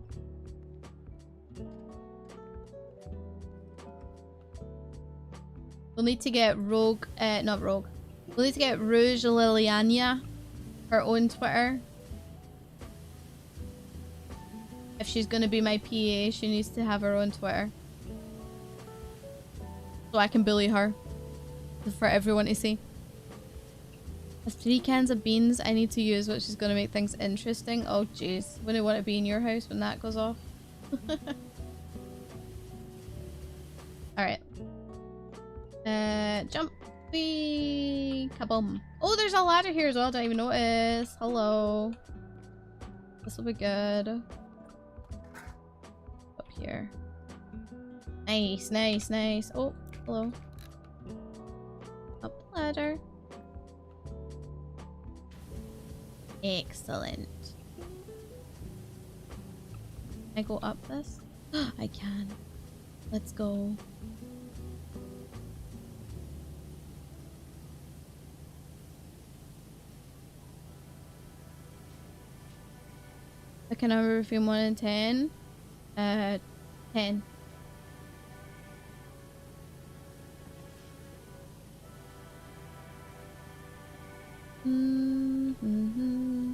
We'll need to get Rogue, not Rogue. We'll need to get Rouge Liliana her own Twitter. If she's gonna be my PA, she needs to have her own Twitter. So I can bully her. For everyone to see. There's 3 cans of beans I need to use, which is going to make things interesting. Oh jeez. Wouldn't want to be in your house when that goes off. Alright. Jump. Whee! Kaboom. Oh, there's a ladder here as well. Don't even notice. Hello. This will be good. Up here. Nice, nice, nice. Oh, hello. Up the ladder. Excellent. Can I go up this? I can. Let's go. Pick a number between 1 and 10. 10. Mm-hmm.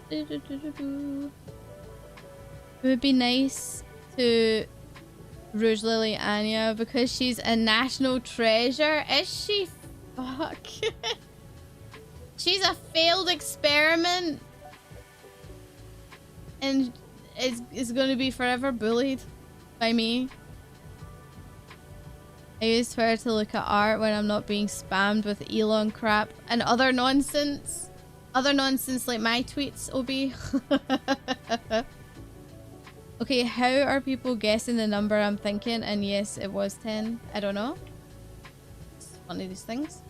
It would be nice to Rouge Lily Anya because she's a national treasure. Is she? Fuck. She's a failed experiment and is going to be forever bullied by me. I use Twitter to look at art when I'm not being spammed with Elon crap and other nonsense. Other nonsense like my tweets, Obi. Okay, how are people guessing the number I'm thinking? And yes, it was 10. I don't know. It's one of these things.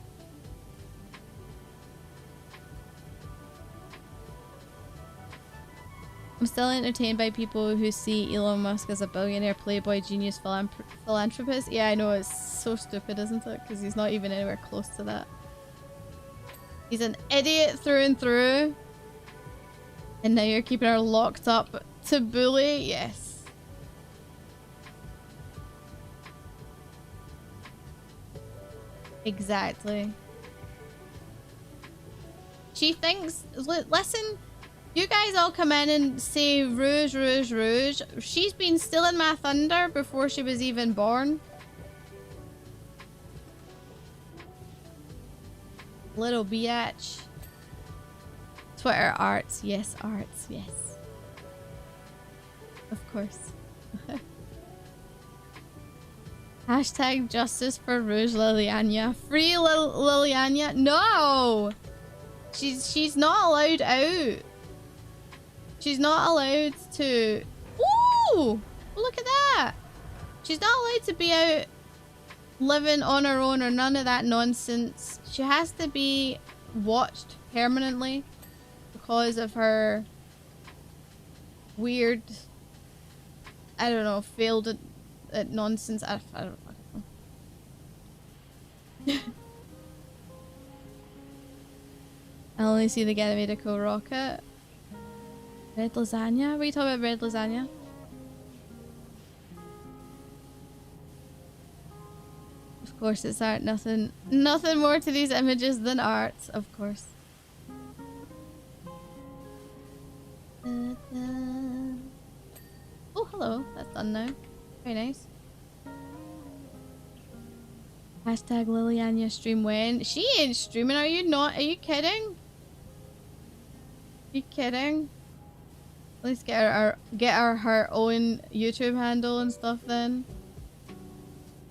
I'm still entertained by people who see Elon Musk as a billionaire, playboy, genius, philanthropist. Yeah, I know, it's so stupid, isn't it? Because he's not even anywhere close to that. He's an idiot through and through. And now you're keeping her locked up to bully? Yes. Exactly. She thinks... Listen... You guys all come in and say Rouge, Rouge, Rouge. She's been stealing my thunder before she was even born. Little biatch. Twitter arts. Yes, arts. Yes. Of course. Hashtag justice for Rouge Liliana. Free Liliana. No! She's not allowed out. She's not allowed to... Ooh! Look at that! She's not allowed to be out living on her own or none of that nonsense. She has to be watched permanently because of her weird... I don't know, failed at nonsense. I don't fucking know. I only see the Ganymede rocket. Red lasagna? What are you talking about, red lasagna? Of course it's art. Nothing more to these images than art, of course. Oh, hello. That's done now. Very nice. Hashtag Liliana stream when? She ain't streaming, are you not? Are you kidding? Are you kidding? Let's get her own YouTube handle and stuff then.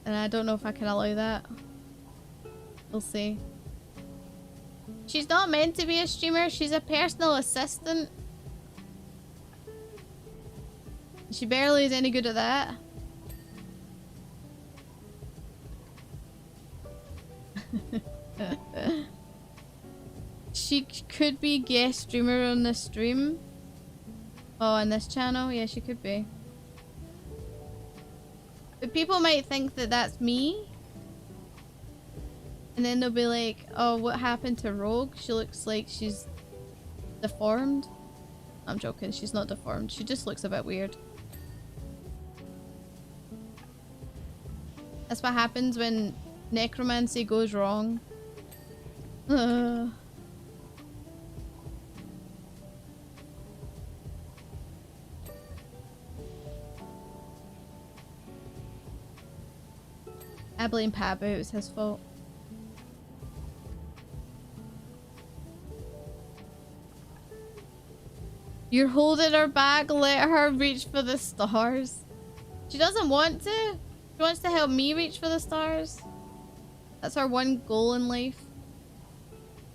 And I don't know if I can allow that. We'll see. She's not meant to be a streamer. She's a personal assistant. She barely is any good at that. She could be guest streamer on this stream. Oh, on this channel? Yeah, she could be. But people might think that that's me. And then they'll be like, oh, what happened to Rogue? She looks like she's deformed. I'm joking, she's not deformed. She just looks a bit weird. That's what happens when necromancy goes wrong. I blame Pabu, it was his fault. You're holding her back, let her reach for the stars. She doesn't want to. She wants to help me reach for the stars. That's her one goal in life.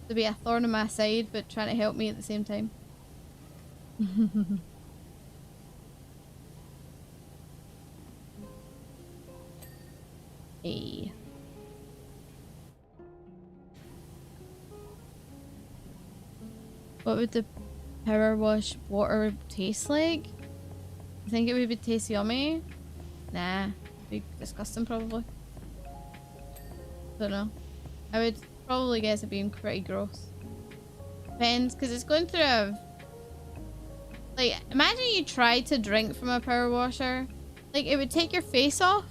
To be a thorn in my side, but trying to help me at the same time. Hey. What would the power wash water taste like? I think it would taste yummy. Nah, be disgusting probably. Don't know. I would probably guess it being pretty gross. Depends, because it's going through a... Like, imagine you tried to drink from a power washer. Like, it would take your face off.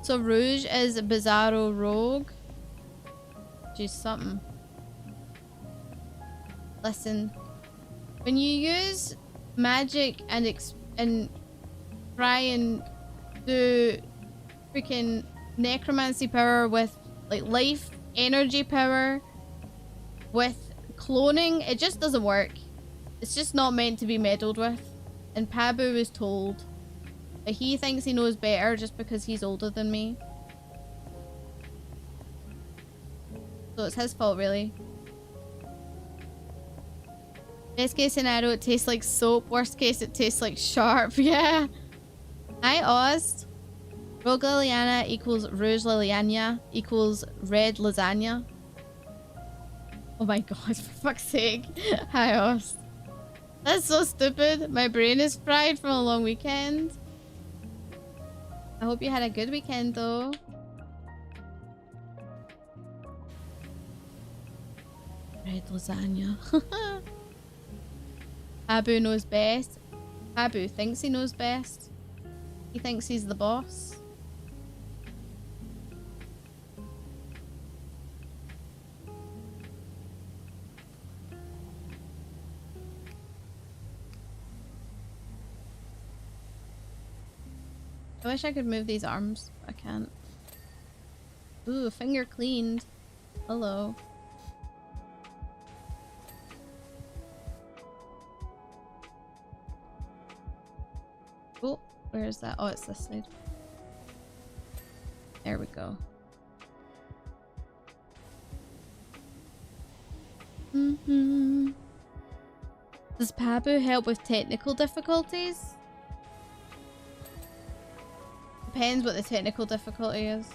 So Rouge is Bizarro Rogue. Which is something. Listen. When you use magic and try and do freaking necromancy power with like life energy power with cloning, it just doesn't work. It's just not meant to be meddled with. And Pabu was told that he thinks he knows better just because he's older than me. So it's his fault, really. Best case scenario, it tastes like soap. Worst case, it tastes like sharp. Yeah. Hi, Oz. Rogue Liliana equals Rouge Liliana equals red lasagna. Oh my god, for fuck's sake. Hi, Oz. That's so stupid. My brain is fried from a long weekend. I hope you had a good weekend, though. Red lasagna. Abu knows best. Abu thinks he knows best. He thinks he's the boss. I wish I could move these arms, but I can't. Ooh, finger cleaned. Hello. Oh, where is that? Oh, it's this side. There we go. Does Pabu help with technical difficulties? Depends what the technical difficulty is.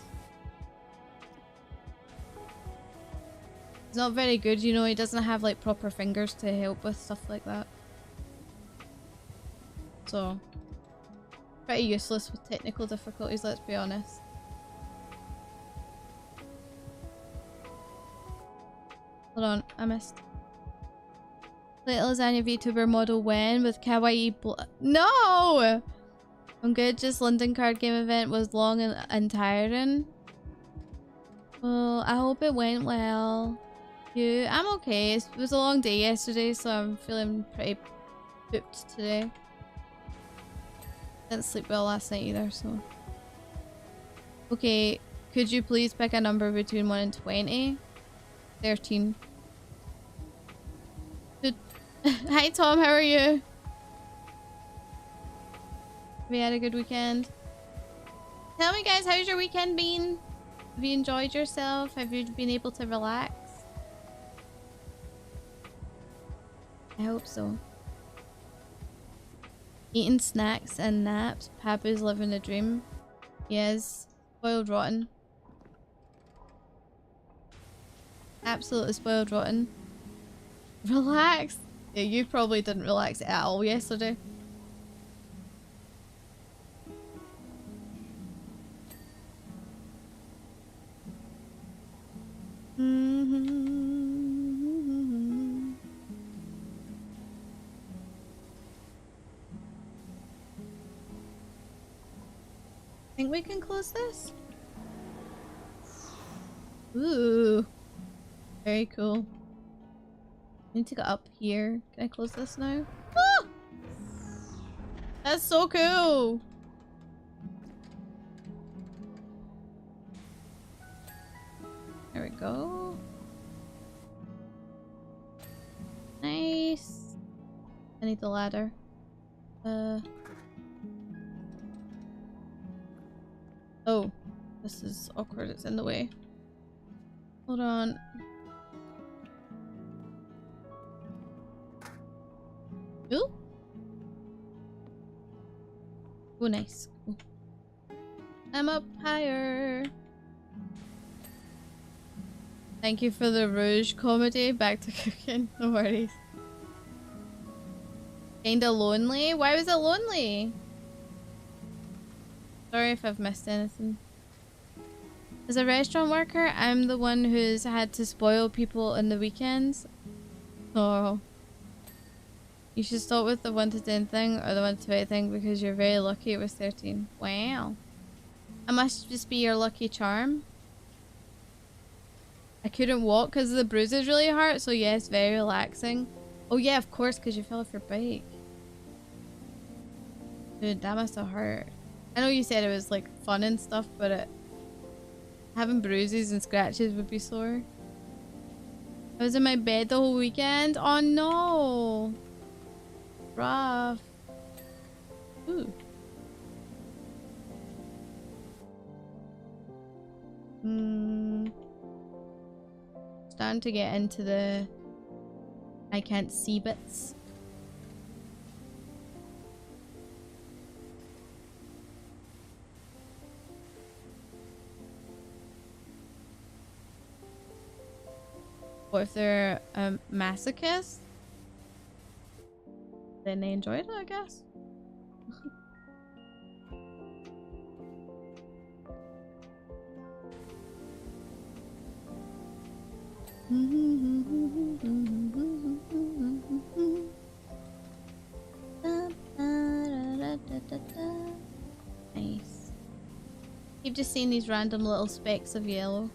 He's not very good, you know, he doesn't have like proper fingers to help with stuff like that. So, pretty useless with technical difficulties, let's be honest. Hold on, I missed. Plate lasagna VTuber model when with kawaii No! I'm good, just London card game event was long and tiring. Well, I hope it went well. You? I'm okay. It was a long day yesterday, so I'm feeling pretty pooped today. Didn't sleep well last night either, so... Okay, could you please pick a number between 1 and 20? 13. Good. Hi Tom, how are you? Have you had a good weekend? Tell me guys, how's your weekend been? Have you enjoyed yourself? Have you been able to relax? I hope so. Eating snacks and naps. Papa's living a dream. He is. Spoiled rotten. Absolutely spoiled rotten. Relax. Yeah, you probably didn't relax at all yesterday. Think we can close this? Ooh. Very cool. I need to go up here. Can I close this now? Ah! That's so cool! There we go. Nice. I need the ladder. Oh, this is awkward. It's in the way. Hold on. Ooh. Oh, nice. Cool. I'm up higher. Thank you for the Rouge comedy. Back to cooking. No worries. Kinda lonely? Why was it lonely? Sorry if I've missed anything. As a restaurant worker, I'm the one who's had to spoil people in the weekends. Oh. You should start with the 1 to 10 thing or the 1 to 8 thing because you're very lucky it was 13. Wow. I must just be your lucky charm. I couldn't walk because the bruises really hurt, so yes, very relaxing. Oh yeah, of course, because you fell off your bike. Dude, that must have hurt. I know you said it was like fun and stuff, but having bruises and scratches would be sore. I was in my bed the whole weekend. Oh no! Rough. Ooh. Starting to get into the I can't see bits. Or if they're a masochist, then they enjoy it, I guess. Nice. You've just seen these random little specks of yellow.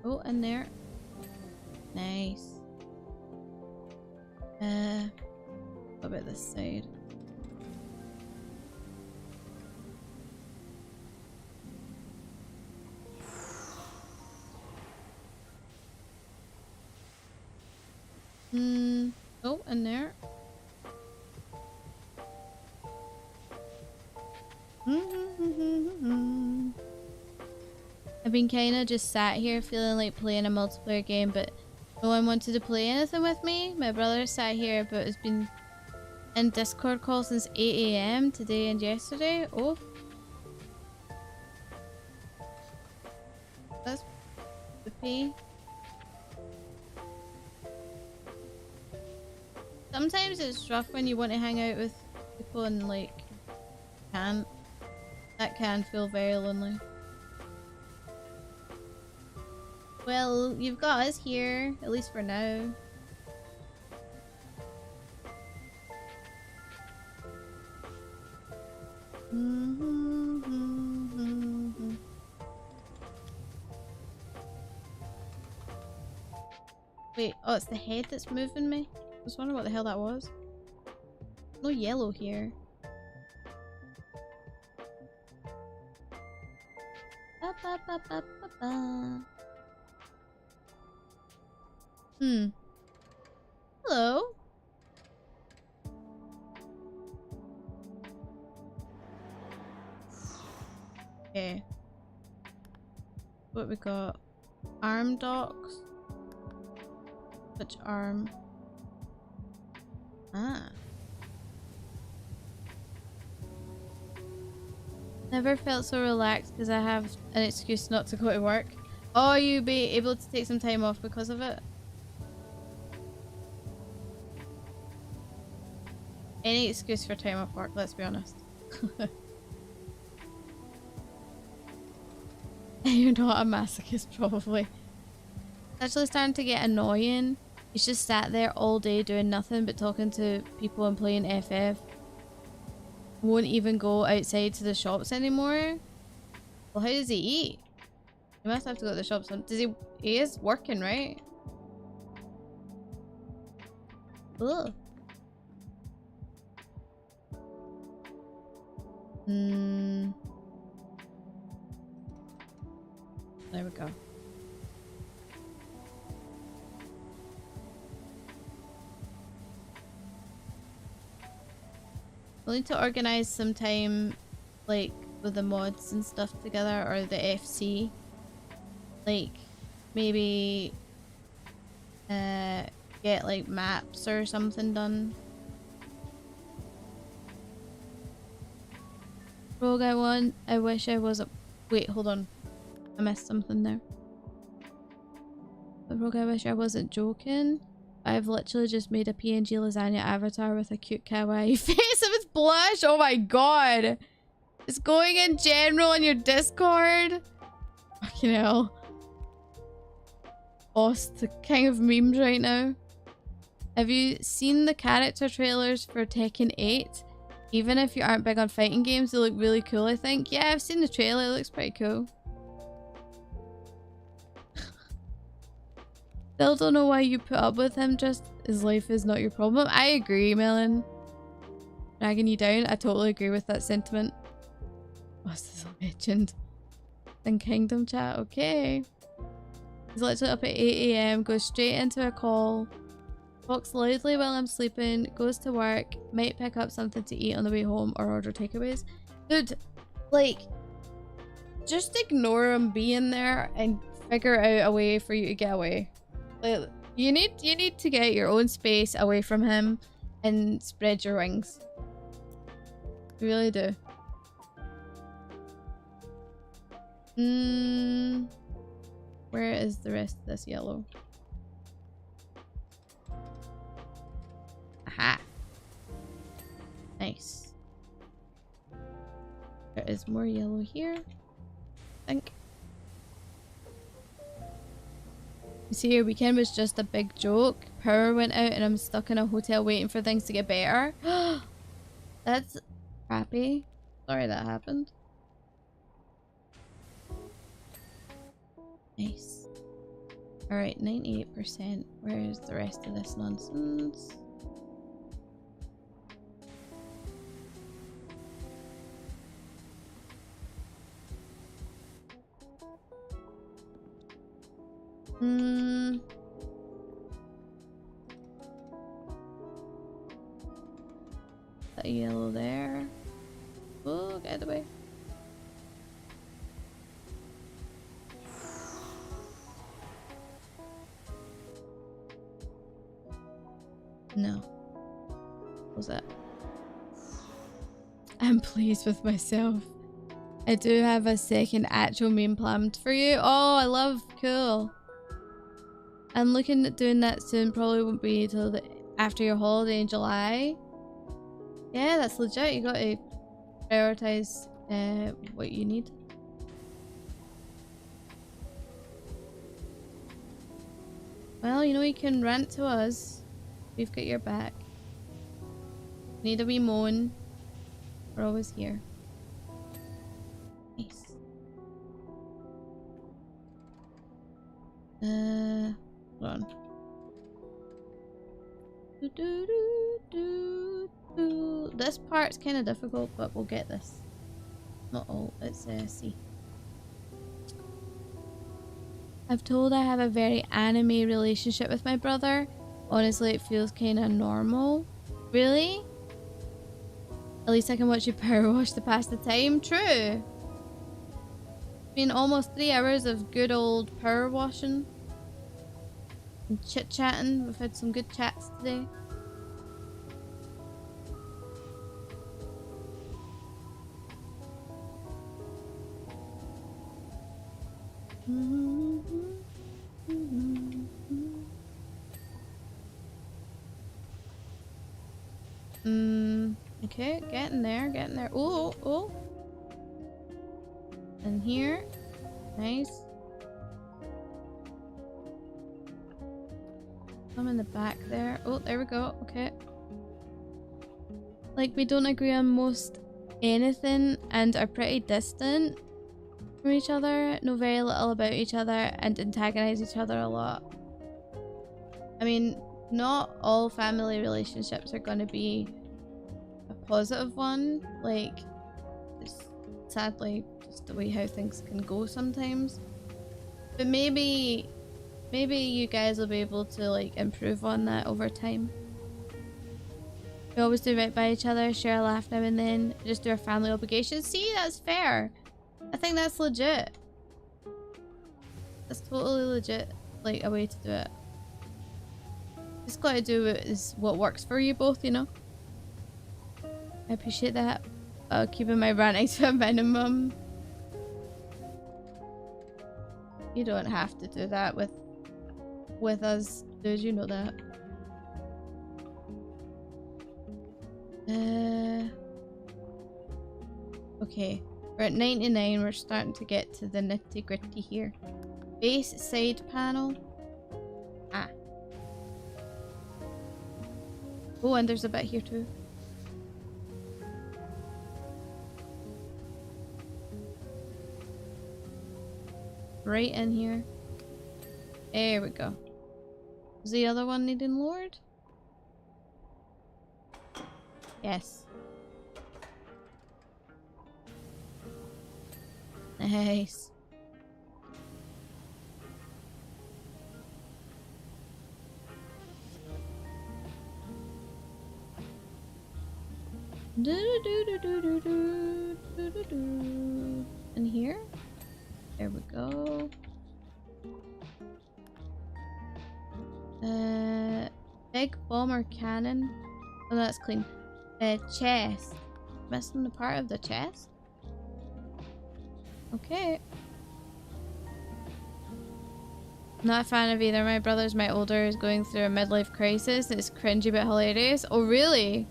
Oh, and there. Nice. What about this side? Oh, and there. I've been kinda just sat here feeling like playing a multiplayer game, but no one wanted to play anything with me. My brother sat here but has been in Discord call since 8 AM today and yesterday. Oh. That's poopy. Sometimes it's rough when you want to hang out with people and like can't. That can feel very lonely. Well, you've got us here, at least for now. Wait, oh, it's the head that's moving me? I was wondering what the hell that was. No yellow here. Ba, ba, ba, ba, ba, ba. Hello. Okay. What we got? Arm docks. Which arm? Ah. Never felt so relaxed because I have an excuse not to go to work. Oh, you be able to take some time off because of it? Any excuse for time off work, let's be honest. You're not a masochist, probably. It's actually starting to get annoying. He's just sat there all day doing nothing but talking to people and playing FF. Won't even go outside to the shops anymore. Well, how does he eat? He must have to go to the shops. Does he? He is working, right? Ugh. There we go. We'll need to organize some time, like, with the mods and stuff together, or the FC. Like, maybe get like maps or something done. Rogue, I wish I was a... Wait, hold on. I missed something there. But Rogue, I wish I wasn't joking. I've literally just made a PNG lasagna avatar with a cute kawaii face. It was blush. Oh my god. It's going in general on your Discord. Fucking hell. Boss, the king of memes right now. Have you seen the character trailers for Tekken 8? Even if you aren't big on fighting games, they look really cool, I think. Yeah, I've seen the trailer. It looks pretty cool. Still don't know why you put up with him, just his life is not your problem. I agree, Melon. Dragging you down. I totally agree with that sentiment. Boss is a legend. In Kingdom chat, okay. He's literally up at 8 AM, goes straight into a call, talks loudly while I'm sleeping, goes to work, might pick up something to eat on the way home or order takeaways. Dude, like, just ignore him being there and figure out a way for you to get away. Like, you need to get your own space away from him and spread your wings. You really do. Where is the rest of this yellow? Aha! Nice. There is more yellow here, I think. You see, your weekend was just a big joke. Power went out and I'm stuck in a hotel waiting for things to get better. That's crappy. Sorry that happened. Nice. Alright, 98%. Where is the rest of this nonsense? That yellow there. Oh, get out of the way. No. What was that? I'm pleased with myself. I do have a second actual meme planned for you. Oh, I love. Cool. I'm looking at doing that soon. Probably won't be till after your holiday in July. Yeah, that's legit. You got to prioritize what you need. Well, you know, you can rant to us. We've got your back. Need a wee moan. We're always here. Nice. Hold on. This part's kind of difficult, but we'll get this. Not all. It's C. I've told I have a very anime relationship with my brother. Honestly, it feels kind of normal. Really? At least I can watch you power wash to pass the time. True. It's been almost 3 hours of good old power washing. And chit-chatting. We've had some good chats today. Okay, getting there, getting there. Oh, oh. And here. Nice. Some in the back there. Oh, there we go. Okay. Like, we don't agree on most anything and are pretty distant from each other, know very little about each other, and antagonize each other a lot. I mean, not all family relationships are going to be a positive one. Like, it's sadly just the way how things can go sometimes. But maybe you guys will be able to like improve on that over time. We always do right by each other, share a laugh now and then, just do our family obligations. See, that's fair. I think that's legit. That's totally legit, like a way to do it. Just gotta do it is what works for you both, you know? I appreciate that. Keeping my ranting to a minimum. You don't have to do that with us, dude. You know that. Okay. We're at 99. We're starting to get to the nitty gritty here. Base side panel. Ah. Oh, and there's a bit here too. Right in here. There we go. Is the other one needing lowered? Yes. Nice. In here? There we go. Big bomber cannon. Oh, that's clean. Chest. Missing the part of the chest? Okay. Not a fan of either. My brother's my older is going through a midlife crisis. It's cringy but hilarious. Oh, really?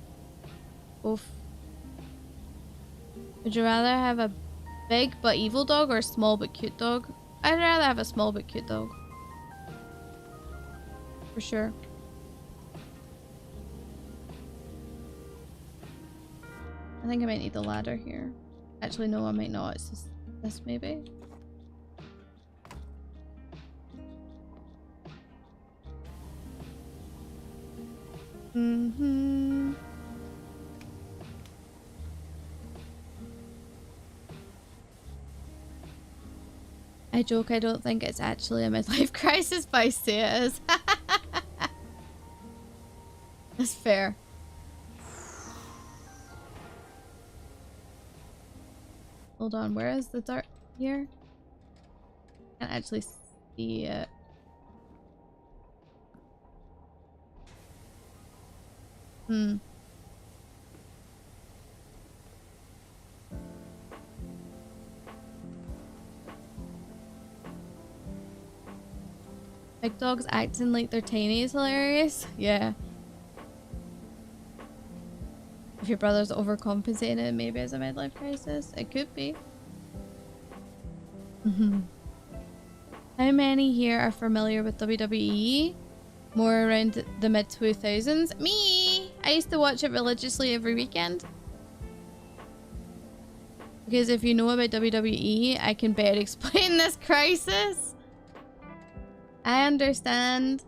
Oof. Would you rather have a big but evil dog or a small but cute dog? I'd rather have a small but cute dog. For sure. I think I might need the ladder here. Actually, no, I might not. It's just this, maybe. I joke, I don't think it's actually a midlife crisis, but I say it is. That's fair. Hold on, where is the dart here? Can't actually see it. Big dogs acting like they're tiny is hilarious. Yeah. If your brother's overcompensating it, maybe as a midlife crisis. It could be. How many here are familiar with WWE? More around the mid-2000s? Me! I used to watch it religiously every weekend. Because if you know about WWE, I can better explain this crisis. I understand.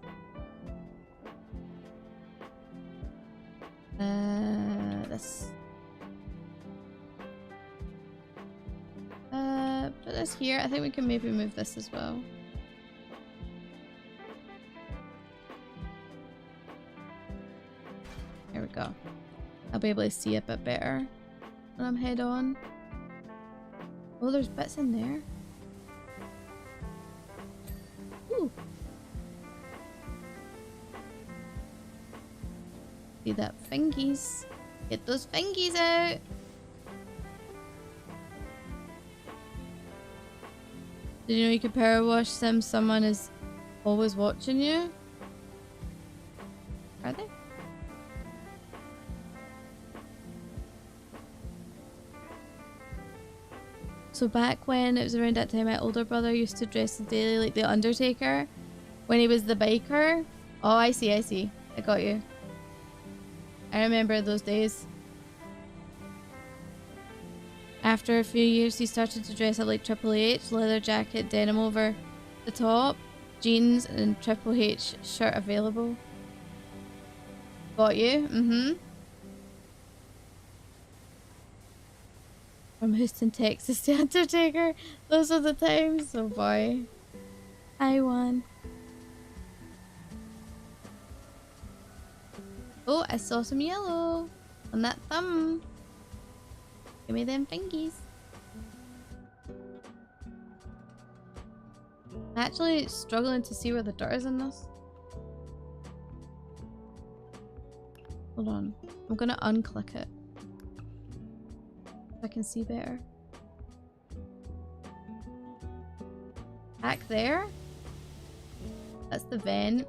This. Put this here. I think we can maybe move this as well. There we go. I'll be able to see a bit better when I'm head on. Oh, there's bits in there. Ooh. See that fingies. Get those fingies out. Did you know you could Powerwash Sim? Someone is always watching you. Are they? So back when it was around that time, my older brother used to dress daily like the Undertaker when he was the biker. Oh, I see, I see. I got you. I remember those days. After a few years, he started to dress up like Triple H, leather jacket, denim over the top, jeans, and Triple H shirt available. Got you? From Houston, Texas to Undertaker. Those are the times. Oh boy. I won. Oh, I saw some yellow on that thumb. Give me them fingies. I'm actually struggling to see where the dirt is in this. Hold on. I'm gonna unclick it. If I can see better. Back there? That's the vent.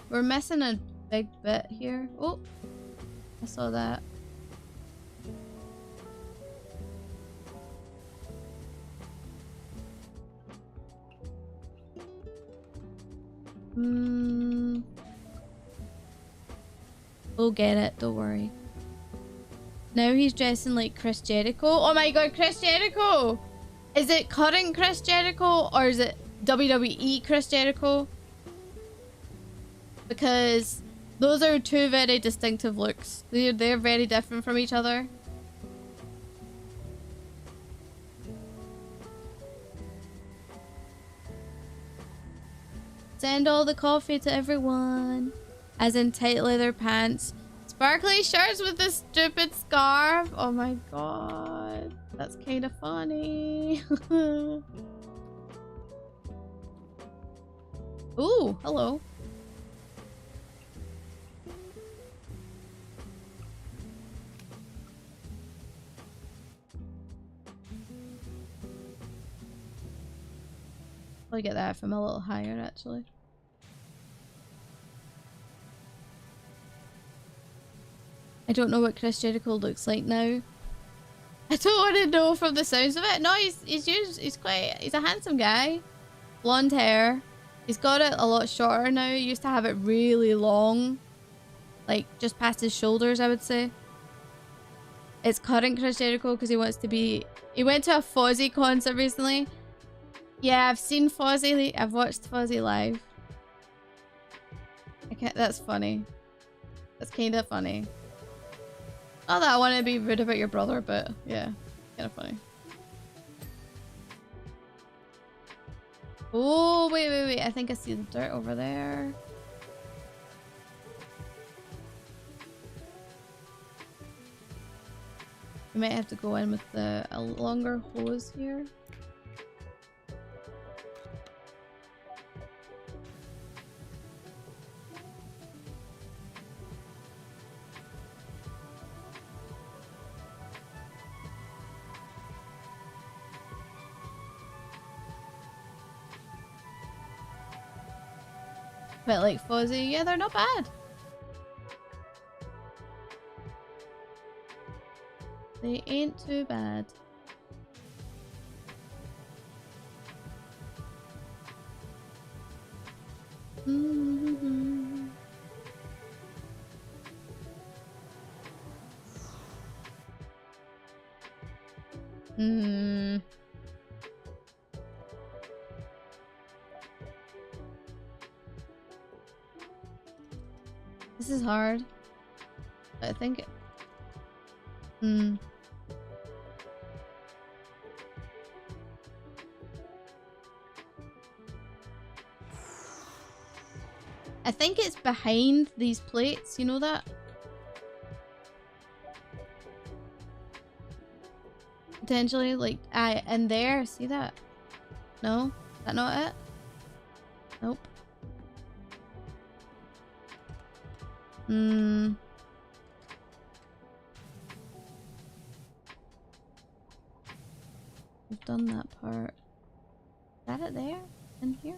We're missing a big bit here. Oh, I saw that. We'll get it, don't worry. Now he's dressing like Chris Jericho. Oh my god, Chris Jericho! Is it current Chris Jericho or is it WWE Chris Jericho? Because those are two very distinctive looks. They're very different from each other. Send all the coffee to everyone. As in tight leather pants. Sparkly shirts with this stupid scarf. Oh my god. That's kind of funny. Ooh, hello. I'll get that from a little higher actually. I don't know what Chris Jericho looks like now. I don't want to know from the sounds of it. No, he's a handsome guy. Blonde hair. He's got it a lot shorter now. He used to have it really long. Like just past his shoulders, I would say. It's current Chris Jericho because he wants to be... He went to a Fozzy concert recently. Yeah, I've seen Fozzy. I've watched Fozzy live. Okay, that's funny. That's kind of funny. Not that I want to be rude about your brother, but yeah, kind of funny. Oh, wait. I think I see the dirt over there. We might have to go in with a longer hose here. But like Fuzzy, yeah, they're not bad. They ain't too bad. This is hard. I think... I think it's behind these plates, you know that? Potentially, like, in there, see that? No? Is that not it? Nope. We've done that part. Is that it there? In here?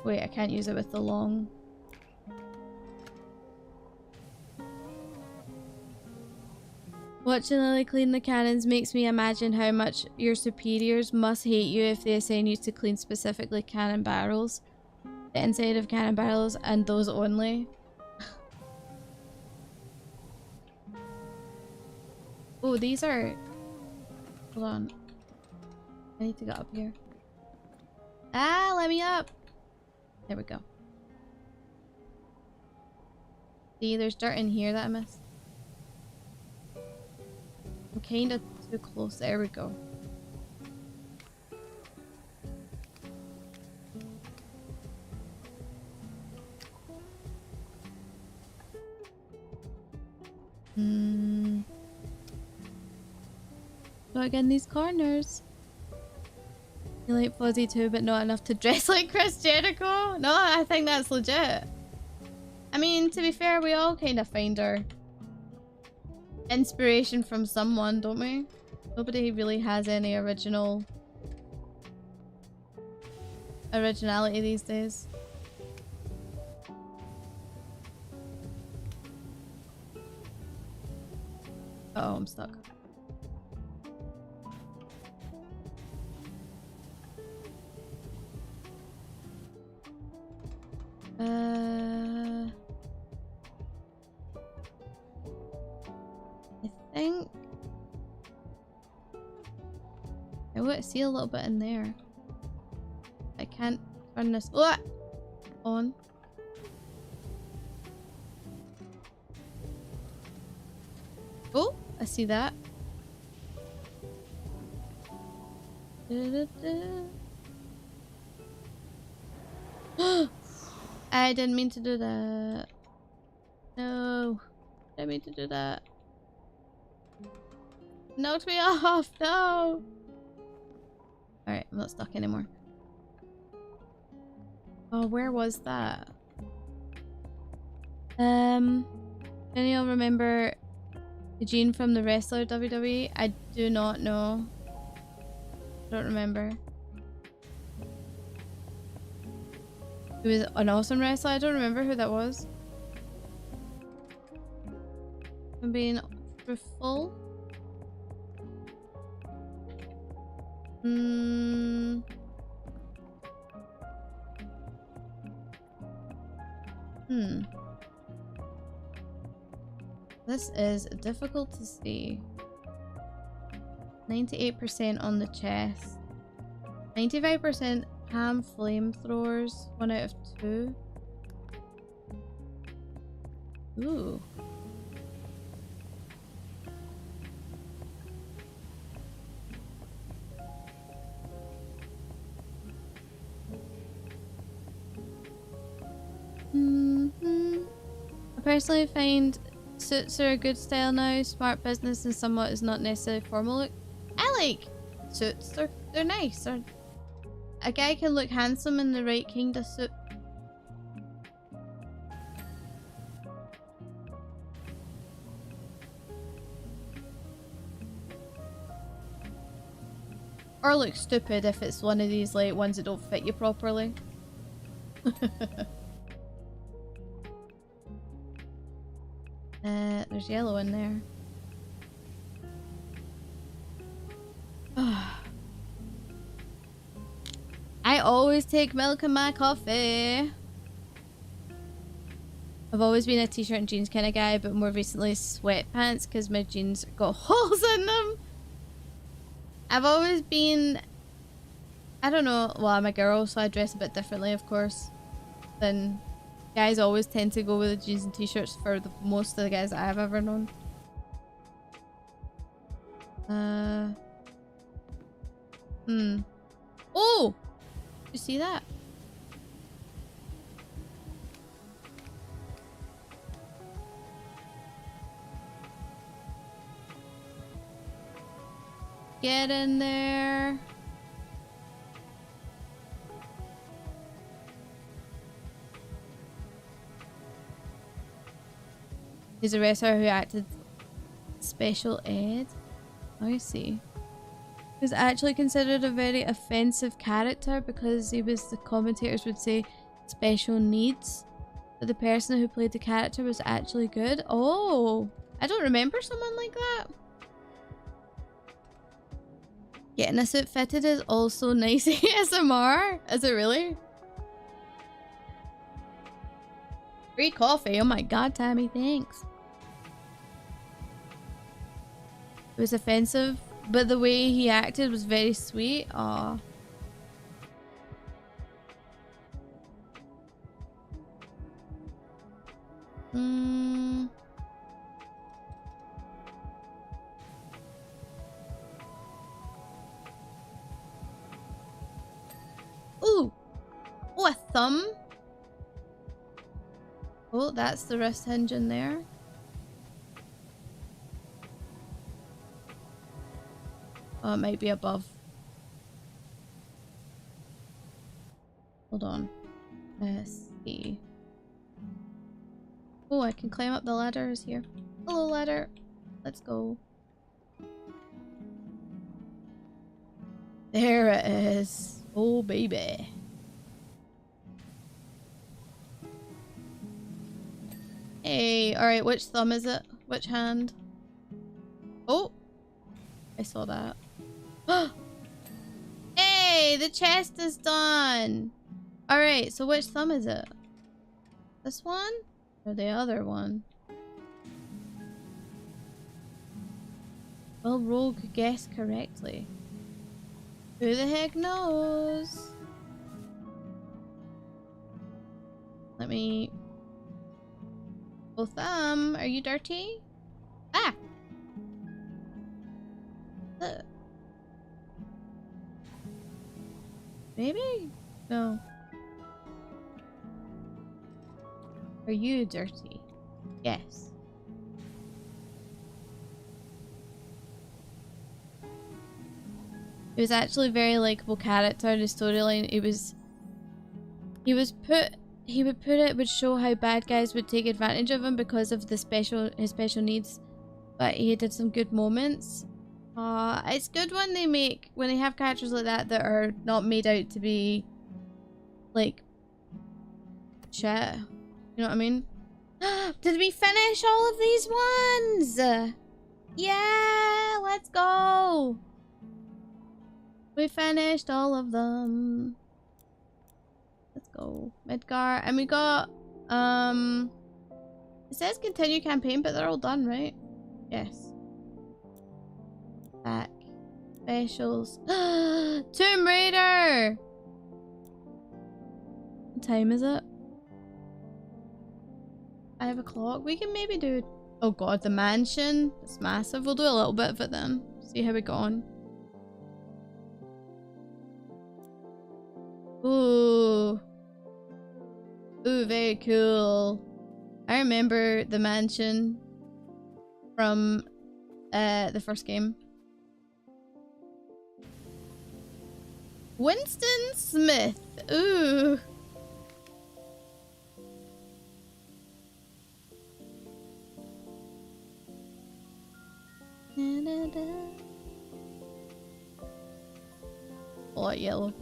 Wait, I can't use it with the long. Watching Lily clean the cannons makes me imagine how much your superiors must hate you if they assign you to clean specifically cannon barrels. The inside of cannon barrels and those only. Oh, these are... Hold on. I need to get up here. Ah, let me up! There we go. See, there's dirt in here that I missed. I'm kind of too close. There we go. Look in these corners. You like Fozzy too, but not enough to dress like Chris Jericho? No, I think that's legit. I mean, to be fair, we all kind of find our inspiration from someone, don't we? Nobody really has any originality these days. Uh oh, I'm stuck. I think I would see a little bit in there. I can't turn this on. Oh, I see that. I didn't mean to do that. No, I didn't mean to do that. Knocked me off. No. All right, I'm not stuck anymore. Oh, where was that? Can you all remember Eugene from the wrestler WWE? I do not know. Don't remember. He was an awesome wrestler. I don't remember who that was. I'm being truthful. This is difficult to see. 98% on the chest. 95% ham flamethrowers. 1 out of 2. Ooh. I personally find suits are a good style now. Smart business and somewhat is not necessarily formal look. I like suits. They're nice. A guy can look handsome in the right kind of suit. Or look stupid if it's one of these like ones that don't fit you properly. There's yellow in there. I always take milk in my coffee. I've always been a t-shirt and jeans kind of guy, but more recently sweatpants because my jeans got holes in them. I've always been, I don't know, well, I'm a girl, so I dress a bit differently, of course, than guys always tend to go with the jeans and t-shirts for most of the guys that I've ever known. Oh! Did you see that? Get in there. He's a wrestler who acted special ed. Oh, I see. He was actually considered a very offensive character because he was, the commentators would say, special needs. But the person who played the character was actually good. Oh, I don't remember someone like that. Getting a suit fitted is also nice ASMR. Is it really? Free coffee. Oh my god, Tammy, thanks. It was offensive, but the way he acted was very sweet. Aw. Ooh! Oh, a thumb? Oh, that's the wrist hinge in there. Oh, it might be above. Hold on. Let's see. Oh, I can climb up the ladders here. Hello, ladder. Let's go. There it is. Oh, baby. Hey, alright, which thumb is it? Which hand? Oh! I saw that. Hey, the chest is done! Alright, so which thumb is it? This one? Or the other one? Will Rogue guess correctly? Who the heck knows? Let me... Oh, thumb, are you dirty? Ah! Maybe? No. Are you dirty? Yes. It was actually a very likable character in the storyline. He would show how bad guys would take advantage of him because of his special needs, but he did some good moments. It's good when they have characters like that that are not made out to be like shit. You know what I mean? Did we finish all of these ones? Yeah, let's go. We finished all of them. Let's go. Midgar. And we got, it says continue campaign, but they're all done, right? Yes. Back. Specials. Tomb Raider! What time is it? 5 o'clock. We can maybe do... Oh god, the mansion. It's massive. We'll do a little bit of it then. See how we go on. Ooh. Ooh, very cool. I remember the mansion from the first game. Winston Smith. Ooh. A lot yellow.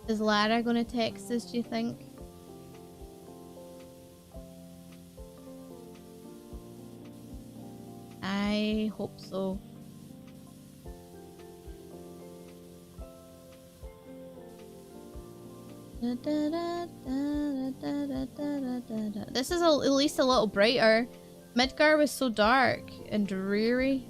Is Lara gonna text us, do you think? I hope so. This is at least a little brighter. Midgar was so dark and dreary.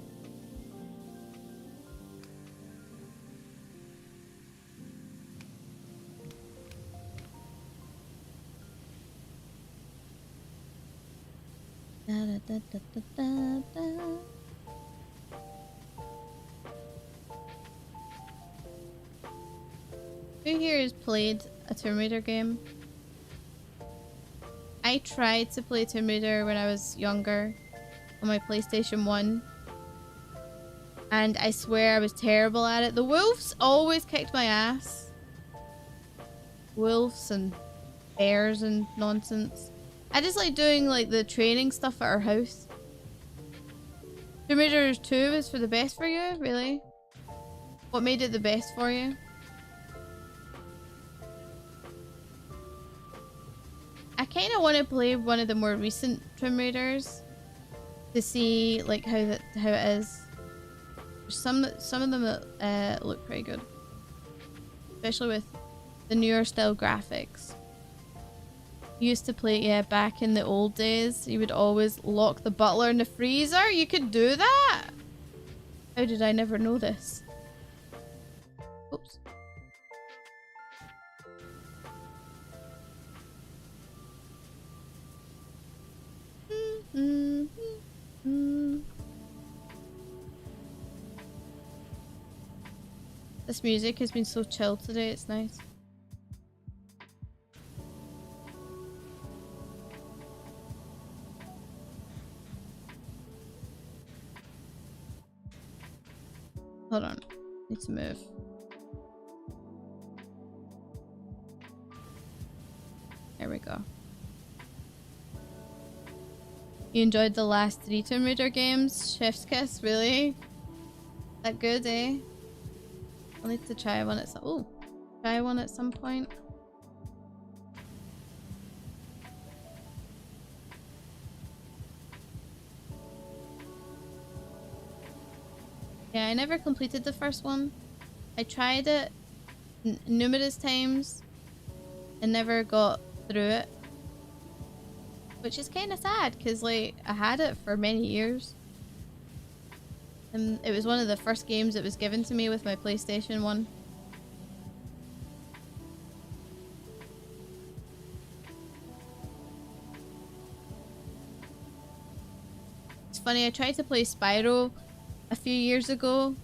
Who here has played a Tomb Raider game? I tried to play Tomb Raider when I was younger on my PlayStation 1. And I swear I was terrible at it. The wolves always kicked my ass. Wolves and bears and nonsense. I just like doing like the training stuff at our house. Tomb Raider 2 is for the best for you? Really? What made it the best for you? I kind of want to play one of the more recent Tomb Raiders to see like how it is. There's some of them that look pretty good, especially with the newer style graphics. Used to play, yeah, back in the old days. You would always lock the butler in the freezer. You could do that. How did I never know this? Oops. This music has been so chill today, it's nice. Hold on, need to move. Here we go. You enjoyed the last 3 Tomb Raider games? Chef's Kiss, really? That good, eh? I'll need to try one at some— ooh, try one at some point. Yeah, I never completed the first one. I tried it numerous times and never got through it. Which is kind of sad, because like, I had it for many years. And it was one of the first games that was given to me with my PlayStation 1. It's funny, I tried to play Spyro a few years ago.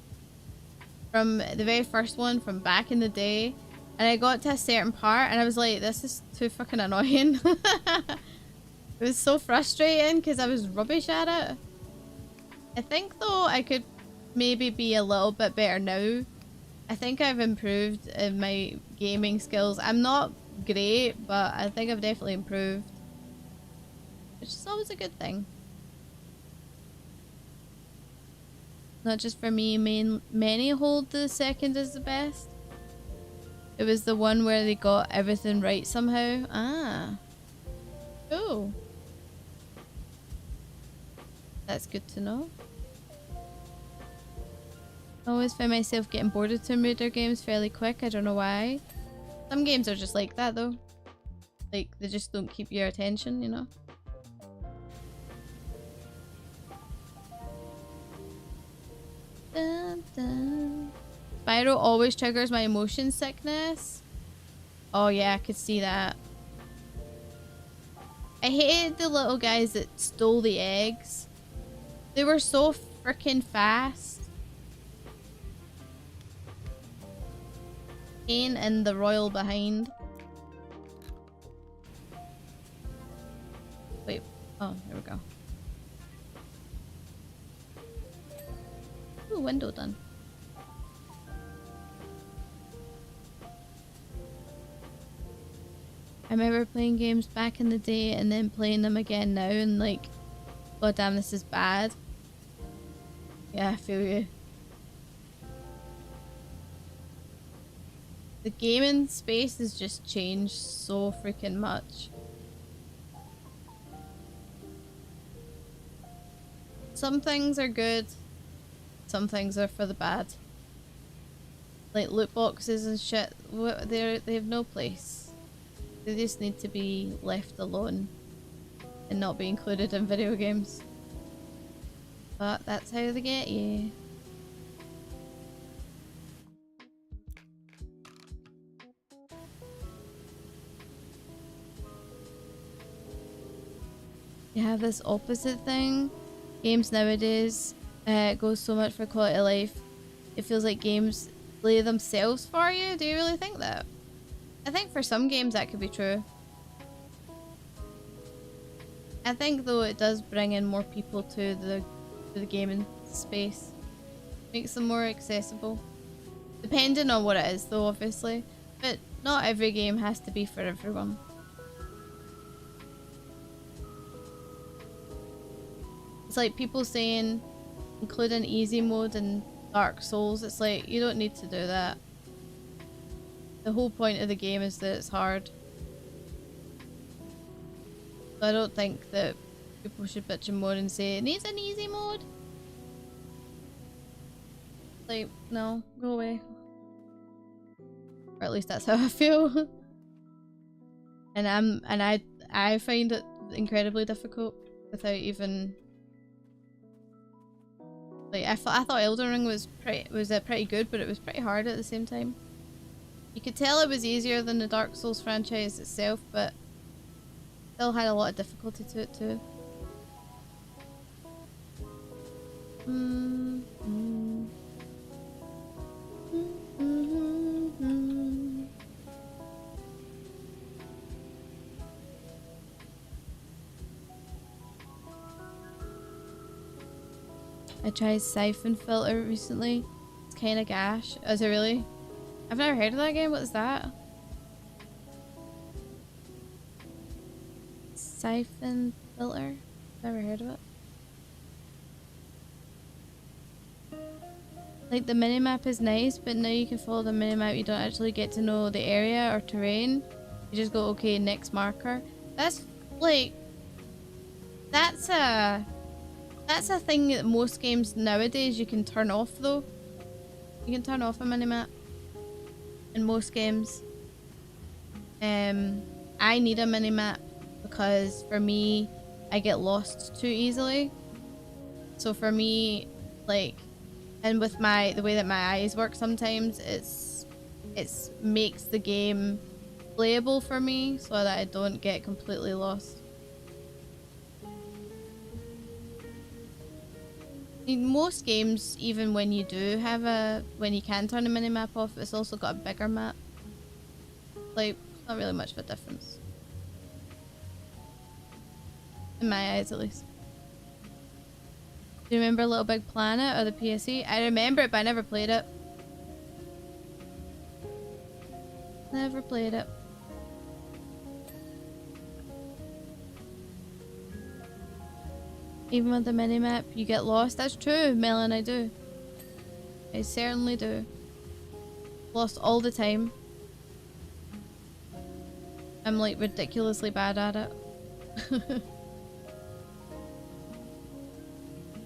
From the very first one, from back in the day. And I got to a certain part and I was like, this is too fucking annoying. It was so frustrating because I was rubbish at it. I think though I could maybe be a little bit better now. I think I've improved in my gaming skills. I'm not great, but I think I've definitely improved. Which is always a good thing. Not just for me, many hold the second as the best. It was the one where they got everything right somehow. Ah. Cool. That's good to know. I always find myself getting bored of Tomb Raider games fairly quick. I don't know why. Some games are just like that though. Like, they just don't keep your attention, you know? Dun, dun. Spyro always triggers my motion sickness. Oh yeah, I could see that. I hated the little guys that stole the eggs. They were so freaking fast. Kane and the royal behind. Wait. Oh, there we go. Ooh, window done. I remember playing games back in the day and then playing them again now and like, god damn, this is bad. Yeah, I feel you. The gaming space has just changed so freaking much. Some things are good, some things are for the bad. Like loot boxes and shit, they have no place. They just need to be left alone and not be included in video games. But that's how they get you. You have this opposite thing. Games nowadays go so much for quality of life. It feels like games lay themselves for you. Do you really think that? I think for some games that could be true. I think though it does bring in more people to the gaming space. Makes them more accessible. Depending on what it is though, obviously. But not every game has to be for everyone. It's like people saying include an easy mode in Dark Souls. It's like, you don't need to do that. The whole point of the game is that it's hard. So I don't think that people should bitch and moan and say it needs an easy mode. Like, no, go away. Or at least that's how I feel. And I find it incredibly difficult without even like I thought Elden Ring was pretty good, but it was pretty hard at the same time. You could tell it was easier than the Dark Souls franchise itself, but still had a lot of difficulty to it too. I tried Siphon Filter recently. It's kind of gash. Is it really? I've never heard of that game. What is that? siphon filter. Never heard of it. Like the minimap is nice, but now you can follow the minimap. You don't actually get to know the area or terrain. You just go, okay, next marker. That's like, that's a thing that most games nowadays you can turn off though. You can turn off a minimap in most games. I need a minimap because for me, I get lost too easily. So for me, like, and with the way that my eyes work sometimes, it makes the game playable for me so that I don't get completely lost. In most games, even when you when you can turn a minimap off, it's also got a bigger map. Like, not really much of a difference. In my eyes, at least. Do you remember Little Big Planet or the PSE? I remember it, but I never played it. Never played it. Even with the minimap, you get lost. That's true, Melon, I do. I certainly do. Lost all the time. I'm like ridiculously bad at it.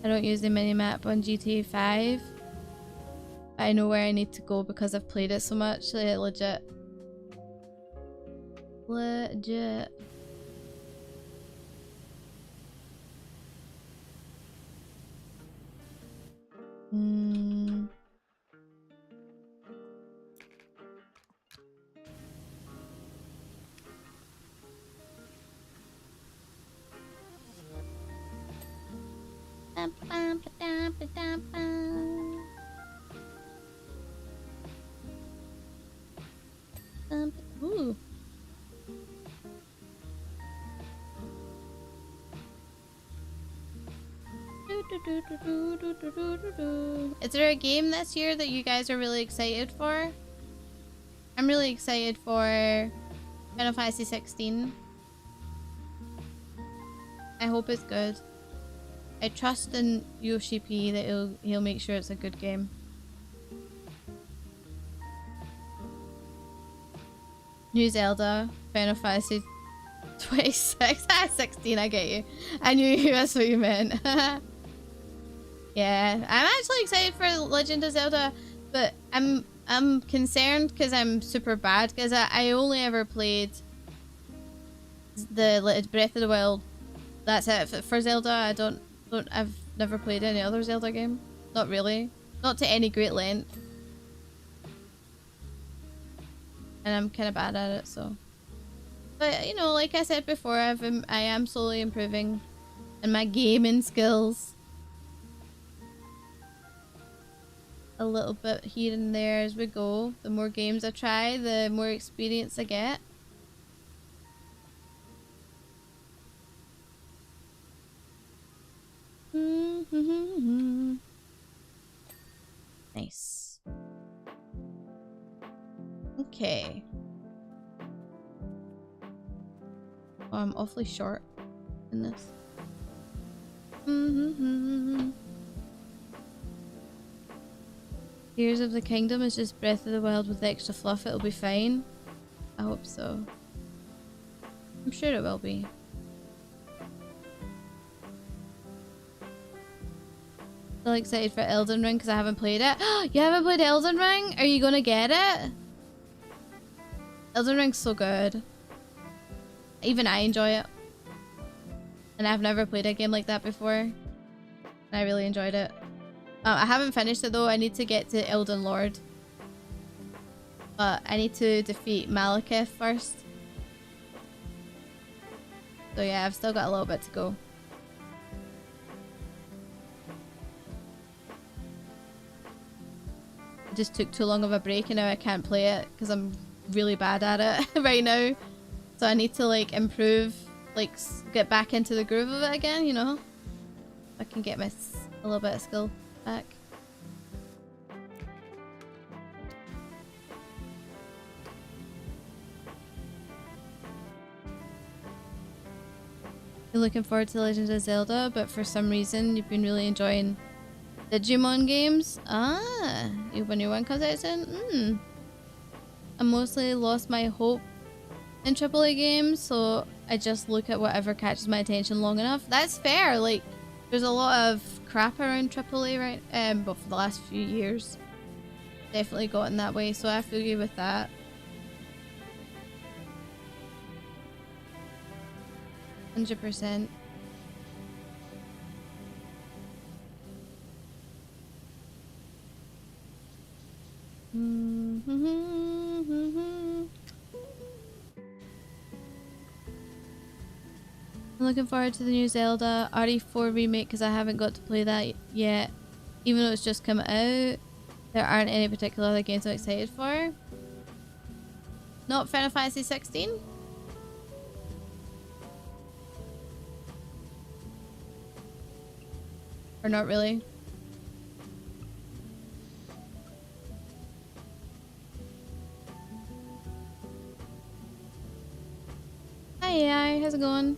I don't use the minimap on GTA 5. I know where I need to go because I've played it so much. Like, legit. Legit. Ooh. Is there a game this year that you guys are really excited for? I'm really excited for Final Fantasy 16. I hope it's good. I trust in Yoshi P that he'll make sure it's a good game. New Zelda, Final Fantasy 26. 16, I get you. I knew that's what you meant. Yeah, I'm actually excited for Legend of Zelda, but I'm concerned because I'm super bad because I only ever played the Breath of the Wild. That's it for Zelda. I've never played any other Zelda game. Not really. Not to any great length. And I'm kind of bad at it, so. But, you know, like I said before, I am slowly improving in my gaming skills. A little bit here and there as we go. The more games I try, the more experience I get. Nice. Okay. Oh, I'm awfully short in this. Tears of the Kingdom is just Breath of the Wild with extra fluff. It'll be fine. I hope so. I'm sure it will be. Still excited for Elden Ring because I haven't played it. You haven't played Elden Ring? Are you gonna get it? Elden Ring's so good. Even I enjoy it. And I've never played a game like that before. And I really enjoyed it. I haven't finished it though. I need to get to Elden Lord. But I need to defeat Malekith first. So yeah, I've still got a little bit to go. I just took too long of a break and now I can't play it because I'm really bad at it right now. So I need to like improve, like get back into the groove of it again, you know? I can get a little bit of skill back. You're looking forward to The Legend of Zelda, but for some reason you've been really enjoying Digimon games. Ah, when your one comes out soon. I mostly lost my hope in AAA games, so I just look at whatever catches my attention long enough. That's fair. Like, there's a lot of crap around AAA, right? But for the last few years, definitely gotten that way. So I feel you with that. %. I'm looking forward to the new Zelda RE4 remake because I haven't got to play that yet. Even though it's just come out, there aren't any particular other games I'm excited for. Not Final Fantasy 16? Or not really? Hi AI, how's it going?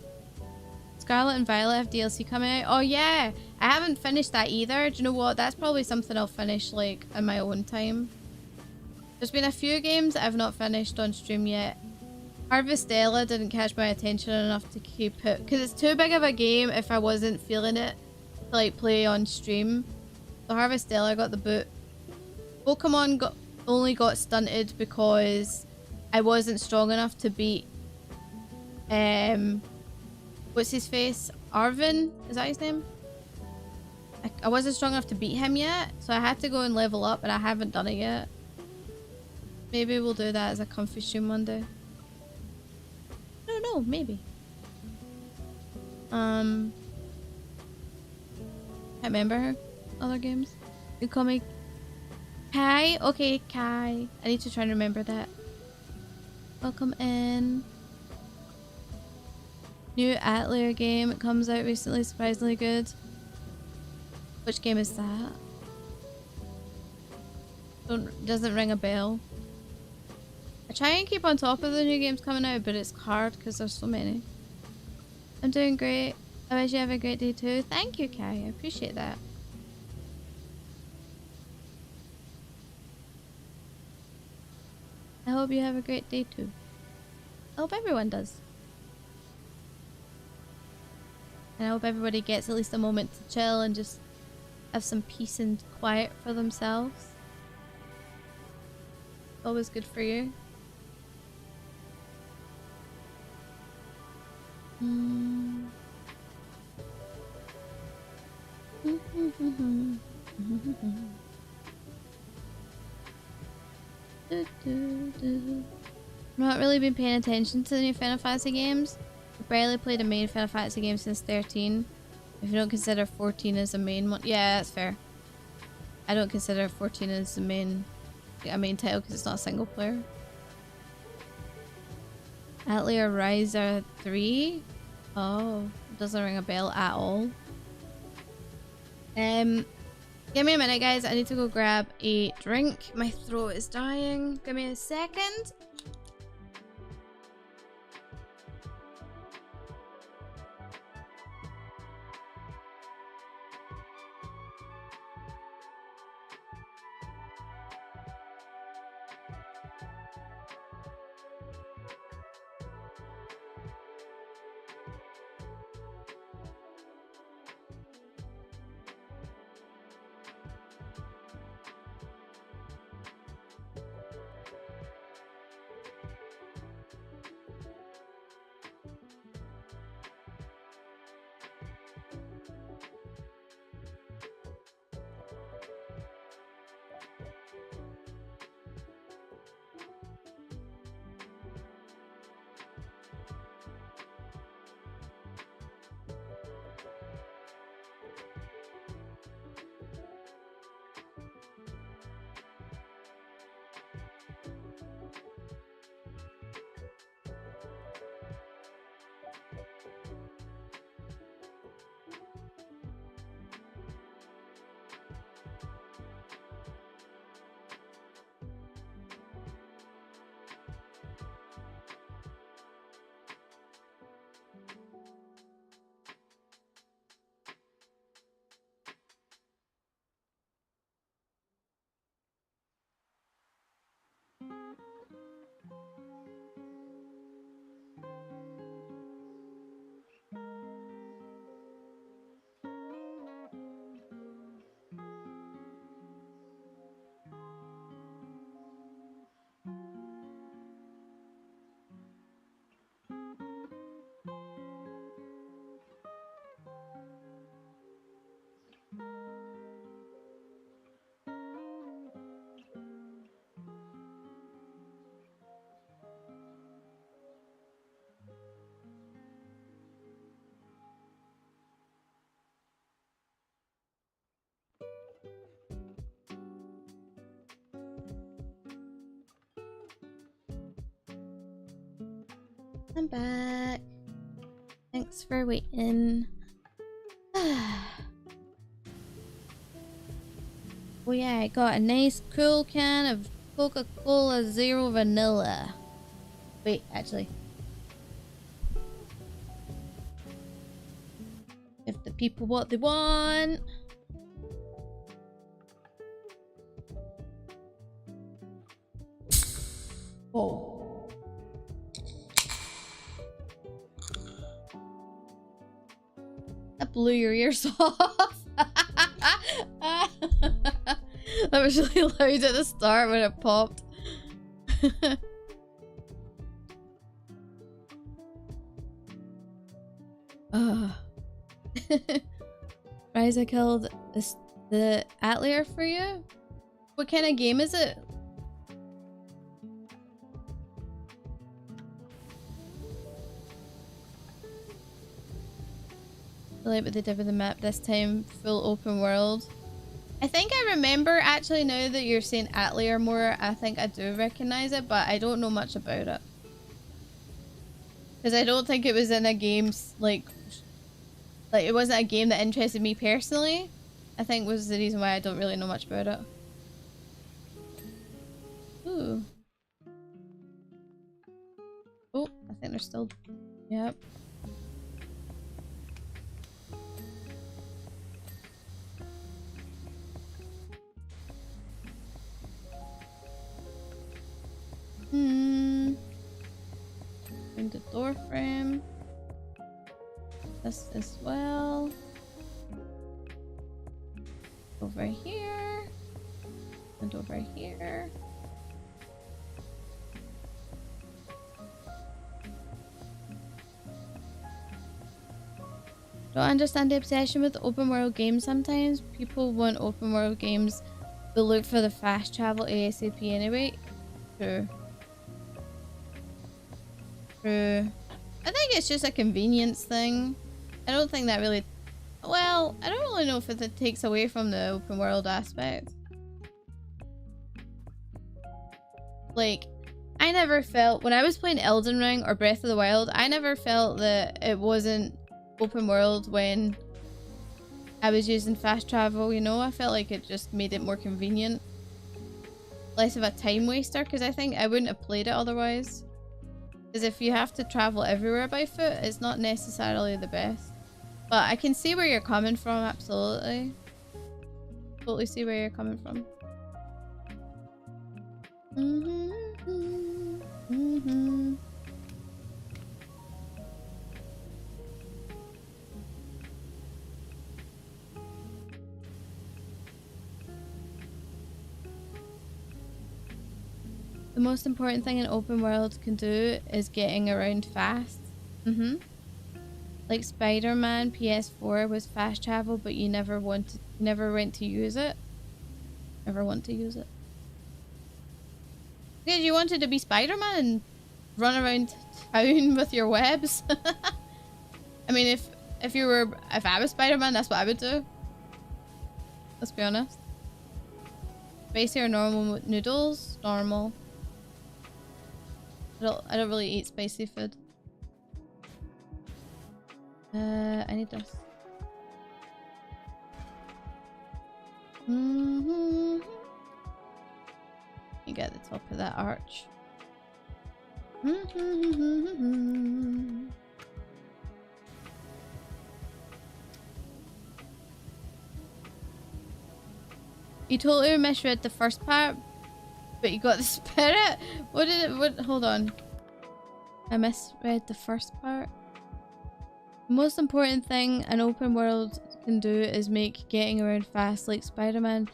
Scarlet and Violet have DLC coming out. Oh yeah, I haven't finished that either. Do you know what? That's probably something I'll finish like in my own time. There's been a few games that I've not finished on stream yet. Harvestella didn't catch my attention enough to keep it because it's too big of a game if I wasn't feeling it to like play on stream. So Harvestella got the boot. Pokemon only got stunted because I wasn't strong enough to beat what's his face? Arvin? Is that his name? I wasn't strong enough to beat him yet, so I had to go and level up, and I haven't done it yet. Maybe we'll do that as a comfy stream one day. I don't know, maybe. Can't remember her other games. You call me Kai? Okay, Kai. I need to try and remember that. Welcome in. New Atelier game. It comes out recently. Surprisingly good. Which game is that? Doesn't ring a bell. I try and keep on top of the new games coming out, but it's hard because there's so many. I'm doing great. I wish you have a great day too. Thank you, Kai. I appreciate that. I hope you have a great day too. I hope everyone does. And I hope everybody gets at least a moment to chill and just have some peace and quiet for themselves. Always good for you. I've not really been paying attention to the new Final Fantasy games. I've barely played a main Final Fantasy game since 13. If you don't consider 14 as a main one. Yeah, that's fair. I don't consider 14 as a main title because it's not a single player. Atelier Riser 3? Oh, doesn't ring a bell at all. Give me a minute, guys. I need to go grab a drink. My throat is dying. Give me a second. I'm back. Thanks for waiting. Oh yeah, I got a nice cool can of Coca-Cola Zero Vanilla. Wait, actually. Give the people what they want. Oh. That blew your ears off. That was really loud at the start when it popped. Rise, I killed the Atelier for you? What kind of game is it? I like what they did with the map this time, full open world. I think I remember, actually, now that you're saying Atelier more, I think I do recognize it, but I don't know much about it. Because I don't think it was in a game, like it wasn't a game that interested me personally. I think was the reason why I don't really know much about it. Ooh. Oh, I think they're still... Yep. In the door frame. This as well. Over here. And over here. Don't understand the obsession with open world games sometimes. People want open world games but look for the fast travel ASAP anyway. True. True. I think it's just a convenience thing. I don't think that really... Well, I don't really know if it takes away from the open world aspect. Like, I never felt... When I was playing Elden Ring or Breath of the Wild, I never felt that it wasn't open world when I was using fast travel, you know? I felt like it just made it more convenient. Less of a time waster, because I think I wouldn't have played it otherwise. Because if you have to travel everywhere by foot, it's not necessarily the best. But I can see where you're coming from, absolutely. Totally see where you're coming from. The most important thing an open world can do is getting around fast. Like Spider-Man PS4 was fast travel, but you never went to use it. Never want to use it. Because you wanted to be Spider-Man and run around town with your webs. I mean, if I was Spider-Man, that's what I would do. Let's be honest. Spicy or normal noodles? Normal. I don't really eat spicy food. I need this. You get the top of that arch. You totally misread the first part, but you got the spirit? What did it... hold on. I misread the first part. The most important thing an open world can do is make getting around fast, like Spider-Man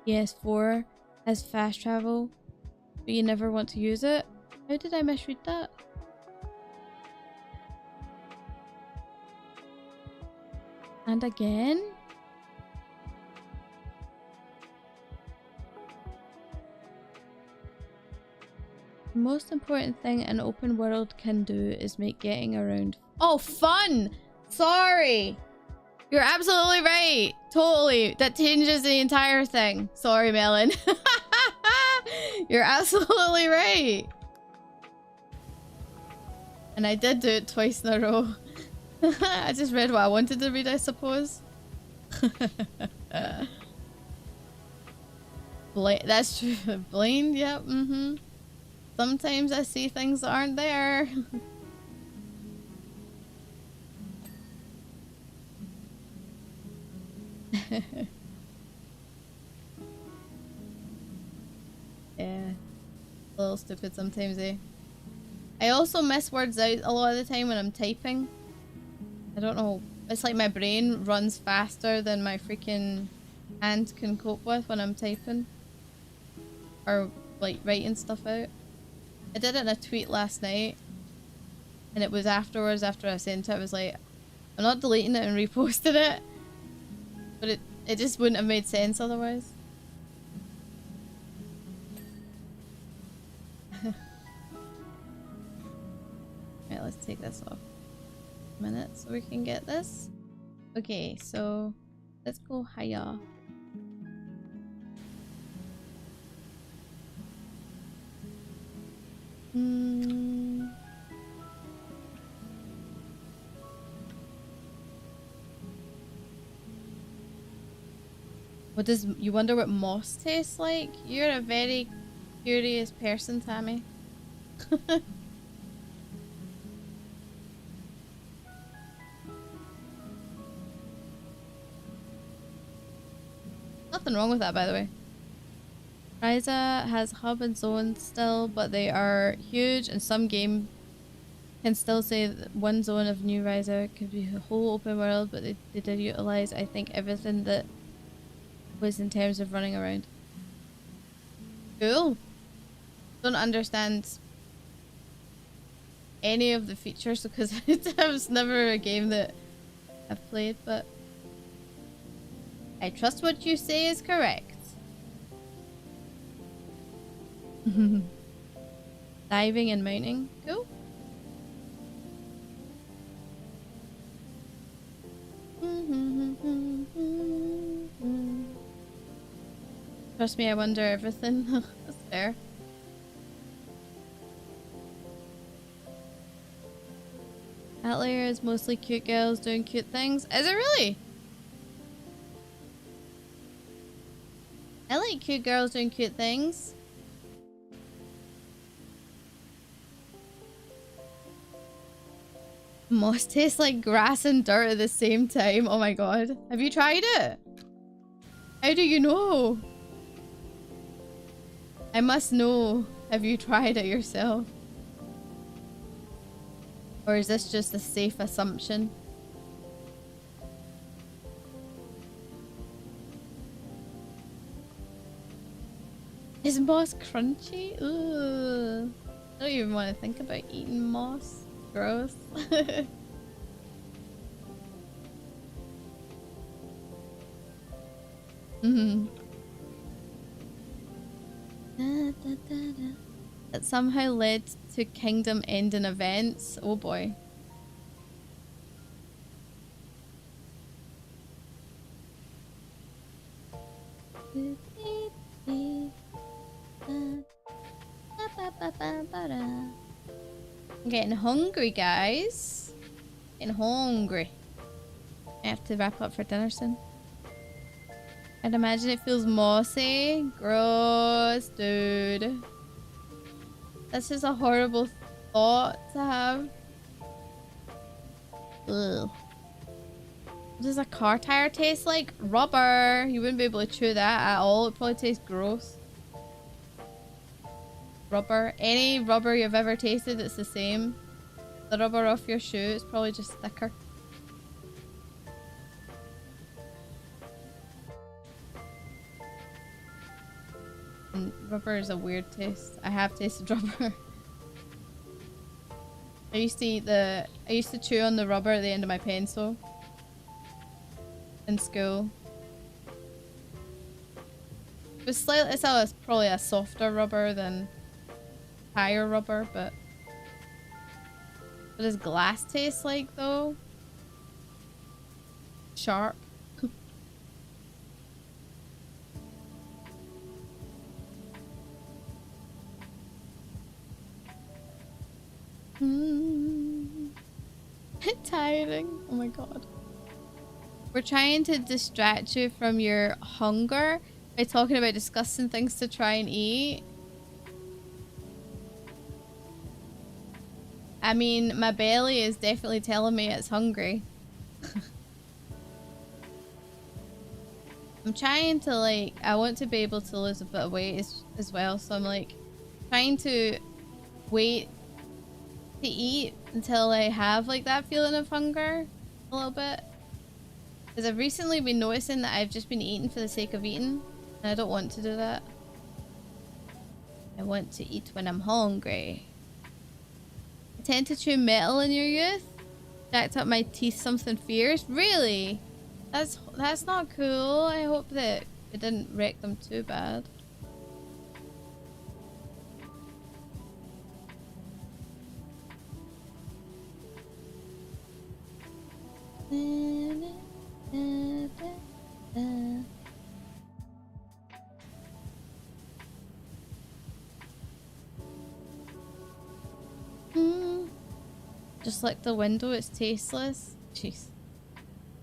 PS4 has fast travel, but you never want to use it. How did I misread that? And again? The most important thing an open world can do is make getting around... Oh, fun! Sorry! You're absolutely right! Totally! That changes the entire thing. Sorry, Melon. You're absolutely right! And I did do it twice in a row. I just read what I wanted to read, I suppose. That's true. Blind, yep, Sometimes I see things that aren't there. Yeah. A little stupid sometimes, eh? I also miss words out a lot of the time when I'm typing. I don't know. It's like my brain runs faster than my freaking hand can cope with when I'm typing. Or like writing stuff out. I did it in a tweet last night. And it was afterwards, after I sent it, I was like, I'm not deleting it and reposting it. But it just wouldn't have made sense otherwise. Right, let's take this off. A minute so we can get this. Okay, so let's go higher. What does you wonder what moss tastes like? You're a very curious person, Tammy. Nothing wrong with that, by the way. Ryza has hub and zone still, but they are huge, and some game can still say that one zone of new Ryza could be a whole open world, but they did utilize, I think, everything that was in terms of running around. Cool. Don't understand any of the features because it was never a game that I've played, but I trust what you say is correct. Diving and mounting. Cool. Trust me, I wonder everything. That's fair. Outlier is mostly cute girls doing cute things. Is it really? I like cute girls doing cute things. Moss tastes like grass and dirt at the same time. Oh my god. Have you tried it? How do you know? I must know. Have you tried it yourself? Or is this just a safe assumption? Is moss crunchy? Ugh. I don't even want to think about eating moss. Gross. That somehow led to kingdom ending events. Oh boy. I'm getting hungry, guys. Getting hungry. I have to wrap up for dinner soon. I'd imagine it feels mossy. Gross, dude. That's just a horrible thought to have. Ugh. What does a car tire taste like? Rubber. You wouldn't be able to chew that at all. It probably tastes gross. Rubber. Any rubber you've ever tasted, it's the same. The rubber off your shoe is probably just thicker. And rubber is a weird taste. I have tasted rubber. I used to chew on the rubber at the end of my pencil in school. It's probably a softer rubber than tire rubber, but what does glass taste like though? Sharp. tiring. Oh my god. We're trying to distract you from your hunger by talking about disgusting things to try and eat. I mean, my belly is definitely telling me it's hungry. I'm trying to, like, I want to be able to lose a bit of weight as well, so I'm like trying to wait to eat until I have like that feeling of hunger a little bit. Because I've recently been noticing that I've just been eating for the sake of eating, and I don't want to do that. I want to eat when I'm hungry. I tend to chew metal in your youth. Jacked up my teeth something fierce. Really? That's not cool. I hope that it didn't wreck them too bad. Just lick the window, it's tasteless. Jeez.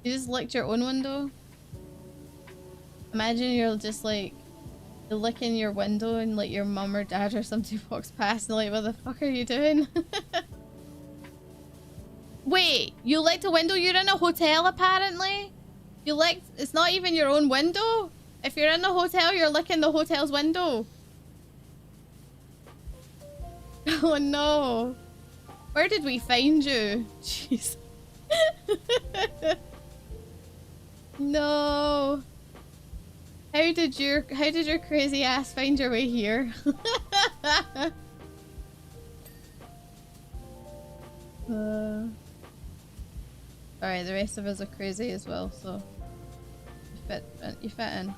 You just licked your own window? Imagine you're just like, you're licking your window and like your mum or dad or somebody walks past and like, what the fuck are you doing? Wait, you licked a window? You're in a hotel apparently? You licked, it's not even your own window? If you're in the hotel, you're licking the hotel's window. Oh no. Where did we find you? Jeez. No. How did your crazy ass find your way here? Alright, the rest of us are crazy as well, so you fit in.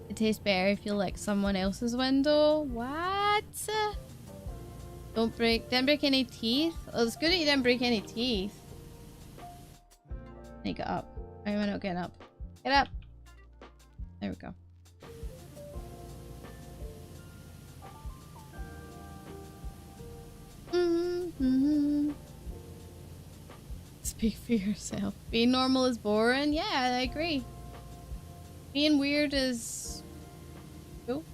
It tastes better if you lick someone else's window. What? Didn't break any teeth? Oh, it's good that you didn't break any teeth. Hey, get up. Why am I not getting up? Get up! There we go. Speak for yourself. Being normal is boring? Yeah, I agree. Being weird is cool.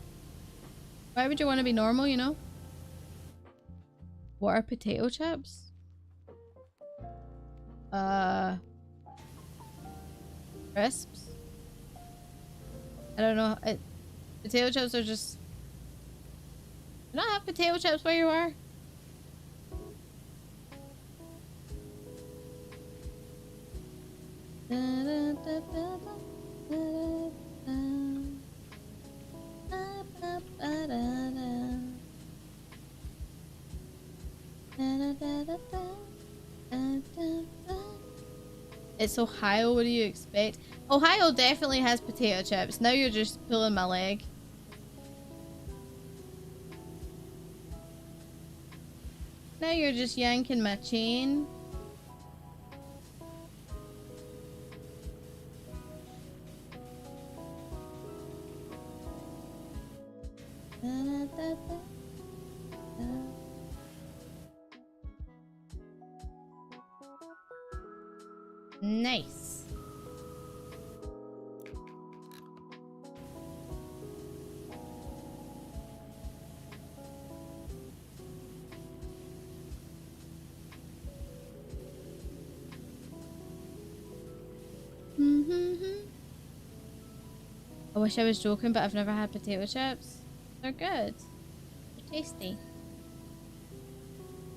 Why would you want to be normal, you know? What are potato chips? Crisps? I don't know. Potato chips are just... You don't have potato chips where you are? It's Ohio, what do you expect? Ohio definitely has potato chips. Now you're just pulling my leg. Now you're just yanking my chain. Nice. I wish I was joking, but I've never had potato chips. They're good. They're tasty.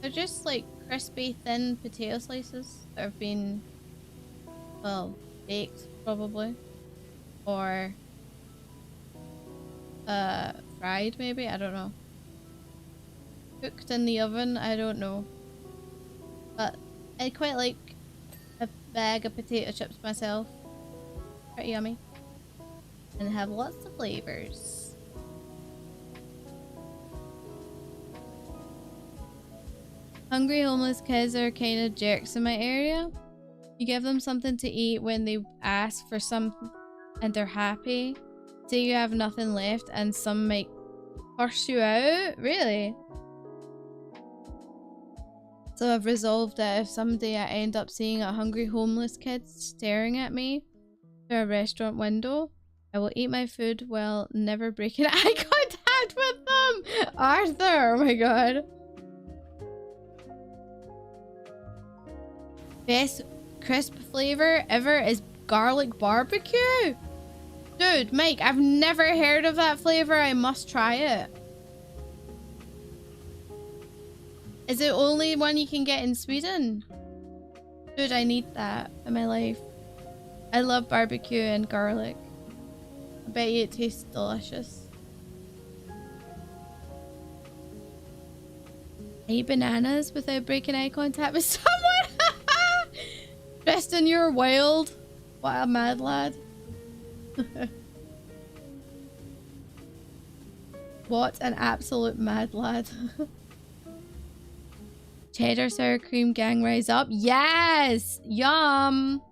They're just like crispy, thin potato slices that have been, well, baked probably, or fried maybe. I don't know. Cooked in the oven. I don't know. But I quite like a bag of potato chips myself. Pretty yummy. And have lots of flavors. Hungry homeless kids are kind of jerks in my area. You give them something to eat when they ask for something and they're happy. Say you have nothing left and some might curse you out. Really? So I've resolved that if someday I end up seeing a hungry homeless kid staring at me through a restaurant window, I will eat my food while never breaking eye contact with them. Arthur, oh my god. Best crisp flavor ever is garlic barbecue. Dude, Mike, I've never heard of that flavor. I must try it. Is it only one you can get in Sweden? Dude, I need that in my life. I love barbecue and garlic. I bet you it tastes delicious. I eat bananas without breaking eye contact with someone. Tristan, you're wild. What a mad lad. What an absolute mad lad. Cheddar sour cream gang rise up. Yes! Yum!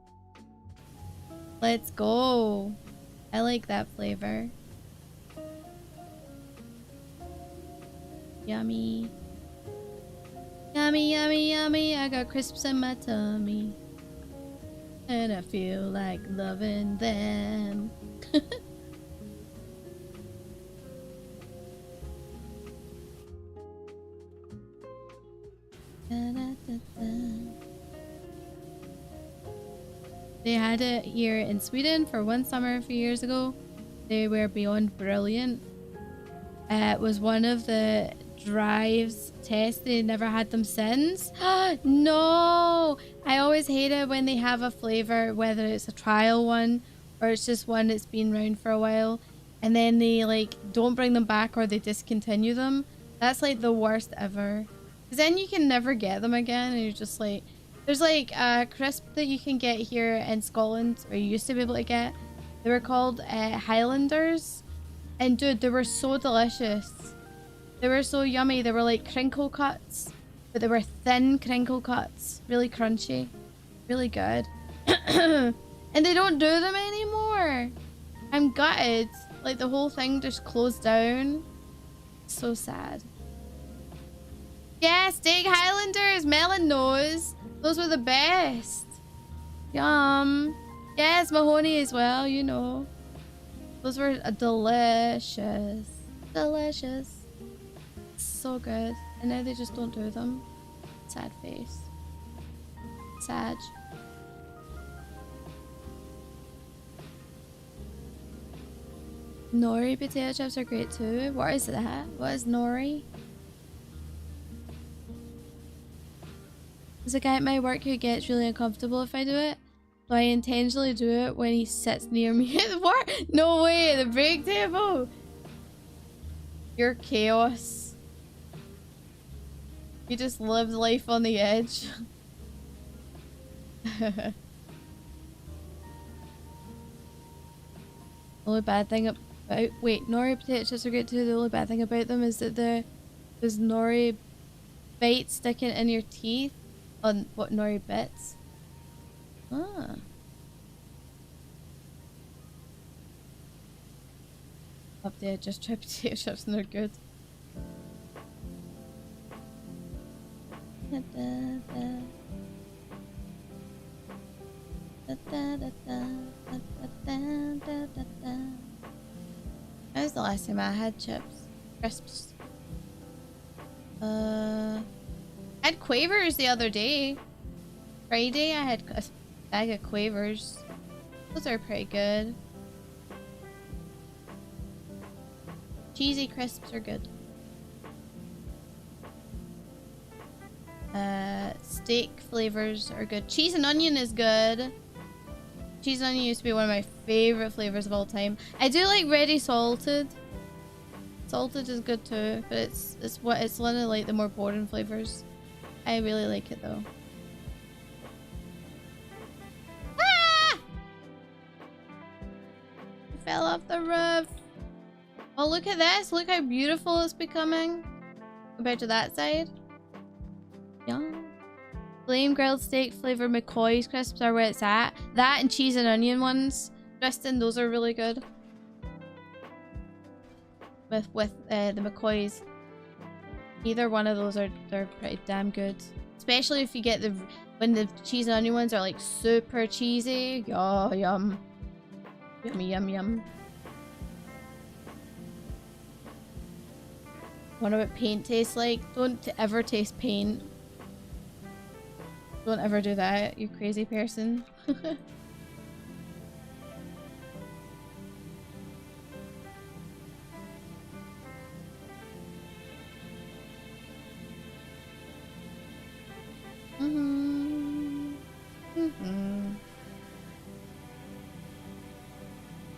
Let's go. I like that flavor. Yummy. Yummy, yummy, yummy. I got crisps in my tummy. And I feel like loving them. They had it here in Sweden for one summer a few years ago. They were beyond brilliant. It was one of the drives test. They never had them since. No, I always hate it when they have a flavor, whether it's a trial one or it's just one that's been around for a while, and then they like don't bring them back or they discontinue them. That's like the worst ever, because then you can never get them again and you're just like, there's like a crisp that you can get here in Scotland, or you used to be able to get. They were called Highlanders, and dude, they were so delicious. They were so yummy. They were like crinkle cuts, but they were thin crinkle cuts. Really crunchy. Really good. And they don't do them anymore. I'm gutted. Like the whole thing just closed down. So sad. Yeah, steak Highlanders. Melon nose. Those were the best. Yum. Yes, Mahoney as well, you know. Those were delicious. Delicious. So good. And now they just don't do them. Sad face. Sad. Nori potato chips are great too. What is that? What is nori? There's a guy at my work who gets really uncomfortable if I do it. So I intentionally do it when he sits near me at the work. No way, the break table. You're chaos. You just lived life on the edge. Only bad thing about wait, nori potato chips are great too. The only bad thing about them is that there's nori bite sticking in your teeth on what nori bits. Ah. Up there, just try potato chips and they're good. That was the last time I had chips. Crisps. I had Quavers the other day. Friday I had a bag of Quavers. Those are pretty good. Cheesy crisps are good. Steak flavors are good. Cheese and onion is good. Cheese and onion used to be one of my favorite flavors of all time. I do like ready salted. Salted is good too, but it's one of like the more boring flavors. I really like it though. Ah! I fell off the roof. Oh, look at this. Look how beautiful it's becoming compared to that side. Yum. Flame grilled steak flavor McCoy's crisps are where it's at. That and cheese and onion ones, Tristan, those are really good. With the McCoy's. Either one of those they're pretty damn good. Especially if you get when the cheese and onion ones are like super cheesy. Oh, yum. Yummy, yum, yum. Wonder what paint tastes like. Don't ever taste paint. Don't ever do that, you crazy person.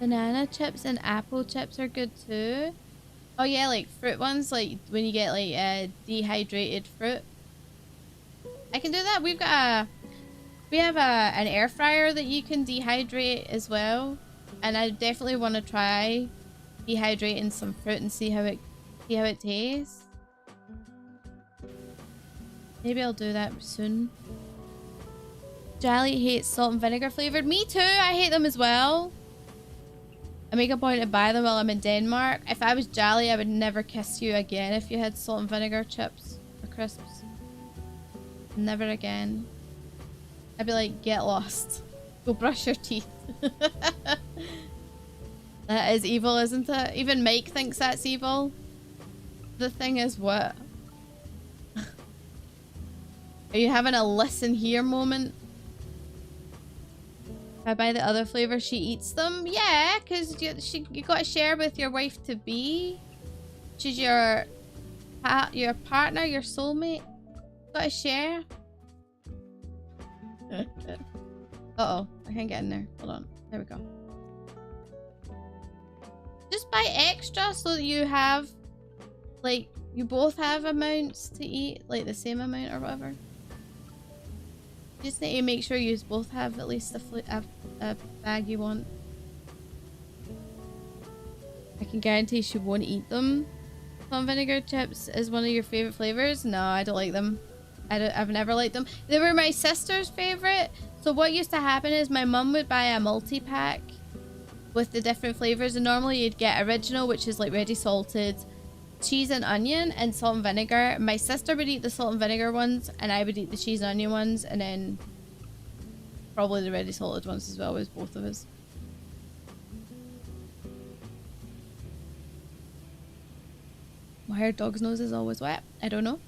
Banana chips and apple chips are good too. Oh yeah, like fruit ones, like when you get like dehydrated fruit. I can do that. We have an air fryer that you can dehydrate as well, and I definitely want to try dehydrating some fruit and see how it tastes. Maybe I'll do that soon. Jolly hates salt and vinegar flavored. Me too. I hate them as well. I make a point to buy them while I'm in Denmark. If I was Jolly, I would never kiss you again if you had salt and vinegar chips or crisps. Never again. I'd be like, get lost. Go brush your teeth. That is evil, isn't it? Even Mike thinks that's evil. The thing is, what? Are you having a listen here moment? If I buy the other flavor, she eats them? Yeah, because you got to share with your wife-to-be. She's your partner, your soulmate. Got to share. Uh-oh, I can't get in there. Hold on. There we go. Just buy extra so that you have, like, you both have amounts to eat, like the same amount or whatever. You just need to make sure you both have at least a bag you want. I can guarantee she won't eat them. Plum vinegar chips is one of your favorite flavors? No, I don't like them. I've never liked them. They were my sister's favorite. So what used to happen is my mum would buy a multi-pack with the different flavors, and normally you'd get original, which is like ready salted, cheese and onion, and salt and vinegar. My sister would eat the salt and vinegar ones, and I would eat the cheese and onion ones, and then probably the ready salted ones as well, as both of us. Why are dogs' noses always wet? I don't know.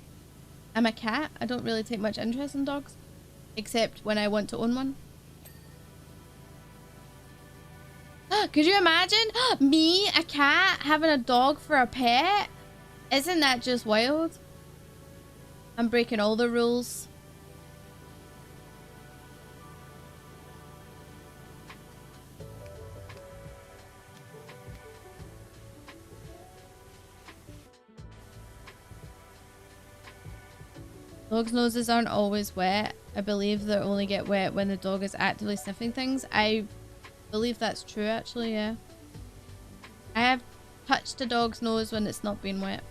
I'm a cat. I don't really take much interest in dogs, except when I want to own one. Could you imagine me, a cat, having a dog for a pet? Isn't that just wild? I'm breaking all the rules. Dogs' noses aren't always wet. I believe they only get wet when the dog is actively sniffing things. I believe that's true, actually, yeah. I have touched a dog's nose when it's not been wet.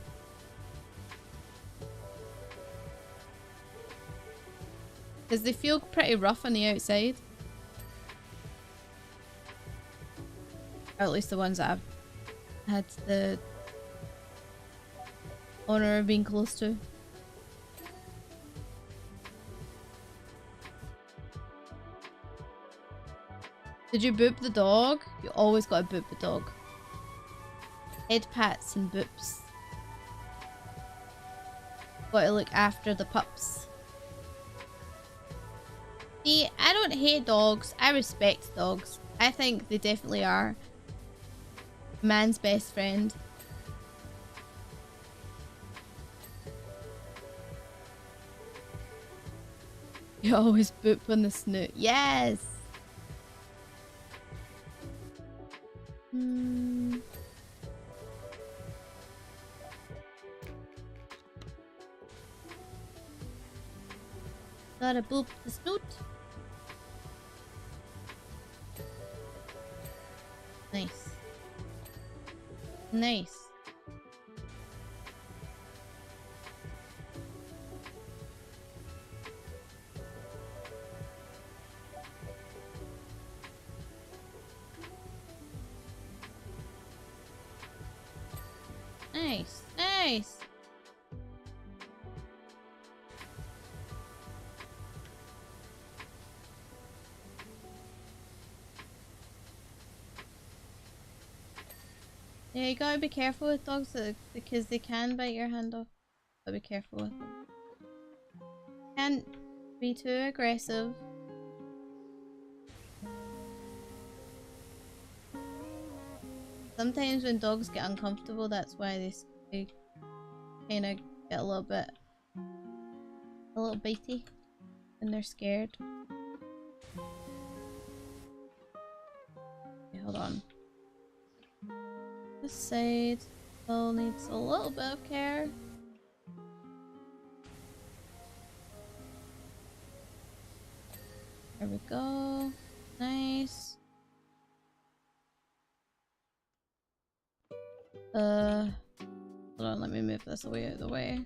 Because they feel pretty rough on the outside. Or at least the ones that I've had the honor of being close to. Did you boop the dog? You always gotta boop the dog. Head pats and boops. Gotta look after the pups. See, I don't hate dogs. I respect dogs. I think they definitely are man's best friend. You always boop on the snoot. Yes! Gotta boop the snoot. Nice. Nice. Nice. Nice. Yeah, you gotta be careful with dogs because they can bite your hand off. Gotta be careful with them. Can't be too aggressive. Sometimes when dogs get uncomfortable, that's why they kind of get a little bitey when they're scared. Okay, hold on. This side still needs a little bit of care. There we go. Nice. Hold on, let me move this away out of the way.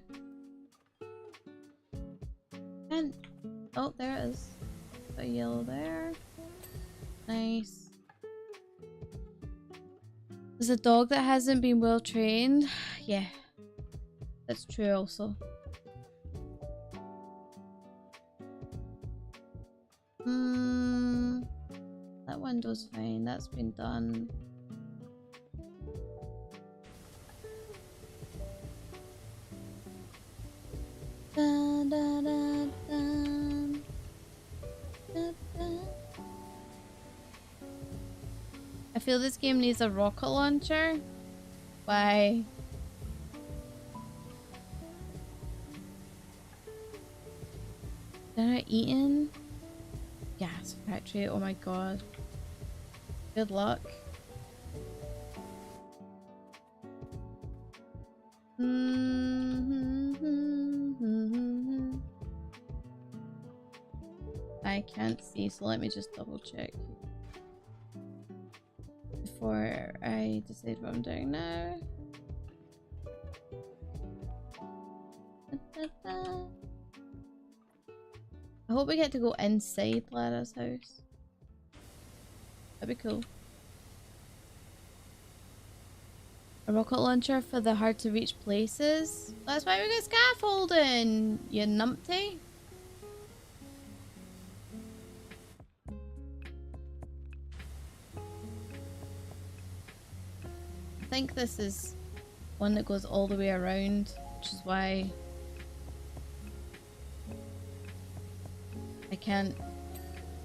And oh, there it is. A yellow there. Nice. There's a dog that hasn't been well trained. Yeah, that's true also. That window's fine. That's been done. Dun, dun, dun, dun. Dun, dun. I feel this game needs a rocket launcher. Why? Dinner eaten? Gas factory. Oh my god. Good luck. I can't see, so let me just double check before I decide what I'm doing now. I hope we get to go inside Lara's house. That'd be cool. A rocket launcher for the hard to reach places. That's why we got scaffolding, you numpty. I think this is one that goes all the way around, which is why I can't.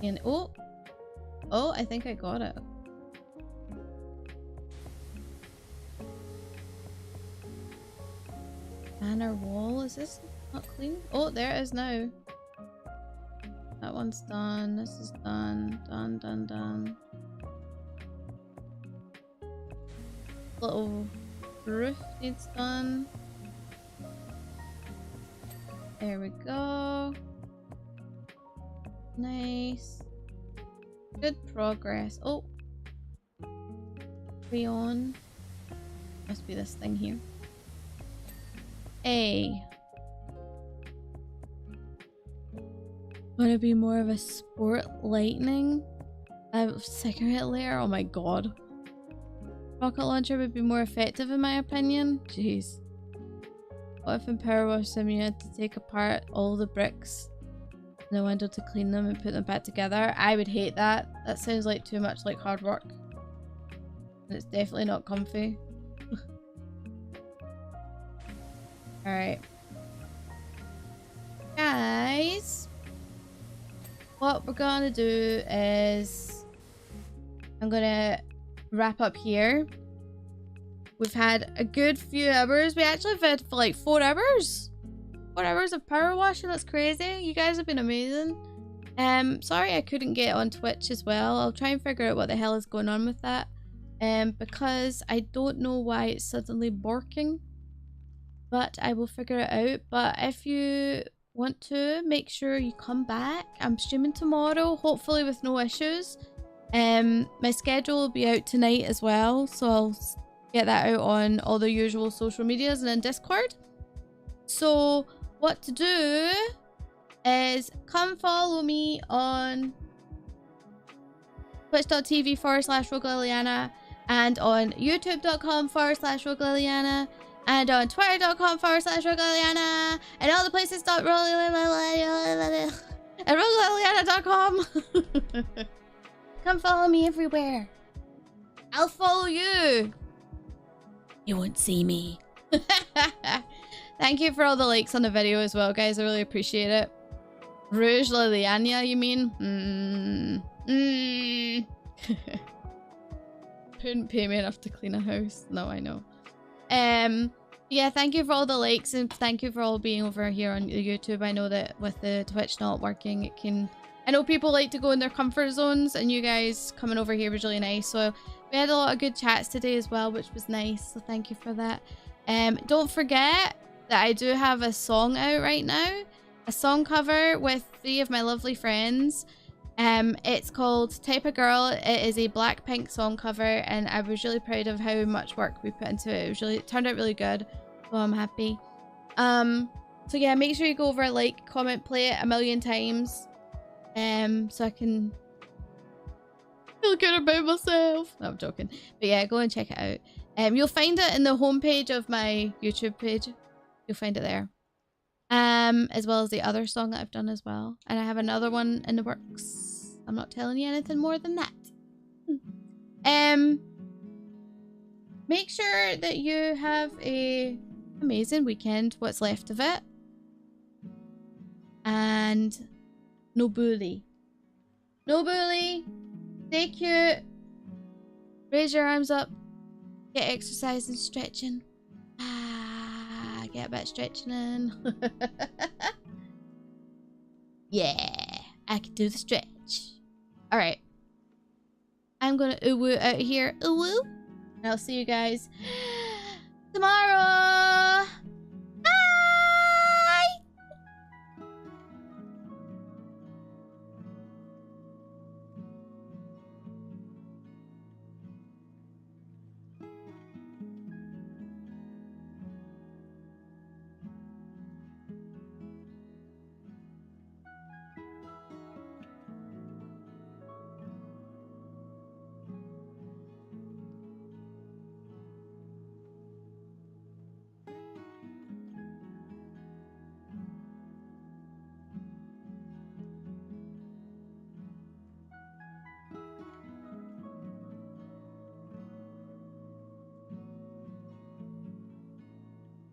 And oh, I think I got it. Banner wall, is this not clean? Oh, there it is now. That one's done. This is done. Done. Little roof needs done. There we go. Nice. Good progress. Oh. Freon. Must be this thing here. A. Wanna be more of a sport lightning? A cigarette layer? Oh my god. Rocket launcher would be more effective in my opinion. Jeez. What if in Powerwash Sim you had to take apart all the bricks in the window to clean them and put them back together? I would hate that. That sounds like too much like hard work. And it's definitely not comfy. Alright. Guys. What we're gonna do is I'm gonna wrap up here. We've had a good few hours. We actually have had for like 4 hours. 4 hours of power washing. That's crazy. You guys have been amazing. Sorry I couldn't get on Twitch as well. I'll try and figure out what the hell is going on with that. Because I don't know why it's suddenly barking. But I will figure it out. But if you want to, make sure you come back. I'm streaming tomorrow, hopefully with no issues. My schedule will be out tonight as well, so I'll get that out on all the usual social medias and in Discord. So what to do is come follow me on twitch.tv/RogueLiliana and on youtube.com/RogueLiliana. And on twitter.com/rogueliana. And all the places and rogueliana.com. Come follow me everywhere. I'll follow you. You won't see me. Thank you for all the likes on the video as well, guys. I really appreciate it. Rouge Liliana, you mean? Couldn't pay me enough to clean a house. No, I know. Yeah, thank you for all the likes and thank you for all being over here on YouTube. I know that with the Twitch not working, it can... I know people like to go in their comfort zones, and you guys coming over here was really nice. So we had a lot of good chats today as well, which was nice. So thank you for that. Don't forget that I do have a song out right now. A song cover with 3 of my lovely friends. It's called Type of Girl. It is a Blackpink song cover, and I was really proud of how much work we put into it. It turned out really good, so I'm happy. So yeah, make sure you go over, like, comment, play it a million times. So I can feel good about myself. No, I'm joking. But yeah, go and check it out. You'll find it in the homepage of my YouTube page. You'll find it there. As well as the other song that I've done as well. And I have another one in the works. I'm not telling you anything more than that. Make sure that you have a amazing weekend, what's left of it. And no bully. No bully. Stay cute. Raise your arms up. Get exercise and stretching. Get a bit stretching in. Yeah, I can do the stretch. All right. I'm gonna uwu out here. Uwu. And I'll see you guys tomorrow.